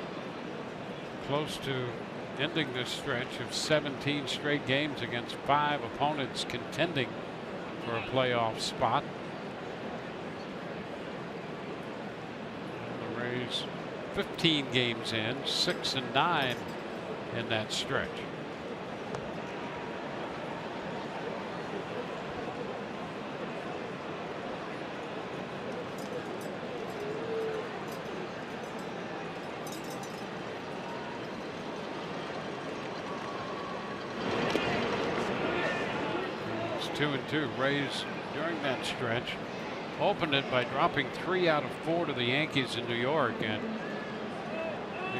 close to ending this stretch of 17 straight games against 5 opponents contending for a playoff spot. And the Rays 15 games in, 6-9 in that stretch. 2-2. Rays during that stretch opened it by dropping 3 out of 4 to the Yankees in New York, and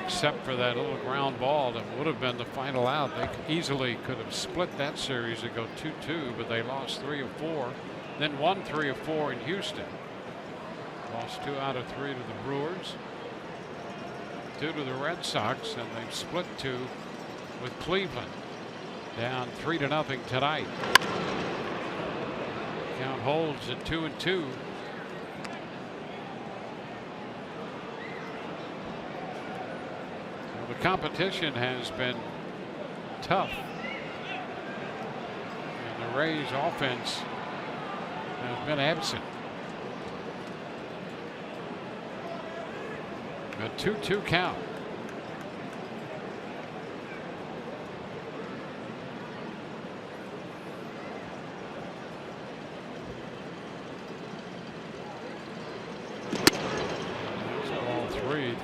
except for that little ground ball that would have been the final out, they easily could have split that series and go 2-2, but they lost 3 of 4, then won 3 of 4 in Houston. Lost 2 out of 3 to the Brewers, 2 to the Red Sox, and they've split 2 with Cleveland. Down 3-0 tonight. Count holds at 2-2. So the competition has been tough, and the Rays offense has been absent. A 2-2 count.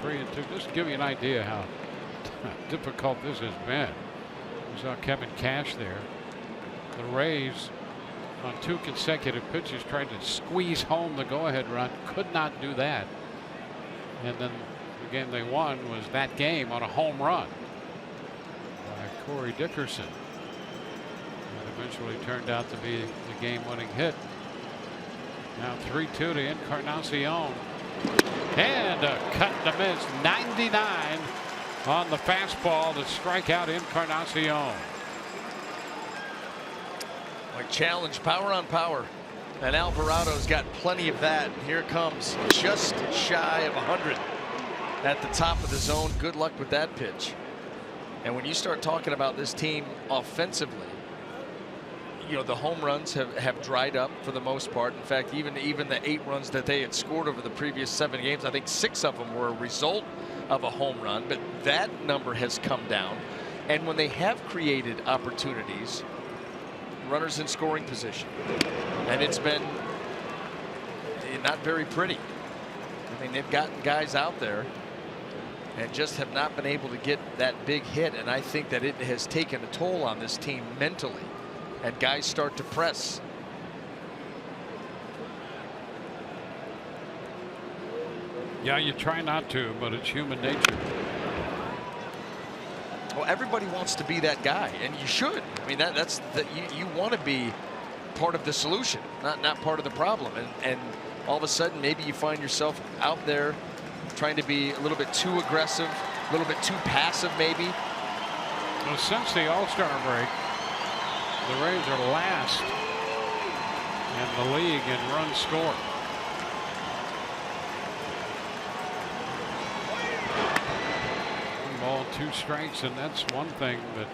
Three and 2. Just to give you an idea how difficult this has been. We saw Kevin Cash there. The Rays on 2 consecutive pitches tried to squeeze home the go-ahead run. Could not do that. And then the game they won was that game on a home run by Corey Dickerson. And eventually turned out to be the game-winning hit. Now 3-2 to Encarnacion. And a cut to miss. 99 on the fastball to strike out Encarnacion. Like challenge, power on power. And Alvarado's got plenty of that. Here it comes, just shy of 100 at the top of the zone. Good luck with that pitch. And when you start talking about this team offensively, you know, the home runs have dried up for the most part. In fact, even the 8 runs that they had scored over the previous 7 games, I think 6 of them were a result of a home run, but that number has come down. And when they have created opportunities, runners in scoring position, and it's been not very pretty. I mean, they've gotten guys out there and just have not been able to get that big hit, and I think that it has taken a toll on this team mentally. And guys start to press. Yeah, you try not to, but it's human nature. Well, everybody wants to be that guy, and you should. I mean, that's you want to be part of the solution, not part of the problem. And all of a sudden, maybe you find yourself out there trying to be a little bit too aggressive, a little bit too passive, maybe. Well, since the All-Star break, the Rays are last in the league in runs scored. Ball, 2 strikes, and that's one thing that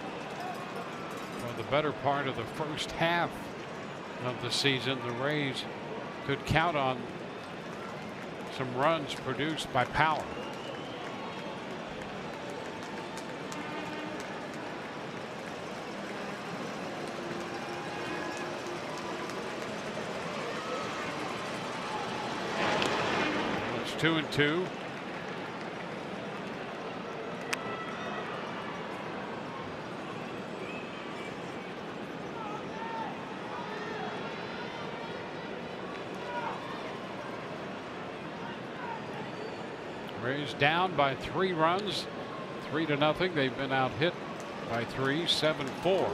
for the better part of the first half of the season, the Rays could count on some runs produced by power. It's 2-2. Rays down by 3 runs, 3-0. They've been out hit by 3, 7-4. Clevenger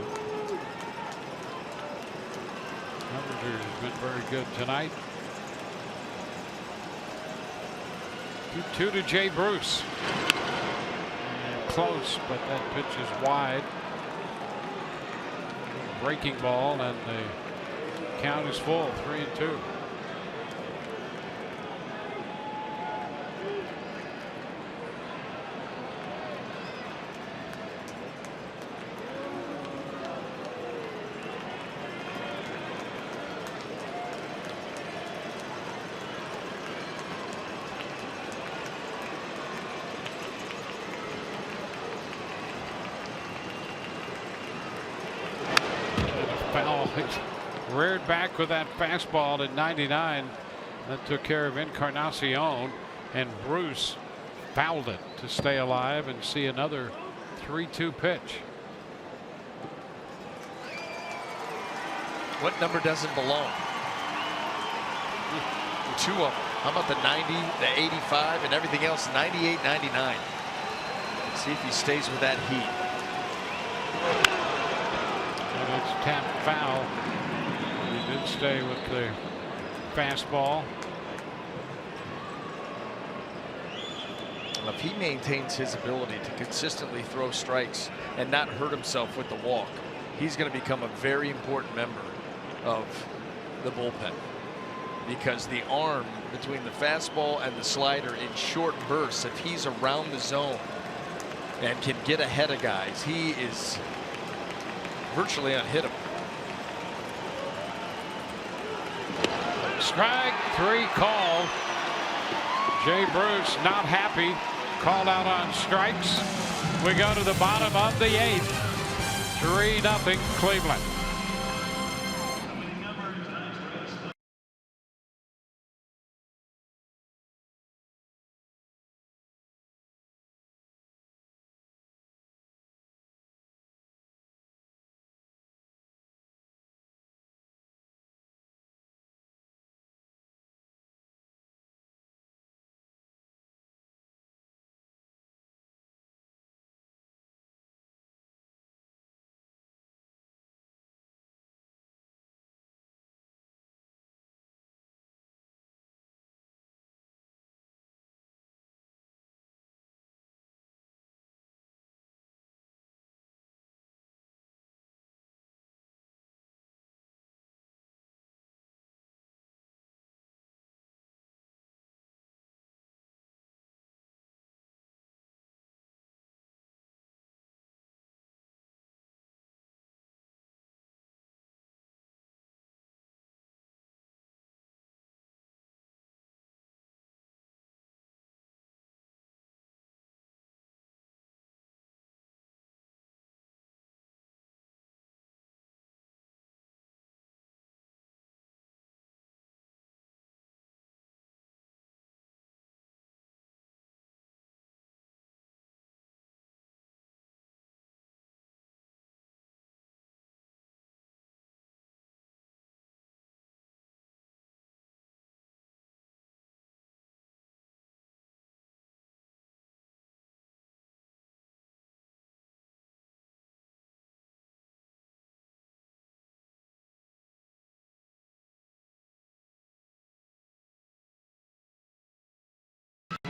has been very good tonight. 2-2 to Jay Bruce. And close, but that pitch is wide. Breaking ball, and the count is full, 3-2. Reared back with that fastball at 99. That took care of Encarnacion, and Bruce fouled it to stay alive and see another 3-2 pitch. What number doesn't belong? 2 of them. How about the 90, the 85, and everything else? 98, 99. Let's see if he stays with that heat. And it's tapped foul. He did stay with the fastball. If he maintains his ability to consistently throw strikes and not hurt himself with the walk, he's going to become a very important member of the bullpen, because the arm between the fastball and the slider in short bursts, if he's around the zone and can get ahead of guys, he is virtually unhittable. Strike 3 called. Jay Bruce not happy. Called out on strikes. We go to the bottom of the 8th. 3-0 Cleveland.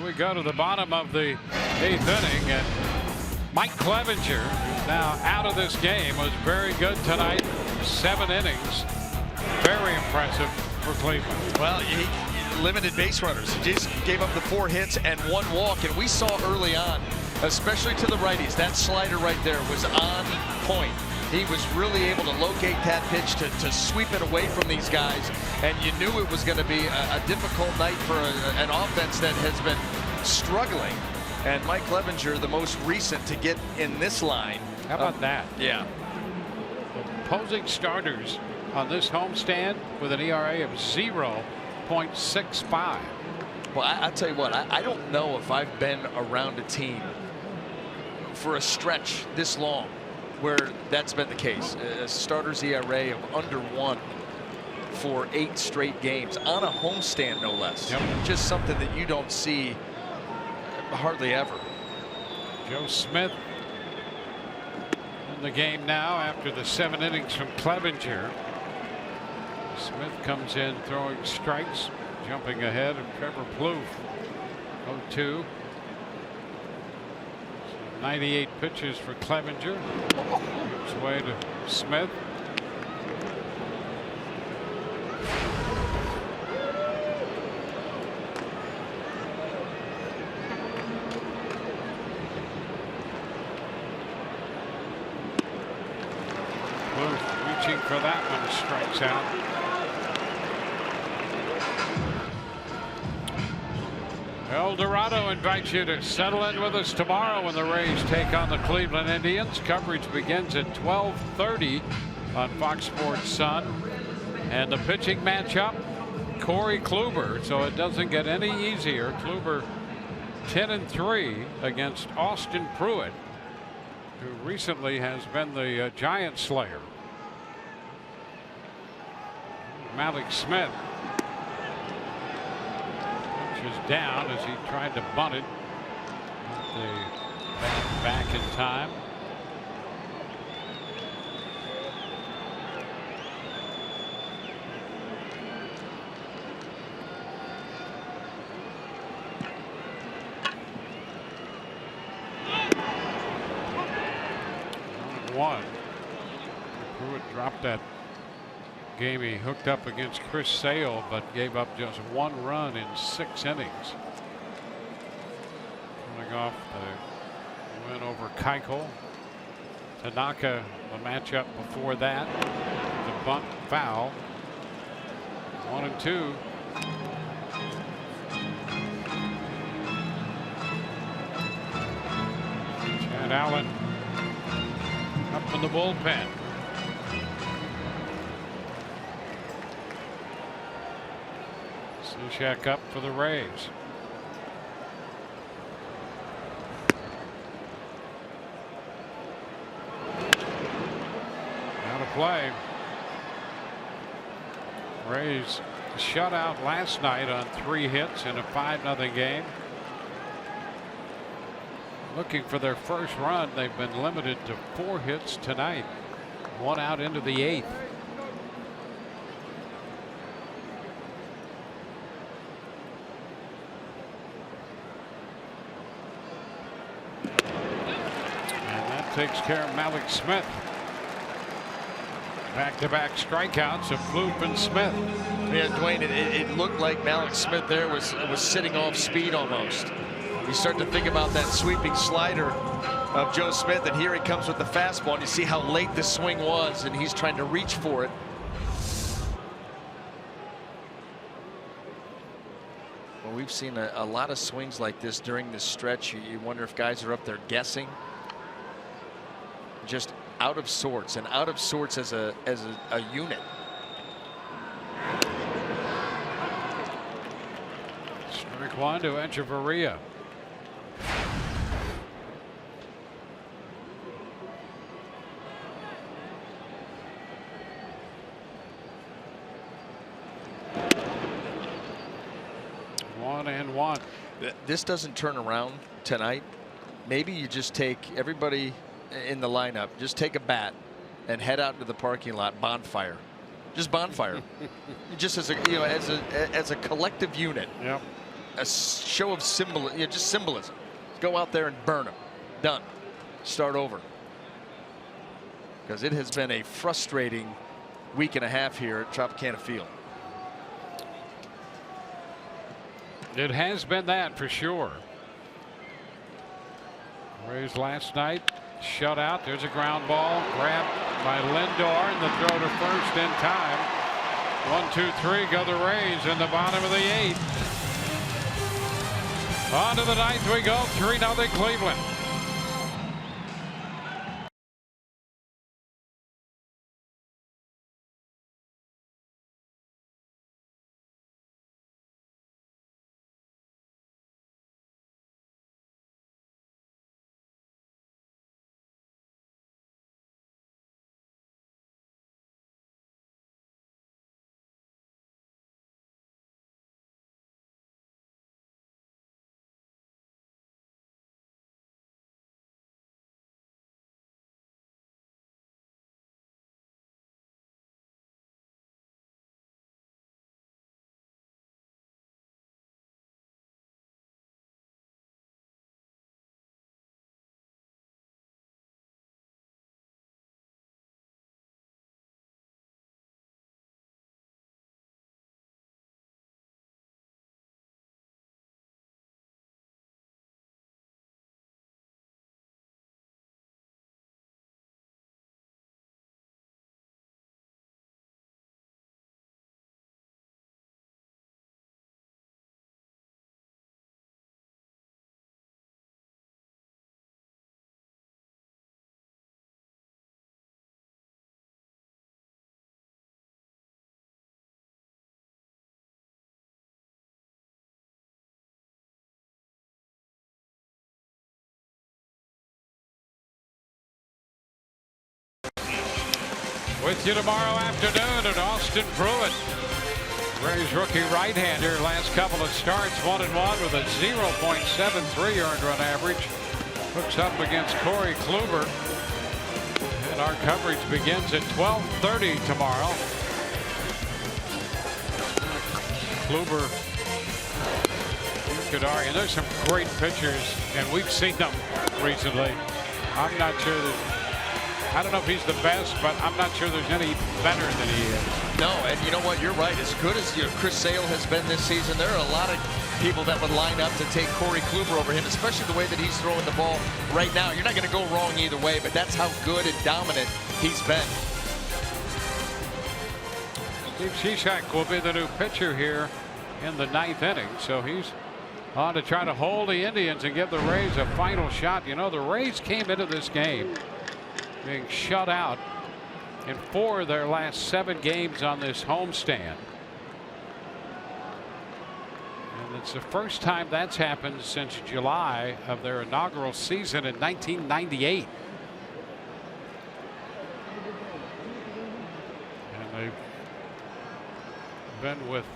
We go to the bottom of the 8th inning, and Mike Clevenger, now out of this game, was very good tonight. 7 innings. Very impressive for Cleveland. Well, he limited base runners. He just gave up the 4 hits and 1 walk, and we saw early on, especially to the righties, that slider right there was on point. He was really able to locate that pitch to sweep it away from these guys, and you knew it was going to be a difficult night for an offense that has been struggling. And Mike Clevenger, the most recent to get in this line. How about that? Yeah. Opposing starters on this homestand with an ERA of 0.65. Well, I'll tell you what, I don't know if I've been around a team for a stretch this long where that's been the case. A starter's ERA of under 1 for 8 straight games on a homestand, no less. Yep. Just something that you don't see hardly ever. Joe Smith in the game now after the 7 innings from Clevenger. Smith comes in throwing strikes, jumping ahead of Trevor Plouffe. 0-2. 98 pitches for Clevenger. Gives way to Smith. Plouffe reaching for that one, strikes out. Alvarado invites you to settle in with us tomorrow when the Rays take on the Cleveland Indians. Coverage begins at 12:30 on Fox Sports Sun. And the pitching matchup, Corey Kluber. So it doesn't get any easier. Kluber 10-3 against Austin Pruitt, who recently has been the Giant Slayer. Malik Smith. Pitch is down as he tried to bunt it. The bat back in time. One. Pruitt dropped that game. He hooked up against Chris Sale, but gave up just 1 run in 6 innings. Coming off the win over Keuchel. Tanaka, the matchup before that. The bunt foul. 1-2. Chad Allen up in the bullpen. Sushak up for the Rays. Out of play. Rays shut out last night on 3 hits in a 5-0 game. Looking for their first run. They've been limited to 4 hits tonight. 1 out into the 8th. And that takes care of Malik Smith. Back-to-back strikeouts of Floop and Smith. Yeah, Dwayne, it looked like Malik Smith there was sitting off speed almost. You start to think about that sweeping slider of Joe Smith, and here he comes with the fastball, and you see how late the swing was, and he's trying to reach for it. Well, we've seen a lot of swings like this during this stretch. You wonder if guys are up there guessing, just out of sorts, and out of sorts as a unit. Strike 1 to Echeverria. This doesn't turn around tonight. Maybe you just take everybody in the lineup, just take a bat and head out to the parking lot, bonfire, just bonfire, just as a collective unit. Yep. A show of just symbolism. Go out there and burn them. Done. Start over. Because it has been a frustrating week and a half here at Tropicana Field. It has been that for sure. Rays last night shut out. There's a ground ball grabbed by Lindor, and the throw to first in time. 1-2-3 go the Rays in the bottom of the 8th. On to the 9th we go. 3-0 Cleveland. With you tomorrow afternoon at Austin Pruitt. Rays rookie right-hander, last couple of starts, 1-1 with a 0.73 earned run average. Hooks up against Corey Kluber. And our coverage begins at 12:30 tomorrow. Kluber, Kadari, and there's some great pitchers, and we've seen them recently. I'm not sure that, I don't know if he's the best, but I'm not sure there's any better than he is. No, and you know what? You're right. As good as Chris Sale has been this season, there are a lot of people that would line up to take Corey Kluber over him, especially the way that he's throwing the ball right now. You're not going to go wrong either way, but that's how good and dominant he's been. Steve Cishek will be the new pitcher here in the 9th inning, so he's on to try to hold the Indians and give the Rays a final shot. You know, the Rays came into this game being shut out in 4 of their last 7 games on this homestand. And it's the first time that's happened since July of their inaugural season in 1998. And they've been with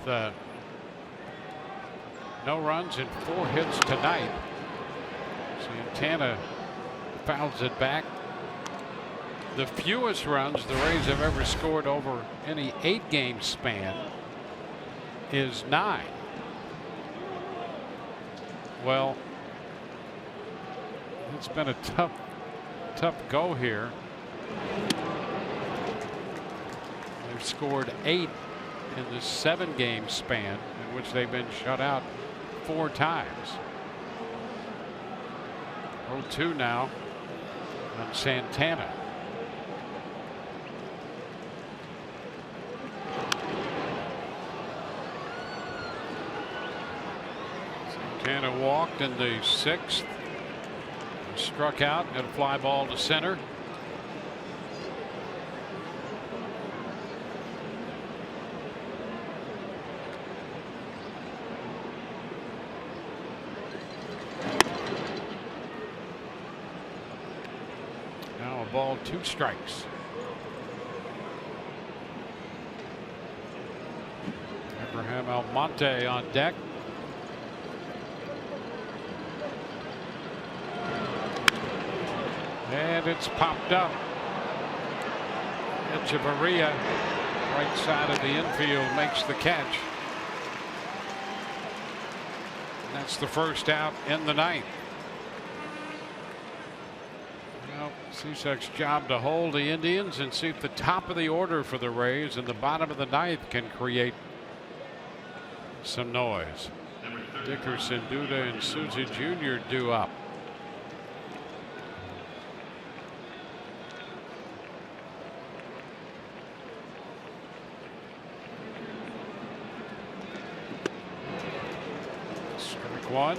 no runs and 4 hits tonight. Santana fouls it back. The fewest runs the Rays have ever scored over any 8-game span is 9. Well, it's been a tough go here. They've scored 8 in this 7-game span in which they've been shut out 4 times. 0-2 now on Santana. Santana walked in the 6th, struck out, and a fly ball to center. Now a ball, 2 strikes. Abraham Almonte on deck. And it's popped up. Echeverria, right side of the infield, makes the catch. And that's the first out in the 9th. Well, Cishek's job to hold the Indians and see if the top of the order for the Rays and the bottom of the 9th can create some noise. Dickerson, Duda, and Souza Jr. due up. One.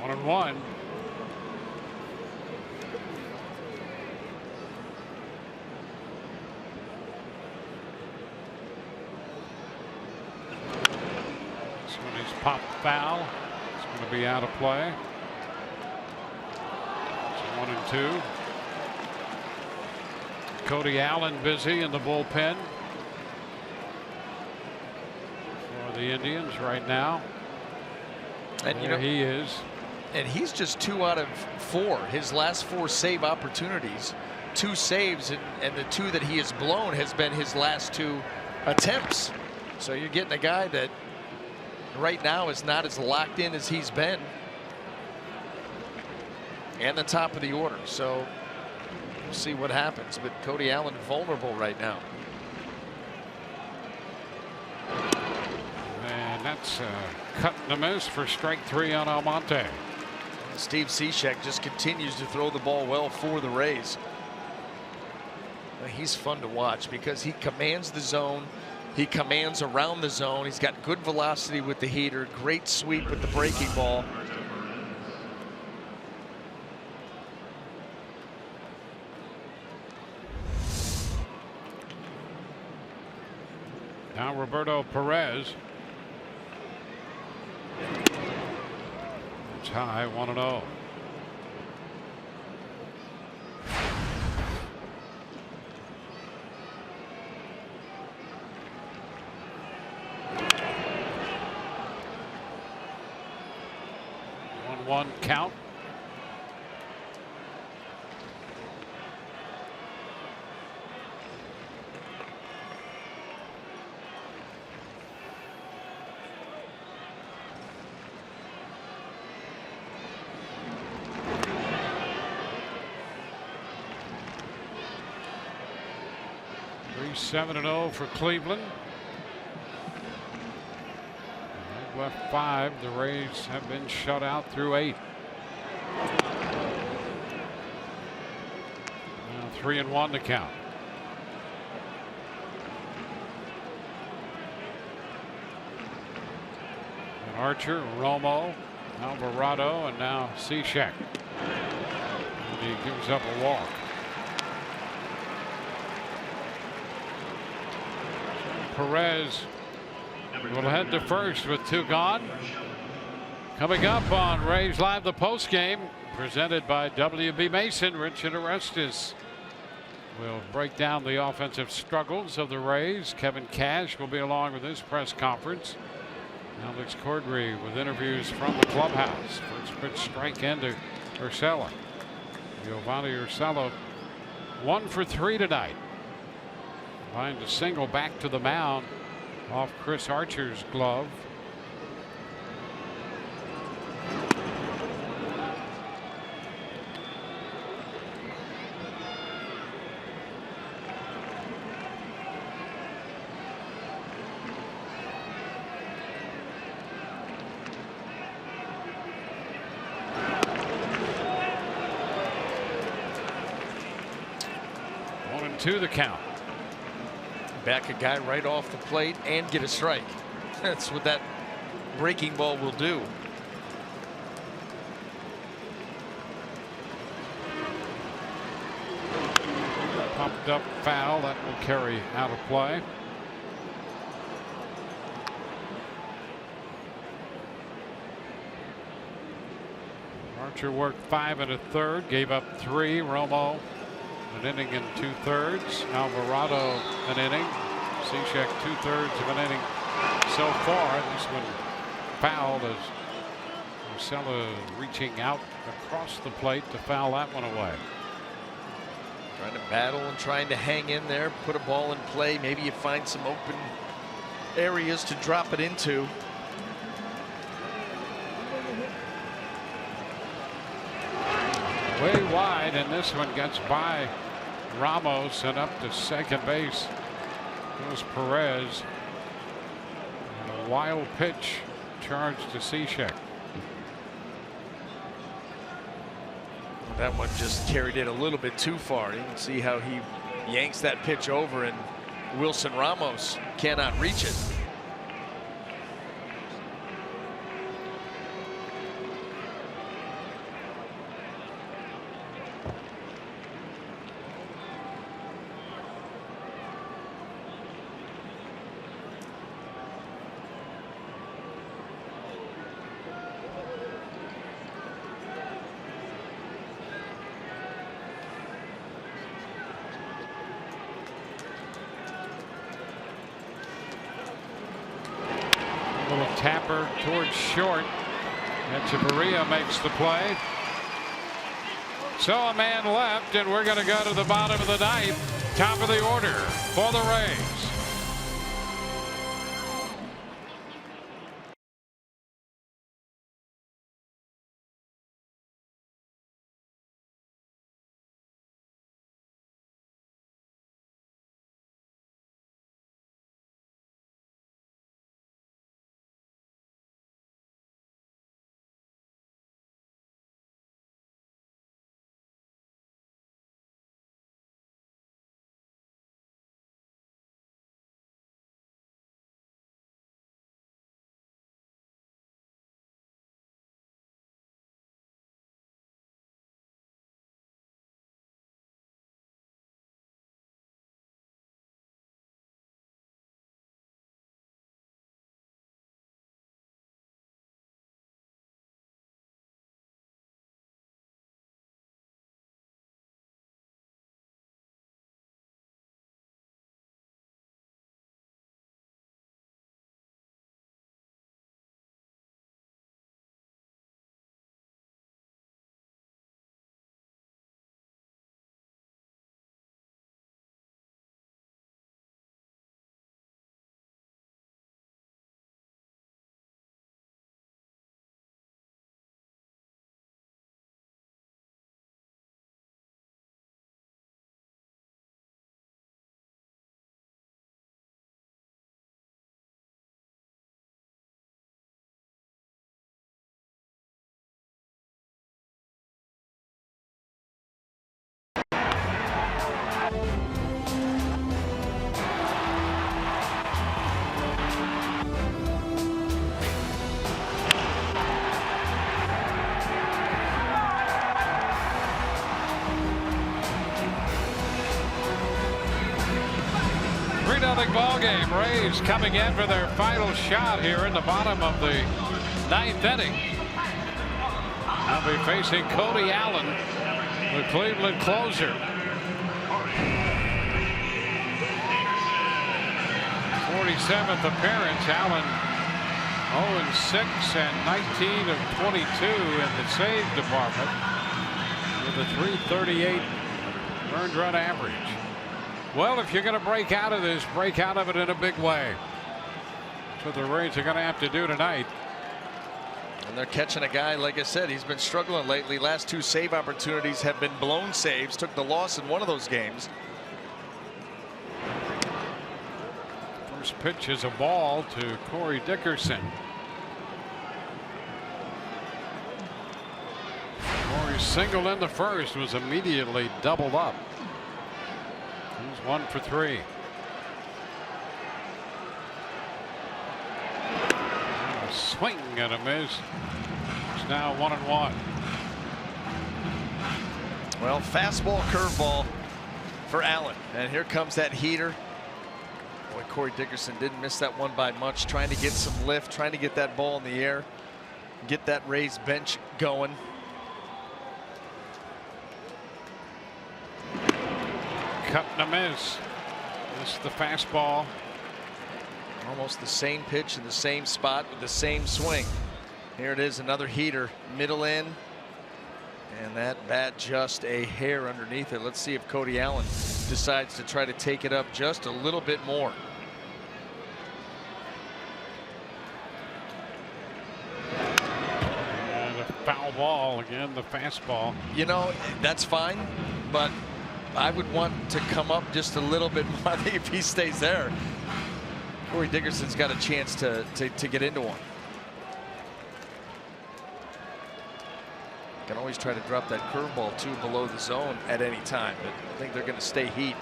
One and one. Pop foul. It's going to be out of play. It's 1-2. Cody Allen busy in the bullpen for the Indians right now. And there he is. And he's just 2 out of 4. His last 4 save opportunities, 2 saves, and the 2 that he has blown has been his last 2 attempts. So you're getting a guy that right now is not as locked in as he's been, and the top of the order. So we'll see what happens, but Cody Allen vulnerable right now. And that's cut and a miss for strike 3 on Almonte. Steve Cishek just continues to throw the ball well for the Rays. He's fun to watch because he commands the zone. He commands around the zone. He's got good velocity with the heater, great sweep with the breaking ball. Now Roberto Perez. It's high, 1-0. One count. Three 7-0 for Cleveland. They've left 5. The Rays have been shut out through 8. Now 3-1 to count. And Archer, Romo, Alvarado, and now Cishek. And he gives up a walk. Perez will head to first with 2 gone. Coming up on Rays Live, the postgame presented by W.B. Mason. Richard Orestes will break down the offensive struggles of the Rays. Kevin Cash will be along with his press conference. Alex Cordry with interviews from the clubhouse. First pitch strike into Urshela. Giovanni Urshela 1 for 3 tonight. Finds a single back to the mound off Chris Archer's glove. One and 2 the count. Back a guy right off the plate and get a strike. That's what that breaking ball will do. Pumped up foul that will carry out of play. Archer worked 5 1/3, gave up 3. Romo an inning and 2/3. Alvarado an inning. Cishek 2/3 of an inning so far. This one fouled as Urshela reaching out across the plate to foul that one away. Trying to battle and trying to hang in there, put a ball in play. Maybe you find some open areas to drop it into. Way wide, and this one gets by Ramos and up to second base goes Perez. And a wild pitch charged to Cishek. That one just carried it a little bit too far. You can see how he yanks that pitch over, and Wilson Ramos cannot reach it. Tapper towards short. Echeverria makes the play. So a man left, and we're going to go to the bottom of the ninth. Top of the order for the Rays. 3-0 ball game. Rays coming in for their final shot here in the bottom of the 9th inning. They'll be facing Cody Allen, the Cleveland closer. 47th appearance. Allen 0-6 and 19 of 22 in the save department with a .338 earned run average. Well, if you're going to break out of this, break out of it in a big way. That's what the Rays are going to have to do tonight. And they're catching a guy, like I said, he's been struggling lately. Last 2 save opportunities have been blown saves. Took the loss in one of those games. First pitch is a ball to Corey Dickerson. Corey's single in the first was immediately doubled up. He's 1 for 3. And a swing and a miss. It's now 1-1. Well, fastball, curveball for Allen. And here comes that heater. Boy, Corey Dickerson didn't miss that one by much. Trying to get some lift, trying to get that ball in the air, get that Rays bench going. Cut and a miss. Missed the fastball. Almost the same pitch in the same spot with the same swing. Here it is, another heater, middle in. And that bat just a hair underneath it. Let's see if Cody Allen decides to try to take it up just a little bit more. And a foul ball again, the fastball. You know, that's fine, but I would want to come up just a little bit more. I think if he stays there, Corey Dickerson's got a chance to get into one. Can always try to drop that curveball too below the zone at any time, but I think they're going to stay heat.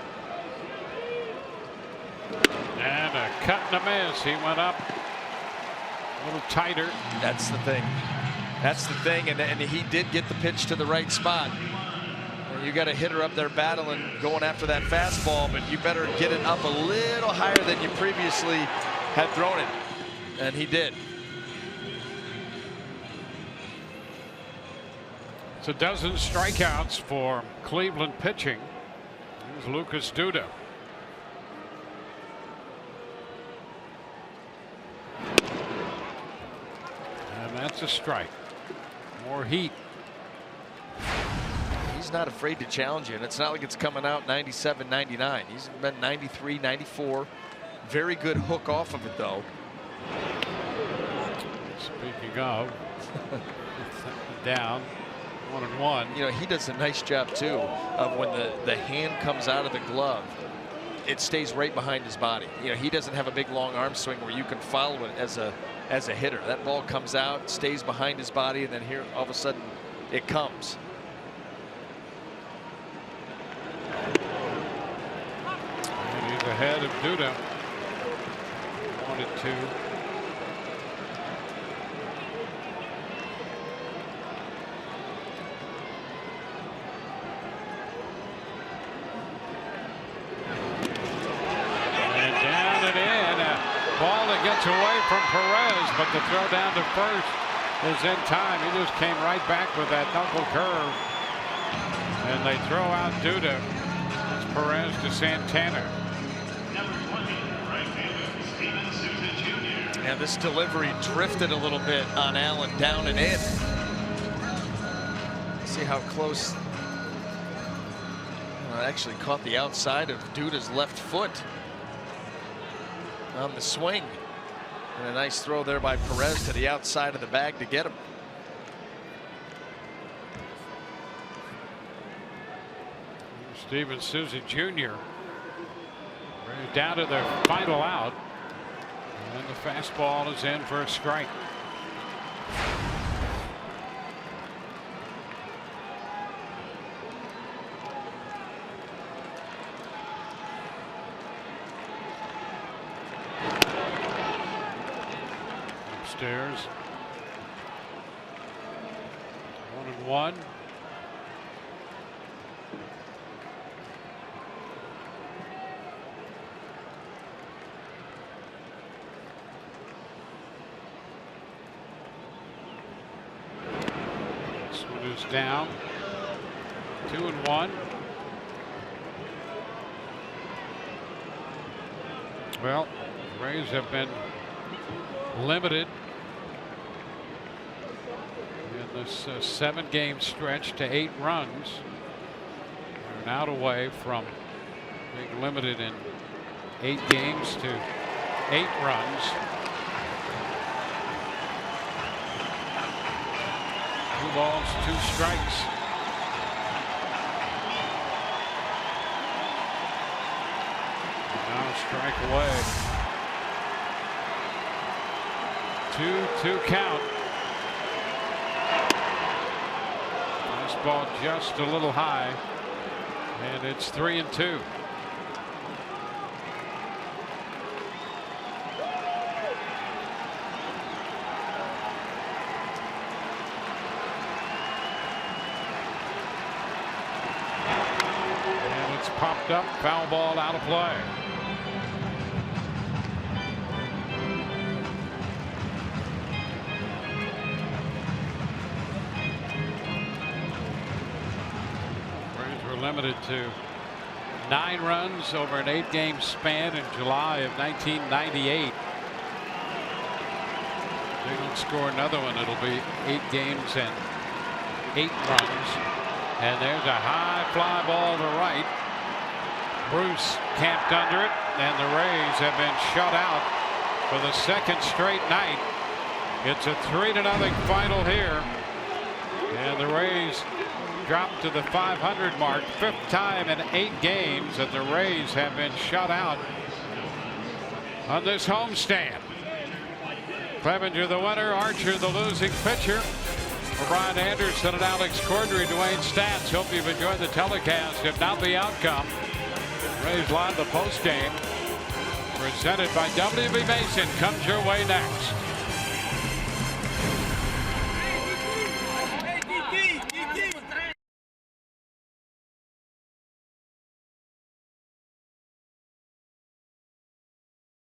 And a cut and a miss. He went up a little tighter. That's the thing. That's the thing, and he did get the pitch to the right spot. You got a hitter up there battling, going after that fastball, but you better get it up a little higher than you previously had thrown it, and he did. It's a dozen strikeouts for Cleveland pitching. Here's Lucas Duda. And that's a strike. More heat. He's not afraid to challenge you, and it's not like it's coming out 97, 99. He's been 93, 94. Very good hook off of it, though. Speaking of, down 1-1. You know, he does a nice job too of when the hand comes out of the glove, it stays right behind his body. You know, he doesn't have a big long arm swing where you can follow it as a hitter. That ball comes out, stays behind his body, and then here all of a sudden it comes. And he's ahead of Duda. 1-2. Gets away from Perez, but the throw down to first is in time. He just came right back with that knuckle curve, and they throw out Duda. It's Perez to Santana. Yeah, this delivery drifted a little bit on Allen, down and in. See how close. Well, it actually caught the outside of Duda's left foot on the swing. And a nice throw there by Perez to the outside of the bag to get him. Steven Souza Jr. down to their final out. And the fastball is in for a strike. Upstairs. 1-1. is down 2-1. Well, the Rays have been limited in this 7-game stretch to 8 runs. They're an out away from being limited in 8 games to 8 runs. 2 balls, 2 strikes. Now strike away. 2-2 count. This ball just a little high, and it's 3-2. And it's popped up, foul ball out of play. Limited to 9 runs over an 8-game span in July of 1998. They don't score another one, it'll be 8 games and 8 runs. And there's a high fly ball to right. Bruce camped under it, and the Rays have been shut out for the 2nd straight night. It's a 3-0 final here, and the Rays dropped to the 500 mark, 5th time in 8 games that the Rays have been shut out on this homestand. Clevenger the winner, Archer the losing pitcher. For Brian Anderson and Alex Cordry, Dwayne Stats. Hope you've enjoyed the telecast. If not, the outcome. Rays live the post game presented by W.B. Mason comes your way next.